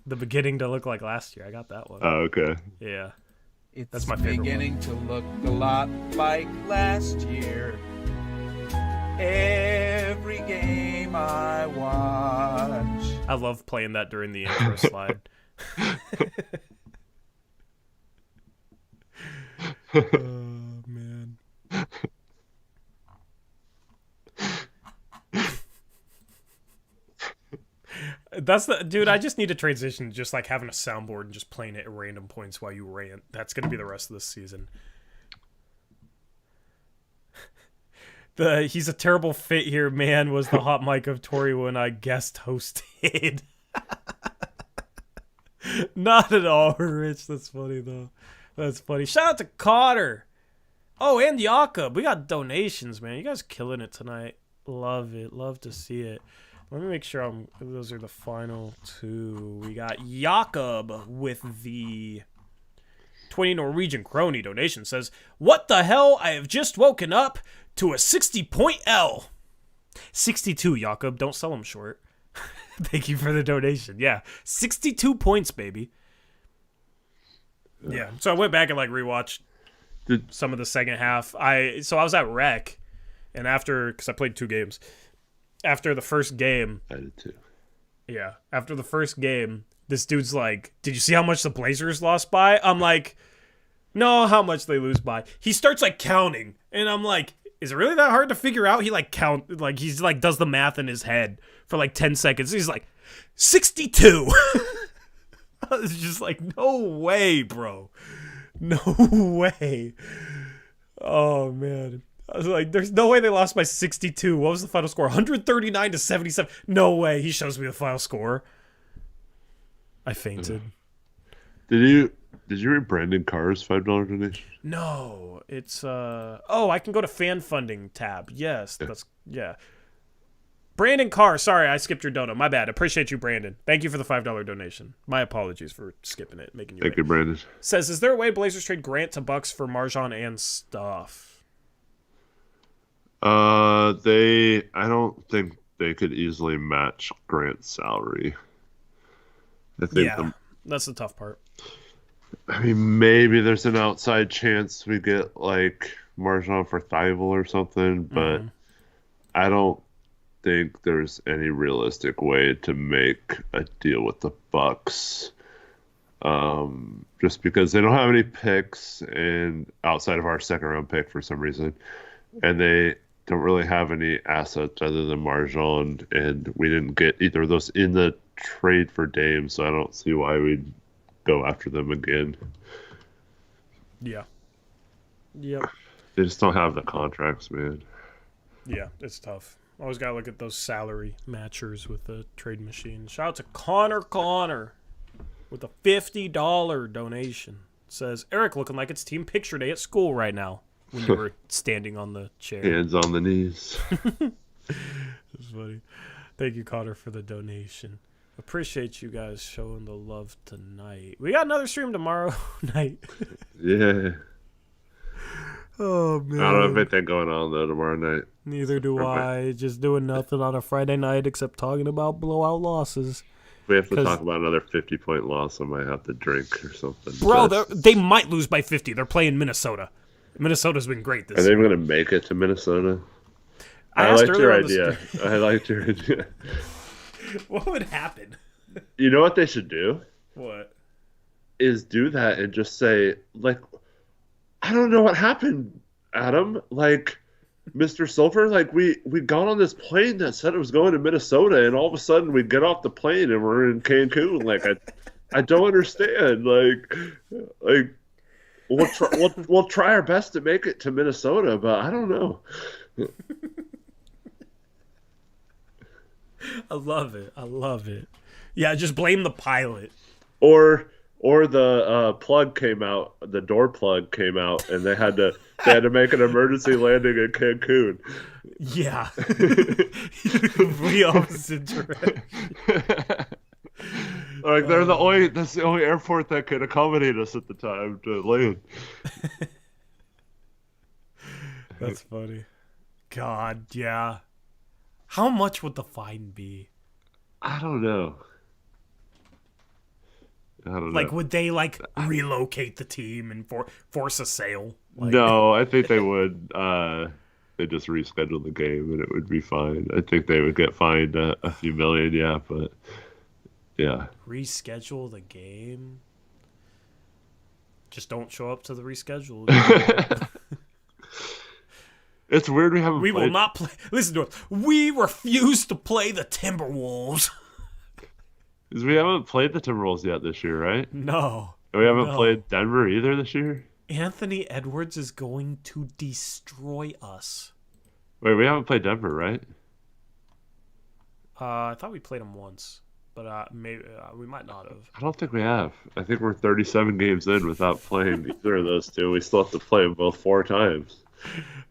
beginning to look like last year. I got that one. Oh, okay. Yeah. It's That's my favorite beginning to look a lot like last year. Every game I watch. I love playing that during the intro slide. Oh, man. That's the dude. I just need to transition, to just like having a soundboard and just playing it at random points while you rant. That's gonna be the rest of this season. He's a terrible fit here, man. Was the hot mic of Tori when I guest hosted? Not at all, Rich. That's funny though. That's funny. Shout out to Cotter. Oh, and Jakob. We got donations, man. You guys killing it tonight. Love it. Love to see it. Let me make sure those are the final two. We got Jakob with the 20 Norwegian Crony donation. Says, what the hell? I have just woken up to a 60-point L. 62, Jakob. Don't sell them short. Thank you for the donation. Yeah, 62 points, baby. Yeah, so I went back and like rewatched some of the second half. I was at rec, and because I played 2 games. After the first game, I did too. Yeah, after the first game, this dude's like, "Did you see how much the Blazers lost by?" I'm like, "No, how much they lose by?" He starts like counting, and I'm like, "Is it really that hard to figure out?" He like he's like does the math in his head for like 10 seconds. He's like, 62. I was just like, "No way, bro, no way." Oh man. I was like, there's no way they lost by 62. What was the final score? 139 to 77. No way. He shows me the final score. I fainted. Did you read Brandon Carr's $5 donation? No, it's I can go to fan funding tab. Yes, yeah. Brandon Carr, sorry, I skipped your dono. My bad. Appreciate you, Brandon. Thank you for the $5 donation. My apologies for skipping it, making you Thank you, Brandon. Says, is there a way Blazers trade Grant to Bucks for MarJon and stuff? I don't think they could easily match Grant's salary. I think that's the tough part. I mean, maybe there's an outside chance we get like MarJon for Thibault or something, but I don't think there's any realistic way to make a deal with the Bucks. Just because they don't have any picks and outside of our second round pick for some reason, and they don't really have any assets other than Marjon, and we didn't get either of those in the trade for Dame, so I don't see why we'd go after them again. Yeah. Yep. They just don't have the contracts, man. Yeah, it's tough. Always got to look at those salary matchers with the trade machine. Shout out to Connor with a $50 donation. Says, Eric looking like it's team picture day at school right now when you were standing on the chair. Hands on the knees. That's funny. Thank you, Connor, for the donation. Appreciate you guys showing the love tonight. We got another stream tomorrow night. Yeah. Oh, man. I don't have anything going on, though, tomorrow night. Neither do I. Just doing nothing on a Friday night except talking about blowout losses. If we have to talk about another 50-point loss, I might have to drink or something. Bro, they might lose by 50. They're playing Minnesota. Minnesota's been great this year. Are they going to make it to Minnesota? I liked your idea. I liked your idea. What would happen? You know what they should do? What? Is do that and just say, like, I don't know what happened, Adam. Like, Mr. Silver, like, we got on this plane that said it was going to Minnesota, and all of a sudden we get off the plane and we're in Cancun. Like, I don't understand. Like we'll try our best to make it to Minnesota, but I don't know. I love it. Yeah, just blame the pilot. Or the plug came out, the door plug came out, and they had to make an emergency landing in Cancun. Yeah, complete opposite direction. Like that's the only airport that could accommodate us at the time to land. That's funny. God, yeah. How much would the fine be? I don't know. Like, would they, like, relocate the team and force a sale? Like... No, I think they would. They just reschedule the game and it would be fine. I think they would get fined a few million, yeah, but yeah. Reschedule the game? Just don't show up to the reschedule. It's weird we haven't We will not play. Listen to us. We refuse to play the Timberwolves. Because we haven't played the Timberwolves yet this year, right? No. And we haven't played Denver either this year? Anthony Edwards is going to destroy us. Wait, we haven't played Denver, right? I thought we played him once, but maybe we might not have. I don't think we have. I think we're 37 games in without playing either of those two. We still have to play them both 4 times.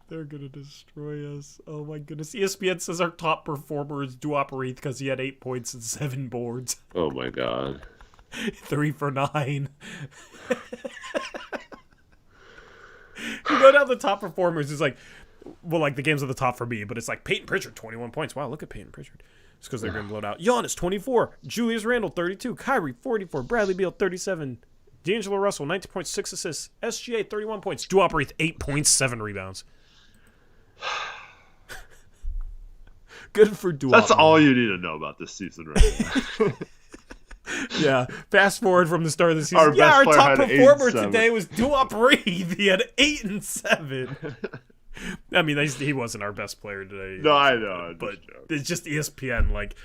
They're going to destroy us. Oh, my goodness. ESPN says our top performer is Duop because he had 8 points and 7 boards. Oh, my God. 3 for 9. You go down the top performers, it's like, well, like the games at the top for me, but it's like Peyton Pritchard, 21 points. Wow, look at Peyton Pritchard. It's because they're getting blown out. Giannis, 24. Julius Randle, 32. Kyrie, 44. Bradley Beal, 37. D'Angelo Russell, 19.6 assists. SGA, 31 points. Duop 8 points, 7 rebounds. Good for Duop. That's all you need to know about this season right now. Yeah. Fast forward from the start of the season. Our Our top had performer 8 and 7. today was Duop Reed. He had 8 and 7. I mean, he wasn't our best player today. No, I know. But it's just ESPN. Like,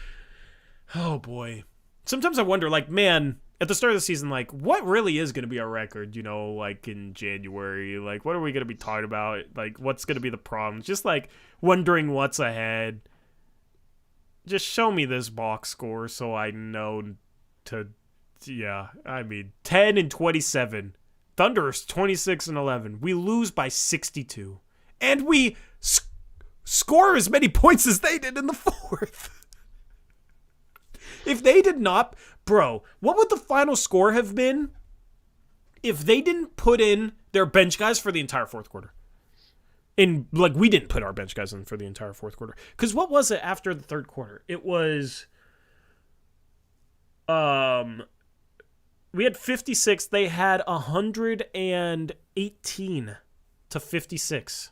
oh, boy. Sometimes I wonder, like, man, at the start of the season, like, what really is going to be our record, you know, like, in January? Like, what are we going to be talking about? Like, what's going to be the problem? Just, like, wondering what's ahead. Just show me this box score so I know to, yeah, I mean, 10 and 27. Thunder's 26 and 11. We lose by 62. And we score as many points as they did in the fourth. If they did not, bro, what would the final score have been if they didn't put in their bench guys for the entire fourth quarter? And, like, we didn't put our bench guys in for the entire fourth quarter. Because what was it after the third quarter? It was, we had 56. They had 118 to 56.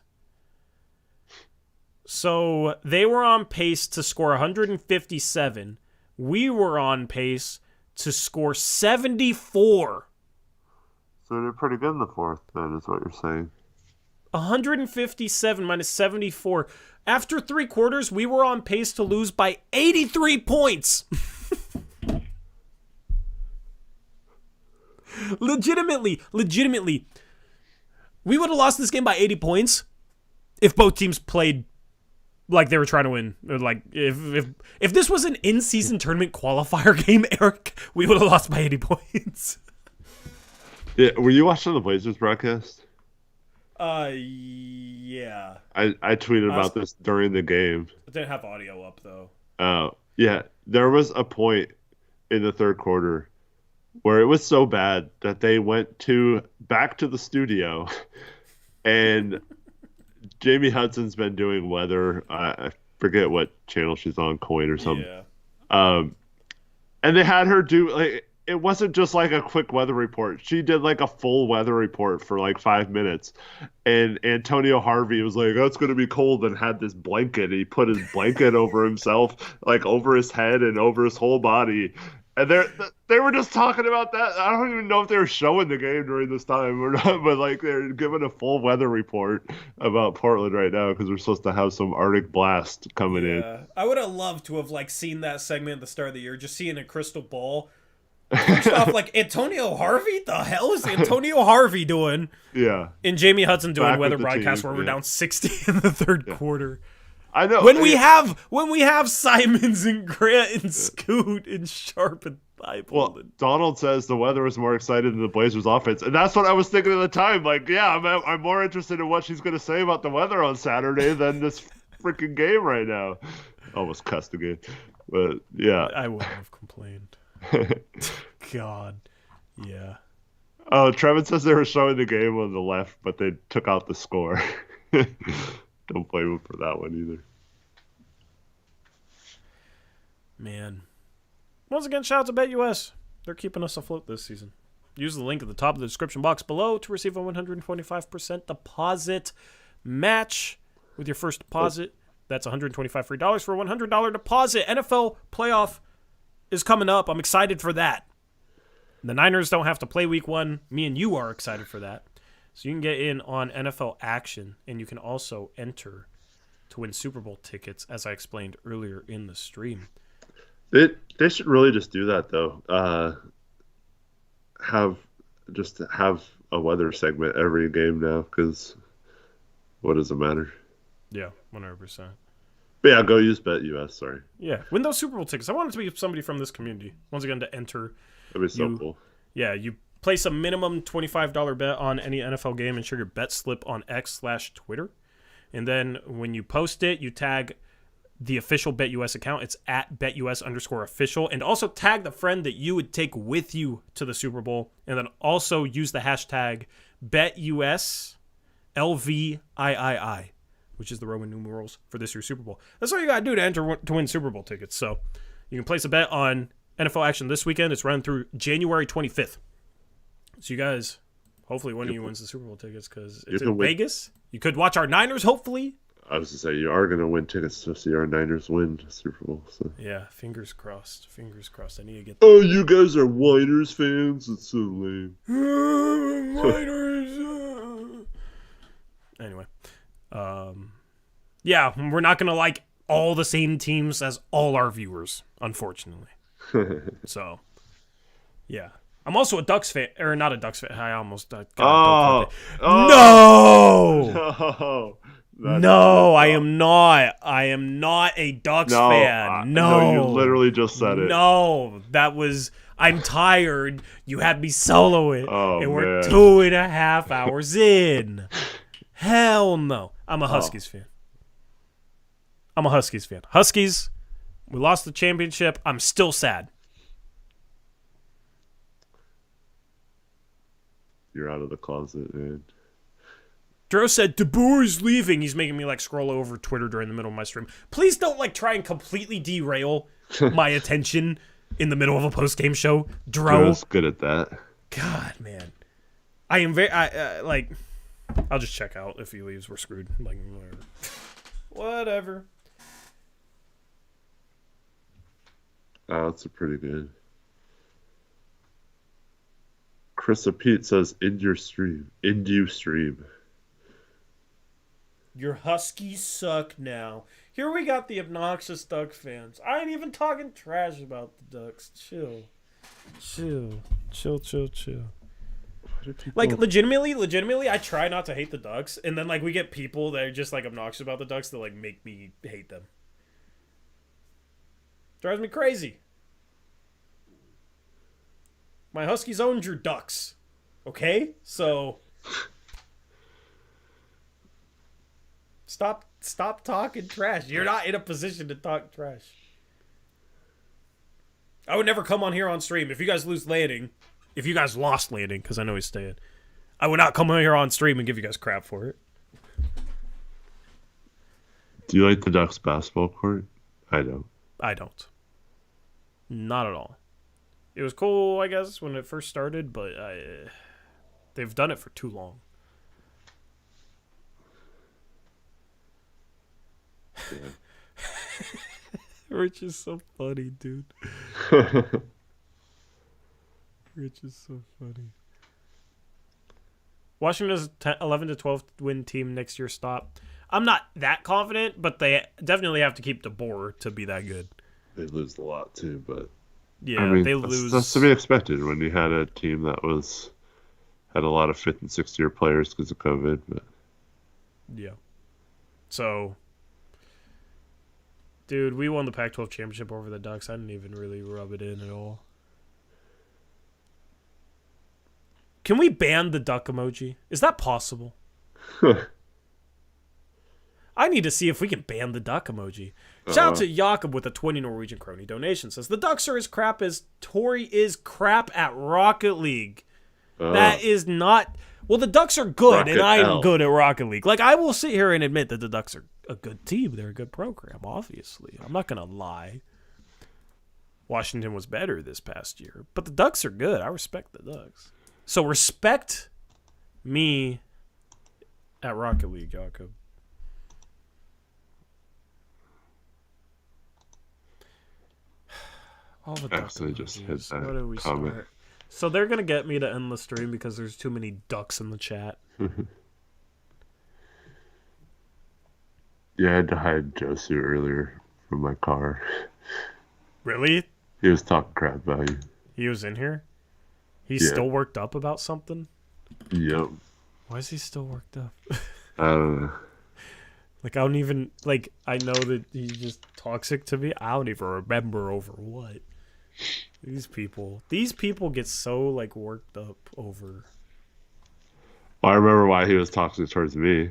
So they were on pace to score 157. We were on pace to score 74. So they're pretty good in the fourth, then, is what you're saying. 157 minus 74. After 3 quarters, we were on pace to lose by 83 points. Legitimately. We would have lost this game by 80 points if both teams played like they were trying to win. Or like if this was an in-season tournament qualifier game, Eric, we would have lost by 80 points. Yeah, were you watching the Blazers broadcast? Yeah. I tweeted about this during the game. I didn't have audio up, though. Oh, yeah. There was a point in the third quarter where it was so bad that they went back to the studio, and Jamie Hudson's been doing weather. I forget what channel she's on, Coin or something. Yeah. And they had her do, like, it wasn't just like a quick weather report. She did like a full weather report for like 5 minutes. And Antonio Harvey was like, oh, it's going to be cold, and had this blanket. He put his blanket over himself, like over his head and over his whole body. And they were just talking about that. I don't even know if they were showing the game during this time or not, but like they're giving a full weather report about Portland right now because we're supposed to have some Arctic blast coming in. I would have loved to have like seen that segment at the start of the year, just seeing a crystal ball. First off, like, Antonio Harvey? The hell is Antonio Harvey doing? Yeah. And Jamie Hudson doing Back weather with the broadcast team, where we're yeah. down 60 in the third quarter. I know. When we have Simons and Grant and Scoot and Sharp and Thibault. Well, Donald says the weather is more excited than the Blazers offense. And that's what I was thinking at the time. Like, yeah, I'm more interested in what she's going to say about the weather on Saturday than this freaking game right now. Almost cussed again. But, yeah. I wouldn't have complained. God. Yeah. Oh, Trevin says they were showing the game on the left, but they took out the score. Don't blame him for that one either. Man. Once again, shout out to BetUS. They're keeping us afloat this season. Use the link at the top of the description box below to receive a 125% deposit match with your first deposit. That's $125 free dollars for a $100 deposit. NFL playoff is coming up. I'm excited for that. The Niners don't have to play week 1. Me and you are excited for that. So you can get in on NFL action, and you can also enter to win Super Bowl tickets, as I explained earlier in the stream. They should really just do that, though. Have a weather segment every game now, because what does it matter? Yeah, 100%. But yeah, go use BetUS, sorry. Yeah, win those Super Bowl tickets. I want it to be somebody from this community. Once again, to enter. That'd be so cool. Yeah, you place a minimum $25 bet on any NFL game and share your bet slip on X/Twitter. And then when you post it, you tag the official BetUS account. It's at BetUS_official. And also tag the friend that you would take with you to the Super Bowl. And then also use the hashtag BetUSLVIII, which is the Roman numerals for this year's Super Bowl. That's all you got to do to enter to win Super Bowl tickets. So you can place a bet on NFL action this weekend. It's running through January 25th. So you guys, hopefully one of you wins the Super Bowl tickets because it's in Vegas. You could watch our Niners, hopefully. I was to say, you are going to win tickets to see our Niners win Super Bowl. So. Yeah, fingers crossed. Fingers crossed. I need to get Oh, you guys are Niners fans? It's so lame. Niners. Anyway. Yeah, we're not going to like all the same teams as all our viewers, unfortunately. So, yeah. I'm also a Ducks fan, or not a Ducks fan. I almost got No! No, I am not. I am not a Ducks fan. No, you literally just said it. No, I'm tired. You had me solo it, and we're 2.5 hours in. Hell no. I'm a Huskies fan. Huskies, we lost the championship. I'm still sad. You're out of the closet, man. Dro said, DeBoer is leaving. He's making me like scroll over Twitter during the middle of my stream. Please don't like try and completely derail my attention in the middle of a post-game show. Dro's good at that. God, man. I am very, I'll just check out if he leaves. We're screwed. Like, whatever. Whatever. Oh, that's a pretty good. Krista Pete says, "End your stream. End you stream." Your Huskies suck now. Here we got the obnoxious Duck fans. I ain't even talking trash about the Ducks. Chill. Like, legitimately, I try not to hate the Ducks, and then, like, we get people that are just, like, obnoxious about the Ducks that, like, make me hate them. Drives me crazy. My Huskies owned your Ducks. Okay? So... Stop talking trash. You're not in a position to talk trash. I would never come on here on stream. If you guys lose landing, if you guys lost landing, because I know he's staying, I would not come on here on stream and give you guys crap for it. Do you like the Ducks basketball court? I don't. I don't. Not at all. It was cool, I guess, when it first started, but they've done it for too long. Yeah. Rich is so funny, dude. Rich is so funny. Washington's 11-12 win team next year. Stop. I'm not that confident, but they definitely have to keep DeBoer to be that good. They lose a lot too, but yeah, I mean, they lose. That's to be expected when you had a team that had a lot of 5th and 6th year players because of COVID. But yeah, so. Dude, we won the Pac-12 championship over the Ducks. I didn't even really rub it in at all. Can we ban the duck emoji? Is that possible? I need to see if we can ban the duck emoji. Shout out to Jakob with a 20 Norwegian Crony donation. Says, the Ducks are as crap as Tori is crap at Rocket League. That is not... Well, the Ducks are good, Rocket and I am L. good at Rocket League. Like, I will sit here and admit that the Ducks are a good team. They're a good program, obviously. I'm not going to lie. Washington was better this past year. But the Ducks are good. I respect the Ducks. So respect me at Rocket League, Jakob. All the Duck actually just hit emojis. that What do we comment. start? So they're going to get me to end the stream because there's too many ducks in the chat. Yeah, I had to hide Josu earlier from my car. Really? He was talking crap about you. He was in here? He's still worked up about something? Yep. Why is he still worked up? I don't know. Like, I don't even... Like, I know that he's just toxic to me. I don't even remember over what. These people get so, like, worked up over... Well, I remember why he was toxic towards me.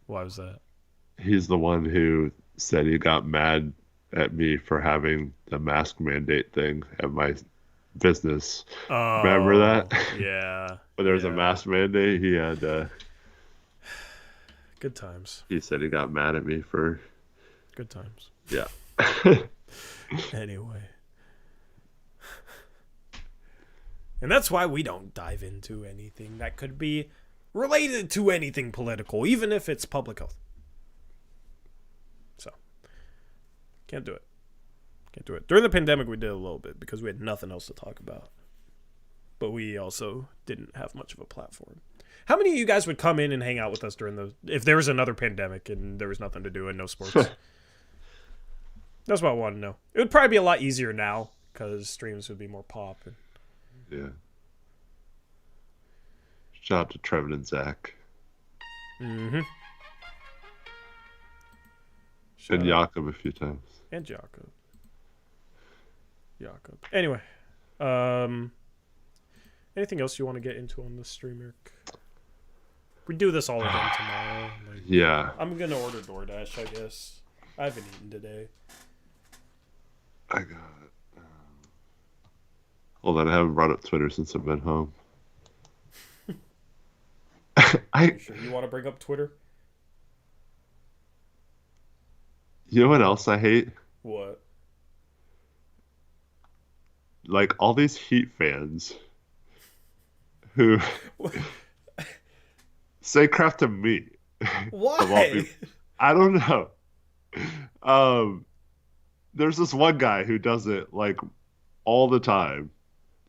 Why was that? He's the one who said he got mad at me for having the mask mandate thing at my business. Oh, remember that? Yeah. When there was a mask mandate, he had... Good times. He said he got mad at me for... Good times. Yeah. Anyway. And that's why we don't dive into anything that could be related to anything political, even if it's public health. So, can't do it. Can't do it. During the pandemic, we did a little bit because we had nothing else to talk about. But we also didn't have much of a platform. How many of you guys would come in and hang out with us if there was another pandemic and there was nothing to do and no sports? That's what I want to know. It would probably be a lot easier now because streams would be more pop. Yeah. Shout out to Trevin and Zach. Mm-hmm. And Jakob a few times. And Jakob. Anyway. Anything else you want to get into on this stream, Eric? We do this all again tomorrow. Like, yeah. I'm going to order DoorDash, I guess. I haven't eaten today. I got... Hold on, I haven't brought up Twitter since I've been home. You sure you want to bring up Twitter? You know what else I hate? What? Like, all these Heat fans who say crap to me. Why? I don't know. Um, there's this one guy who does it like all the time.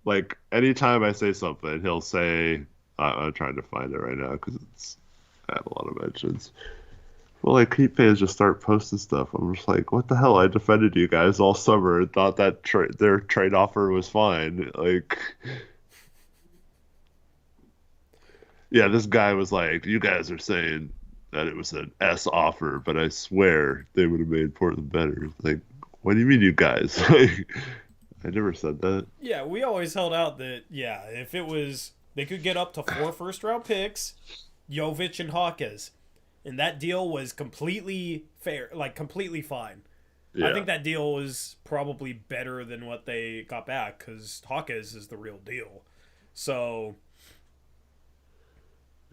Like anytime I say something, he'll say, I'm trying to find it right now because it's I have a lot of mentions. Well, like Heat fans just start posting stuff. I'm just like, what the hell? I defended you guys all summer and thought that their trade offer was fine. Like, yeah, this guy was like, you guys are saying that it was an S offer, but I swear they would have made Portland better. Like, what do you mean, you guys? Like, I never said that. Yeah, we always held out that, yeah, if it was, they could get up to 4 first-round picks, Jovic and Hawkes, and that deal was completely fair, like completely fine. Yeah. I think that deal was probably better than what they got back because Hawkes is the real deal. So,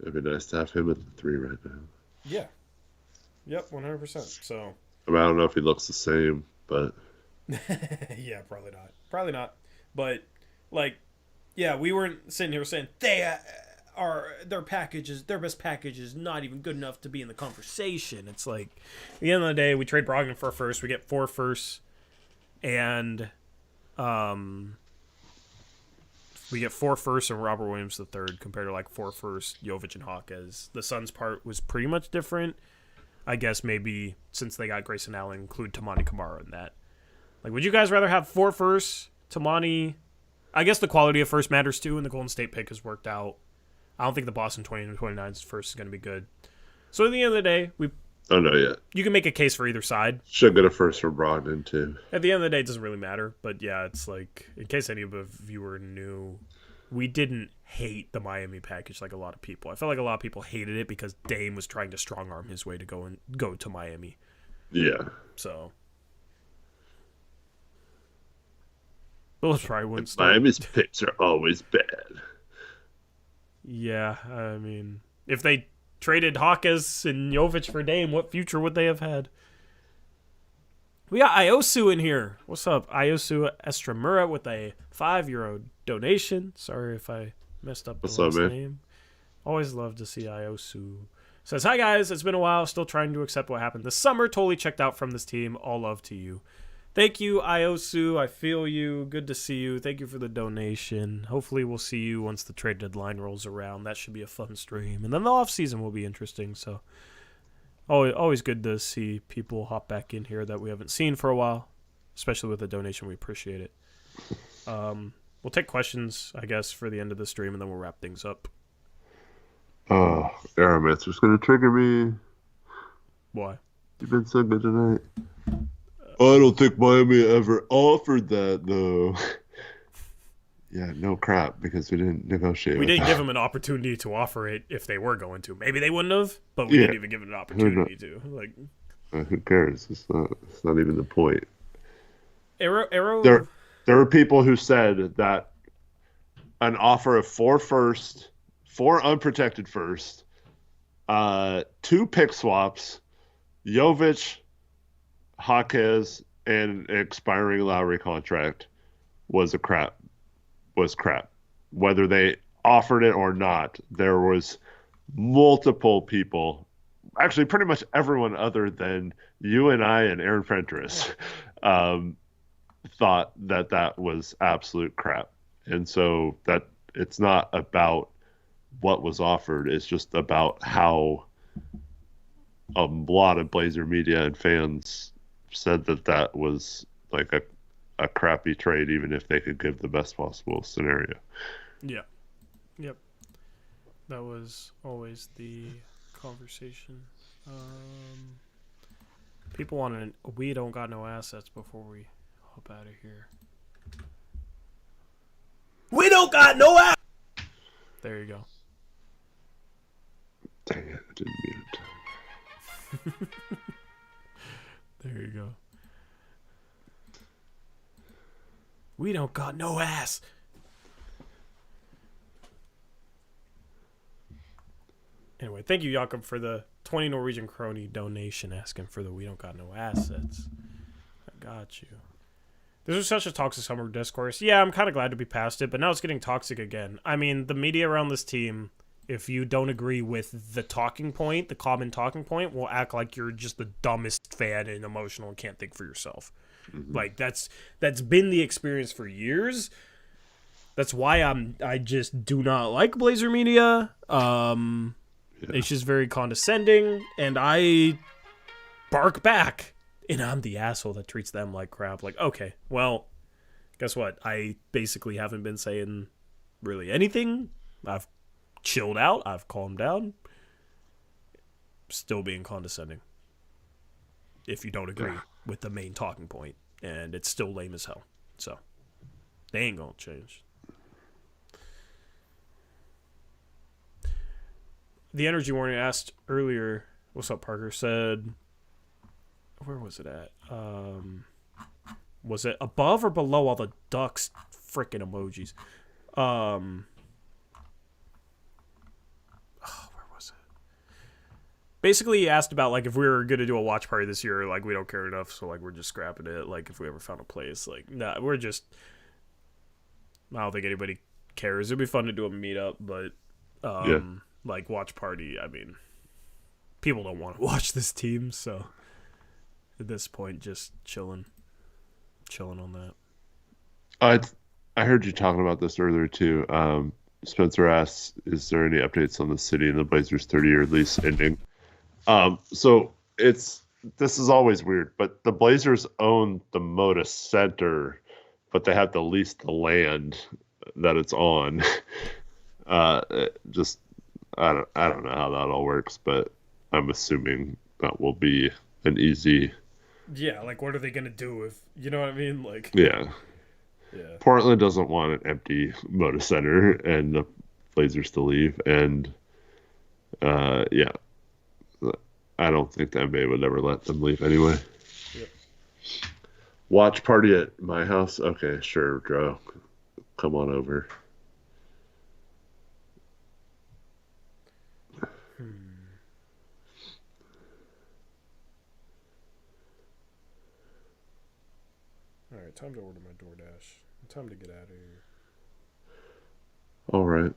It'd be nice to have him at the 3 right now. yeah. Yep, 100%. So, I mean, I don't know if he looks the same, but yeah, probably not. Probably not. But, like, yeah, we weren't sitting here saying their best package is not even good enough to be in the conversation. It's like, at the end of the day, we trade Brogdon for a first. We get 4 firsts. And, we get 4 firsts and Robert Williams the third compared to like 4 firsts, Jovic and Hawkes. The Suns part was pretty much different. I guess maybe since they got Grayson Allen, include Tamani Kamara in that. Like, would you guys rather have 4 firsts, Tamani? I guess the quality of first matters too, and the Golden State pick has worked out. I don't think the Boston 2029's first is going to be good. So at the end of the day, I don't know yet. You can make a case for either side. Should get a first from Brogdon too. At the end of the day, it doesn't really matter. But yeah, it's like, in case any of you were new, we didn't hate the Miami package like a lot of people. I felt like a lot of people hated it because Dame was trying to strong arm his way to go to Miami. Yeah. So those probably wouldn't start. Miami's picks are always bad. Yeah, I mean, if they traded Hawkes and Jovic for Dame, what future would they have had? We got Iosu in here. What's up? Iosu Estramura with a €5 donation. Sorry if I messed up the last name. Always love to see Iosu. Says, hi guys, it's been a while. Still trying to accept what happened this summer. Totally checked out from this team. All love to you. Thank you, Iosu. I feel you. Good to see you. Thank you for the donation. Hopefully we'll see you once the trade deadline rolls around. That should be a fun stream. And then the offseason will be interesting. So always good to see people hop back in here that we haven't seen for a while. Especially with a donation. We appreciate it. We'll take questions, I guess, for the end of the stream, and then we'll wrap things up. Oh, Aramancer's going to trigger me. Why? You've been so good tonight. I don't think Miami ever offered that, though. Yeah, no crap, because we didn't negotiate. We didn't give them an opportunity to offer it if they were going to. Maybe they wouldn't have, but we didn't even give it an opportunity to. Like, who cares? It's not even the point. Arrow. There were people who said that an offer of 4 first, 4 unprotected first, 2 pick swaps, Jovic, Hawkes, and an expiring Lowry contract was crap. Whether they offered it or not, there was multiple people, actually pretty much everyone other than you and I and Aaron Fentress, thought that was absolute crap. And so that it's not about what was offered. It's just about how a lot of Blazer media and fans said that was like a crappy trade, even if they could give the best possible scenario. Yeah. Yep. That was always the conversation. People wanted we don't got no assets before we hop out of here. We don't got no ass. There you go. Dang it, I didn't mean it. There you go. We don't got no ass. Anyway, thank you, Jakob, for the 20 Norwegian Crony donation asking for the we don't got no assets. I got you. This was such a toxic summer discourse. Yeah, I'm kind of glad to be past it, but now it's getting toxic again. I mean, the media around this team If you don't agree with the talking point, the common talking point, we'll act like you're just the dumbest fan and emotional and can't think for yourself. Like that's been the experience for years. That's why I just do not like Blazer media. It's just very condescending, and I bark back, and I'm the asshole that treats them like crap. Like, okay, well, guess what? I basically haven't been saying really anything. I've chilled out. I've calmed down. Still being condescending. If you don't agree with the main talking point, and it's still lame as hell. So, they ain't gonna change. The Energy Warning asked earlier, what's up, Parker? Said, where was it at? Was it above or below all the ducks freaking emojis? Where was it? Basically, he asked about, like, if we were going to do a watch party this year, like, we don't care enough, so, like, we're just scrapping it. Like, if we ever found a place, like, nah, we're just, I don't think anybody cares. It'd be fun to do a meetup, but, like, watch party, I mean, people don't want to watch this team, so at this point, just chilling on that. I heard you talking about this earlier too. Spencer asks, "Is there any updates on the city and the Blazers' 30-year lease ending?" So this is always weird, but the Blazers own the Moda Center, but they have to lease the land that it's on. I don't know how that all works, but I'm assuming that will be an easy. Yeah, like what are they gonna do if you know what I mean? Like yeah. Portland doesn't want an empty Moda Center and the Blazers to leave, and I don't think the NBA would ever let them leave anyway. Yep. Watch party at my house? Okay, sure, Dro. Come on over. All right, time to order my DoorDash. Time to get out of here. All right.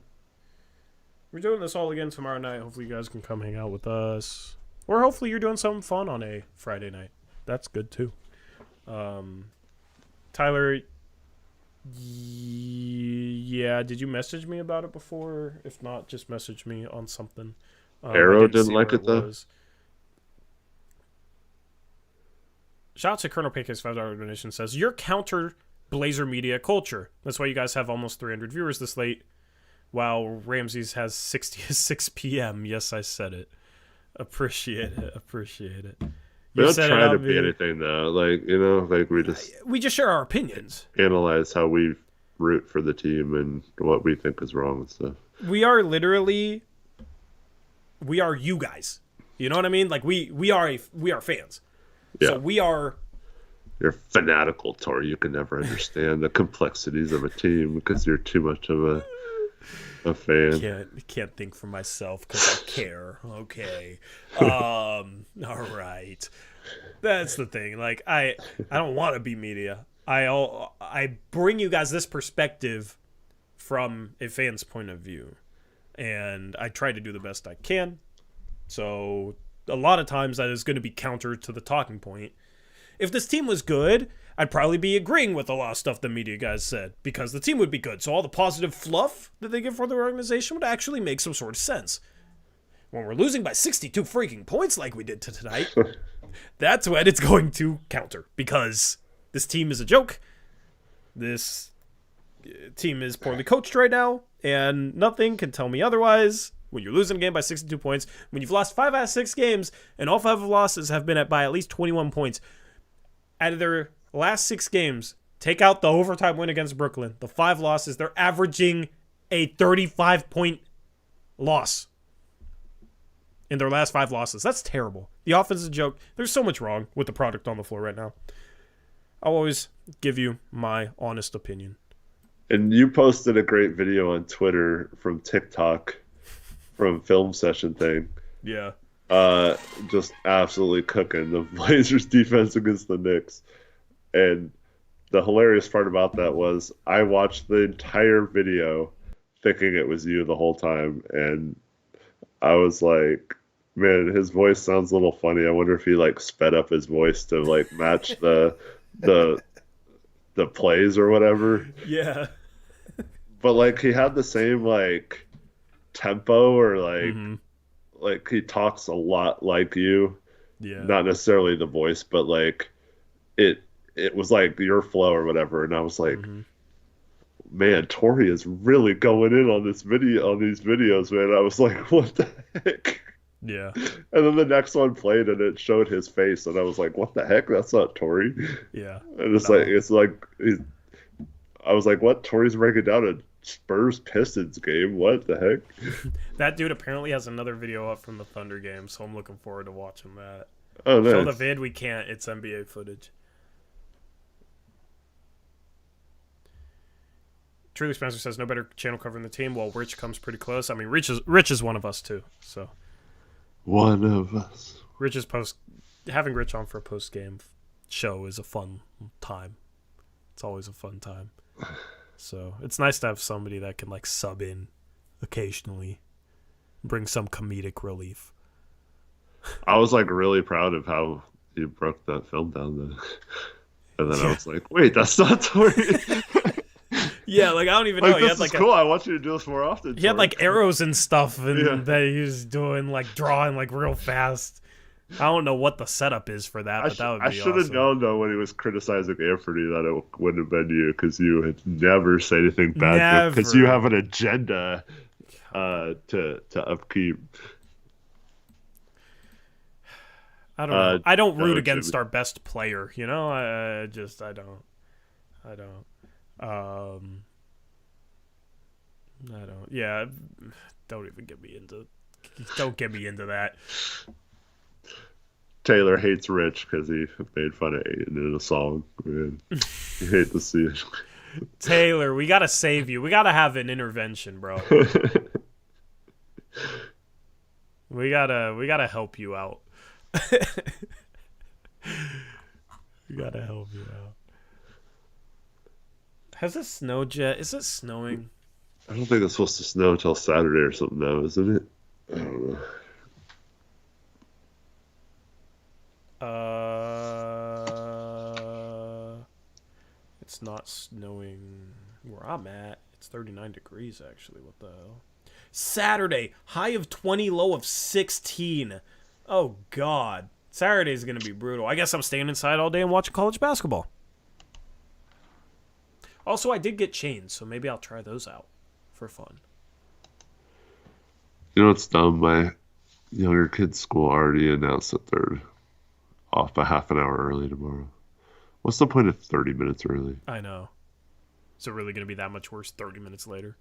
We're doing this all again tomorrow night. Hopefully you guys can come hang out with us. Or hopefully you're doing something fun on a Friday night. That's good too. Tyler, yeah, did you message me about it before? If not, just message me on something. Arrow didn't like it though? Shout out to Colonel Pecos $5 donation says, "You're counter Blazer media culture. That's why you guys have almost 300 viewers this late, while Ramsey's has 60 at 6 p.m. Yes, I said it. Appreciate it. We don't try to be anything though. Like, you know, like we just share our opinions. Analyze how we root for the team and what we think is wrong and stuff. We are you guys. You know what I mean? Like we are fans. Yeah. So we are. You're fanatical, Tori. You can never understand the complexities of a team because you're too much of a fan. Can't think for myself because I care. Okay. All right. That's the thing. Like I don't want to be media. I bring you guys this perspective from a fan's point of view, and I try to do the best I can. So a lot of times that is going to be counter to the talking point. If this team was good, I'd probably be agreeing with a lot of stuff the media guys said because the team would be good. So all the positive fluff that they give for the organization would actually make some sort of sense. When we're losing by 62 freaking points like we did tonight, that's when it's going to counter because this team is a joke. This team is poorly coached right now, and nothing can tell me otherwise. When you're losing a game by 62 points, when you've lost 5 out of 6 games, and all 5 losses have been by at least 21 points, out of their last 6 games, take out the overtime win against Brooklyn, the 5 losses, they're averaging a 35-point loss in their last 5 losses. That's terrible. The offense is a joke. There's so much wrong with the product on the floor right now. I'll always give you my honest opinion. And you posted a great video on Twitter from TikTok from film session thing. Yeah. Just absolutely cooking the Blazers defense against the Knicks. And the hilarious part about that was I watched the entire video thinking it was you the whole time, and I was like, man, his voice sounds a little funny. I wonder if he like sped up his voice to like match the the plays or whatever. Yeah. But like he had the same like tempo or like he talks a lot like you. Yeah. Not necessarily the voice, but like it was like your flow or whatever. And I was like, man, Tori is really going in on this video on these videos, man. I was like, what the heck? Yeah. And then the next one played and it showed his face and I was like, what the heck? That's not Tori. Yeah. And I was like, what? Tori's breaking down a Spurs Pistons game. What the heck? That dude apparently has another video up from the Thunder game, so I'm looking forward to watching that. Oh, nice. Show the vid, we can't. It's NBA footage. Truly Spencer says no better channel covering the team. Well, Rich comes pretty close. I mean, Rich is one of us too. So one of us. Having Rich on for a post game show is a fun time. It's always a fun time. So it's nice to have somebody that can like sub in occasionally, bring some comedic relief. I was like really proud of how you broke that film down then. And then I was like, wait, that's not Tori. Yeah, like I don't even know. Like, this is cool. I want you to do this more often. He had like arrows and stuff and that he was doing like drawing like real fast. I don't know what the setup is for that, but that would be awesome. I should have known though when he was criticizing Anthony that it wouldn't have been you because you had never say anything bad because you have an agenda to upkeep. I don't know. I don't root against our best player, you know? I don't. Yeah, don't even get me into that. Taylor hates Rich because he made fun of Aiden in a song. Man, you hate to see it. Taylor, we gotta save you. We gotta have an intervention, bro. we gotta help you out. We gotta help you out. Has it snowed yet? Is it snowing? I don't think it's supposed to snow until Saturday or something now, isn't it? I don't know. It's not snowing where I'm at. It's 39 degrees, actually. What the hell? Saturday, high of 20, low of 16. Oh, God. Saturday's going to be brutal. I guess I'm staying inside all day and watching college basketball. Also, I did get chains, so maybe I'll try those out for fun. You know what's dumb? My younger kid's school already announced that they're off a half an hour early tomorrow. What's the point of 30 minutes early? I know. Is it really going to be that much worse 30 minutes later?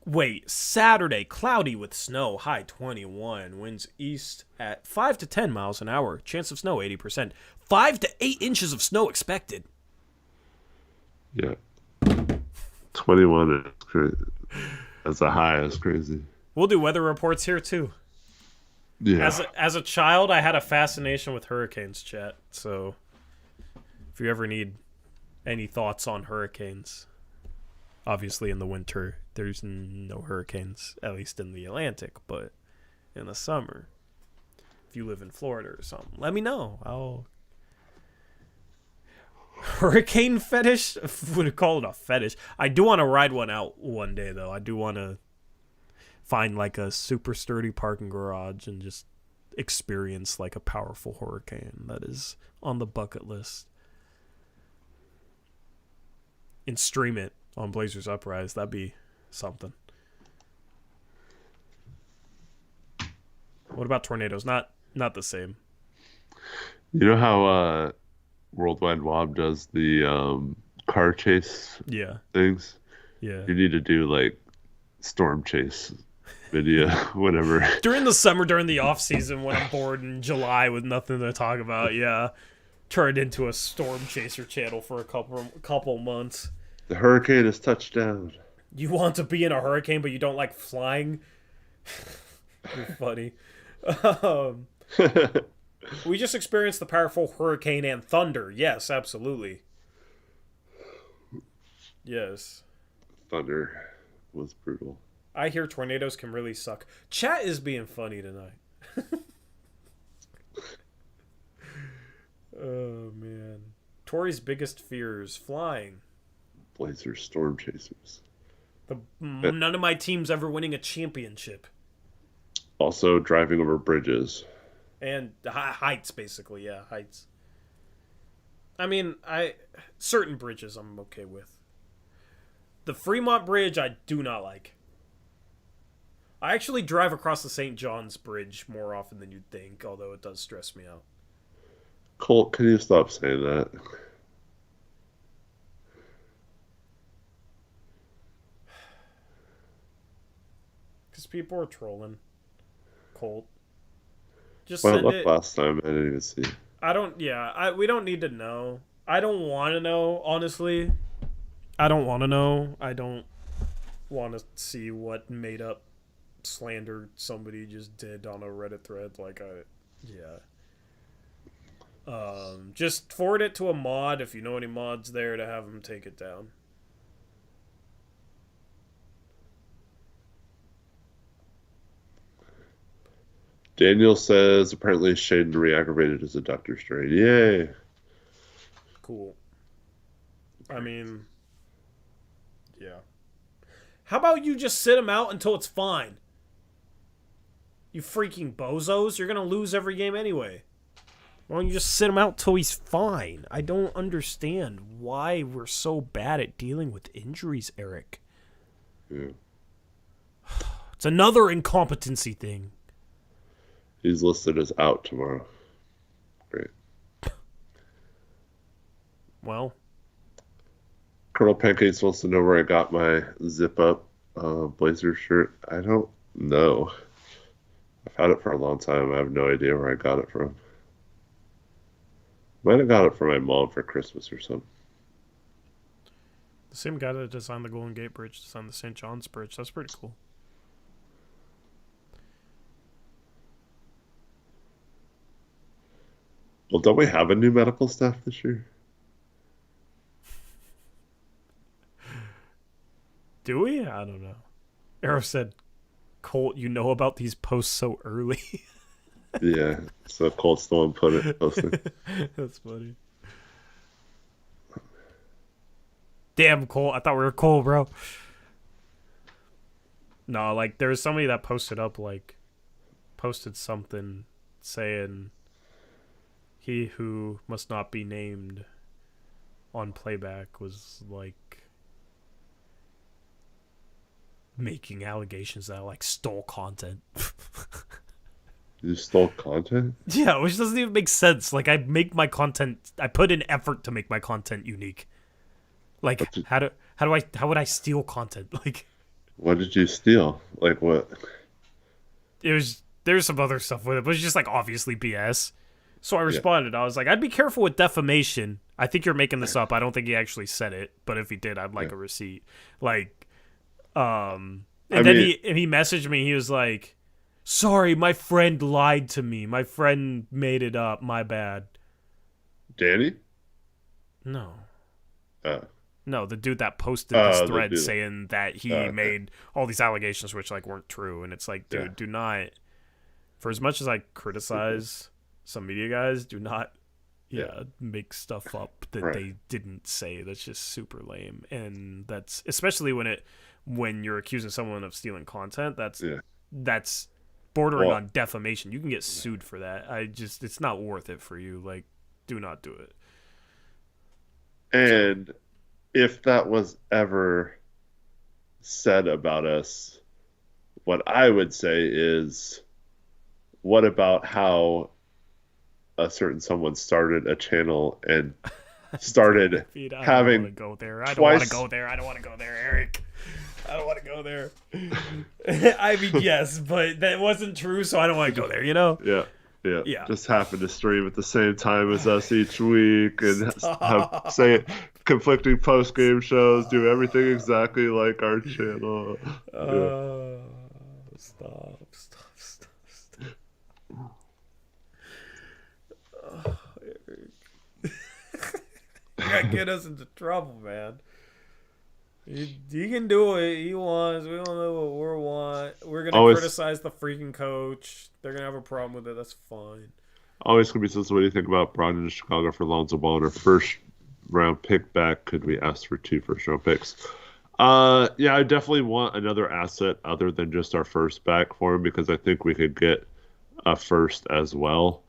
Wait, Saturday, cloudy with snow, high 21, winds east at 5 to 10 miles an hour, chance of snow 80%, 5 to 8 inches of snow expected. Yeah. 21 is crazy. That's a high. That's crazy. We'll do weather reports here, too. Yeah. As a child, I had a fascination with hurricanes, chat. So, if you ever need any thoughts on hurricanes, obviously in the winter, there's no hurricanes, at least in the Atlantic. But in the summer, if you live in Florida or something, let me know. Hurricane fetish? Would call it a fetish. I do want to ride one out one day, though. I do want to find like a super sturdy parking garage and just experience like a powerful hurricane. That is on the bucket list. And stream it on Blazers Uprise. That'd be something. What about tornadoes? Not the same. You know how Worldwide Wob does the car chase things? Yeah. You need to do like storm chase video, whatever. During the summer, during the off season, when I'm bored in July with nothing to talk about, turned into a storm chaser channel for a couple months. The hurricane has touched down. You want to be in a hurricane, but you don't like flying? You're funny. We just experienced the powerful hurricane and thunder. Yes, absolutely. Yes. Thunder was brutal. I hear tornadoes can really suck. Chat is being funny tonight. Oh, man. Tori's biggest fears. Flying. Blazers, Storm Chasers. None of my teams ever winning a championship. Also driving over bridges. And heights, basically. Yeah, heights. I mean, certain bridges I'm okay with. The Fremont Bridge I do not like. I actually drive across the St. John's Bridge more often than you'd think, although it does stress me out. Colt, can you stop saying that? Because people are trolling. Colt. Just Well, send it. last time I didn't even see. We don't need to know. I don't want to know, honestly. I don't want to know. I don't want to see what made up slander somebody just did on a Reddit thread. Just forward it to a mod if you know any mods there to have them take it down. Daniel says apparently Shaden re-aggravated his adductor strain. Yay. Cool. I mean, yeah. How about you just sit him out until it's fine? You freaking bozos. You're going to lose every game anyway. Why don't you just sit him out till he's fine? I don't understand why we're so bad at dealing with injuries, Eric. Yeah. It's another incompetency thing. He's listed as out tomorrow. Great. Well. Colonel Pancakes wants to know where I got my zip-up blazer shirt. I don't know. I've had it for a long time. I have no idea where I got it from. Might have got it from my mom for Christmas or something. The same guy that designed the Golden Gate Bridge designed the St. John's Bridge. That's pretty cool. Well, don't we have a new medical staff this year? Do we? I don't know. Arrow said, Colt, you know about these posts so early. Yeah, so Colt's the one posting. That's funny. Damn, Colt. I thought we were cool, bro. No, like, there was somebody that posted something saying, he who must not be named on playback was, like, making allegations that I, like, stole content. You stole content? Yeah, which doesn't even make sense. Like, I put in effort to make my content unique. Like, how would I steal content? Like, what did you steal? Like what? there's some other stuff with it, but it's just like obviously BS. So I responded. I was like, I'd be careful with defamation. I think you're making this up. I don't think he actually said it, but if he did, I'd like a receipt. Like, and then he messaged me. He was like, sorry, my friend lied to me. My friend made it up. My bad. Danny? No. Oh. No, the dude that posted this thread saying that he made all these allegations which like weren't true, and it's like, dude, do not. For as much as I criticize some media guys, do not, make stuff up that they didn't say. That's just super lame, and that's especially when you're accusing someone of stealing content. That's bordering on defamation. You can get sued for that. It's not worth it for you. Like, do not do it. And if that was ever said about us, what I would say is, what about how a certain someone started a channel and started having... I don't want to go there, Eric. I don't want to go there. I mean, yes, but that wasn't true, so I don't want to go there, you know? Yeah. Just happen to stream at the same time as us each week and say conflicting post-game shows, do everything exactly like our channel. Stop. Eric. You gotta get us into trouble, man. He can do what he wants. We don't know what we want. We're gonna Always- criticize the freaking coach. They're gonna have a problem with it. That's fine. Always going to be says, what do you think about Brogdon to Chicago for Lonzo Ball and our first round pick back? Could we ask for 2 first-round picks? Yeah, I definitely want another asset other than just our first back for him because I think we could get a first as well,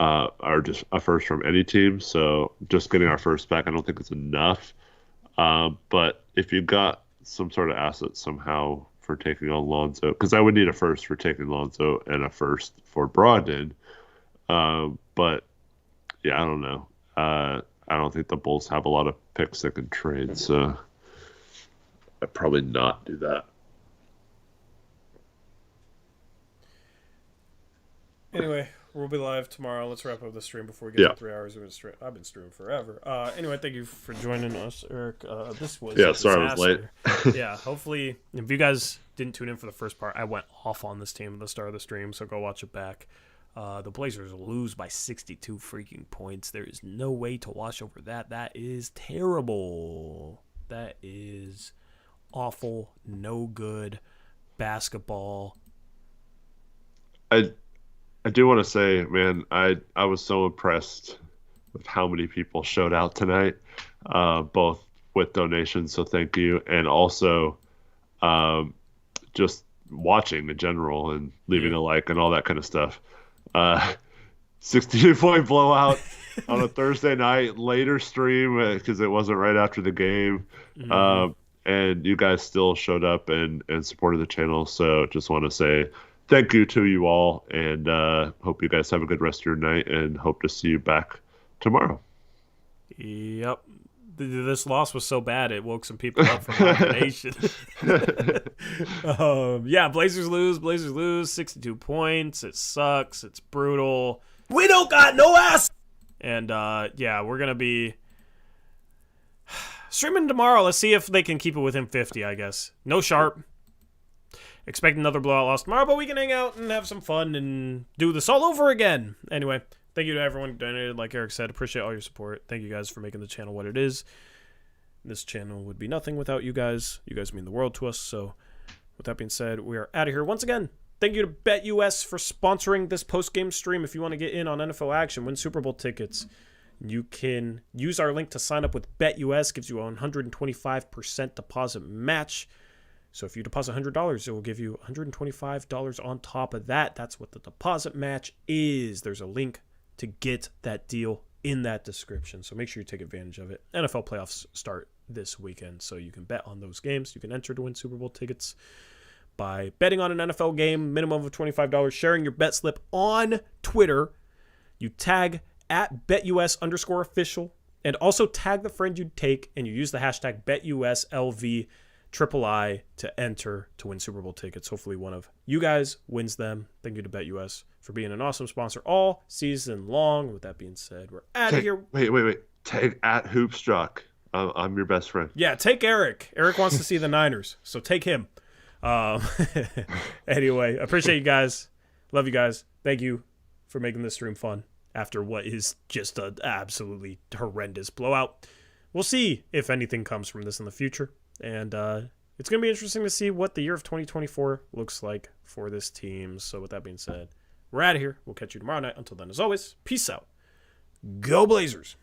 or just a first from any team. So just getting our first back, I don't think it's enough. But if you got some sort of asset somehow for taking on Lonzo, because I would need a first for taking Lonzo and a first for Brogdon. But yeah, I don't know. I don't think the Bulls have a lot of picks that can trade, so I'd probably not do that. Anyway, we'll be live tomorrow. Let's wrap up the stream before we get Yeah. to 3 hours. I've been streaming forever. Anyway, thank you for joining us, Eric. This was Yeah, a sorry I was late. disaster. Yeah, hopefully, if you guys didn't tune in for the first part, I went off on this team at the start of the stream, so go watch it back. The Blazers lose by 62 freaking points. There is no way to wash over that. That is terrible. That is awful, no good basketball. I do want to say, man, I was so impressed with how many people showed out tonight, both with donations, so thank you, and also just watching in general and leaving a like and all that kind of stuff. 62-point blowout on a Thursday night, later stream because it wasn't right after the game. And you guys still showed up and supported the channel. So just want to say thank you to you all, and hope you guys have a good rest of your night, and hope to see you back tomorrow. Yep. This loss was so bad it woke some people up from hibernation. Yeah, Blazers lose 62 points. It sucks. It's brutal. We don't got no ass. And yeah, we're gonna be streaming tomorrow. Let's see if they can keep it within 50, I guess. No Sharp. Expect another blowout loss tomorrow, but we can hang out and have some fun and do this all over again. Anyway, thank you to everyone who donated. Like Eric said, appreciate all your support. Thank you guys for making the channel what it is. This channel would be nothing without you guys. You guys mean the world to us. So with that being said, we are out of here once again. Thank you to BetUS for sponsoring this post-game stream. If you want to get in on NFL action, win Super Bowl tickets, you can use our link to sign up with BetUS. Gives you a 125% deposit match. So if you deposit $100, it will give you $125 on top of that. That's what the deposit match is. There's a link to get that deal in that description. So make sure you take advantage of it. NFL playoffs start this weekend, so you can bet on those games. You can enter to win Super Bowl tickets by betting on an NFL game, minimum of $25, sharing your bet slip on Twitter. You tag at BetUS_official, and also tag the friend you'd take, and you use the hashtag BetUSLV III to enter to win Super Bowl tickets. Hopefully one of you guys wins them. Thank you to BetUS for being an awesome sponsor all season long. With that being said, we're out of here. Wait. Tag at Hoopstruck. I'm your best friend. Yeah, take Eric. Eric wants to see the Niners, so take him. Anyway, appreciate you guys. Love you guys. Thank you for making this stream fun after what is just an absolutely horrendous blowout. We'll see if anything comes from this in the future. And it's going to be interesting to see what the year of 2024 looks like for this team. So with that being said, we're out of here. We'll catch you tomorrow night. Until then, as always, peace out. Go Blazers.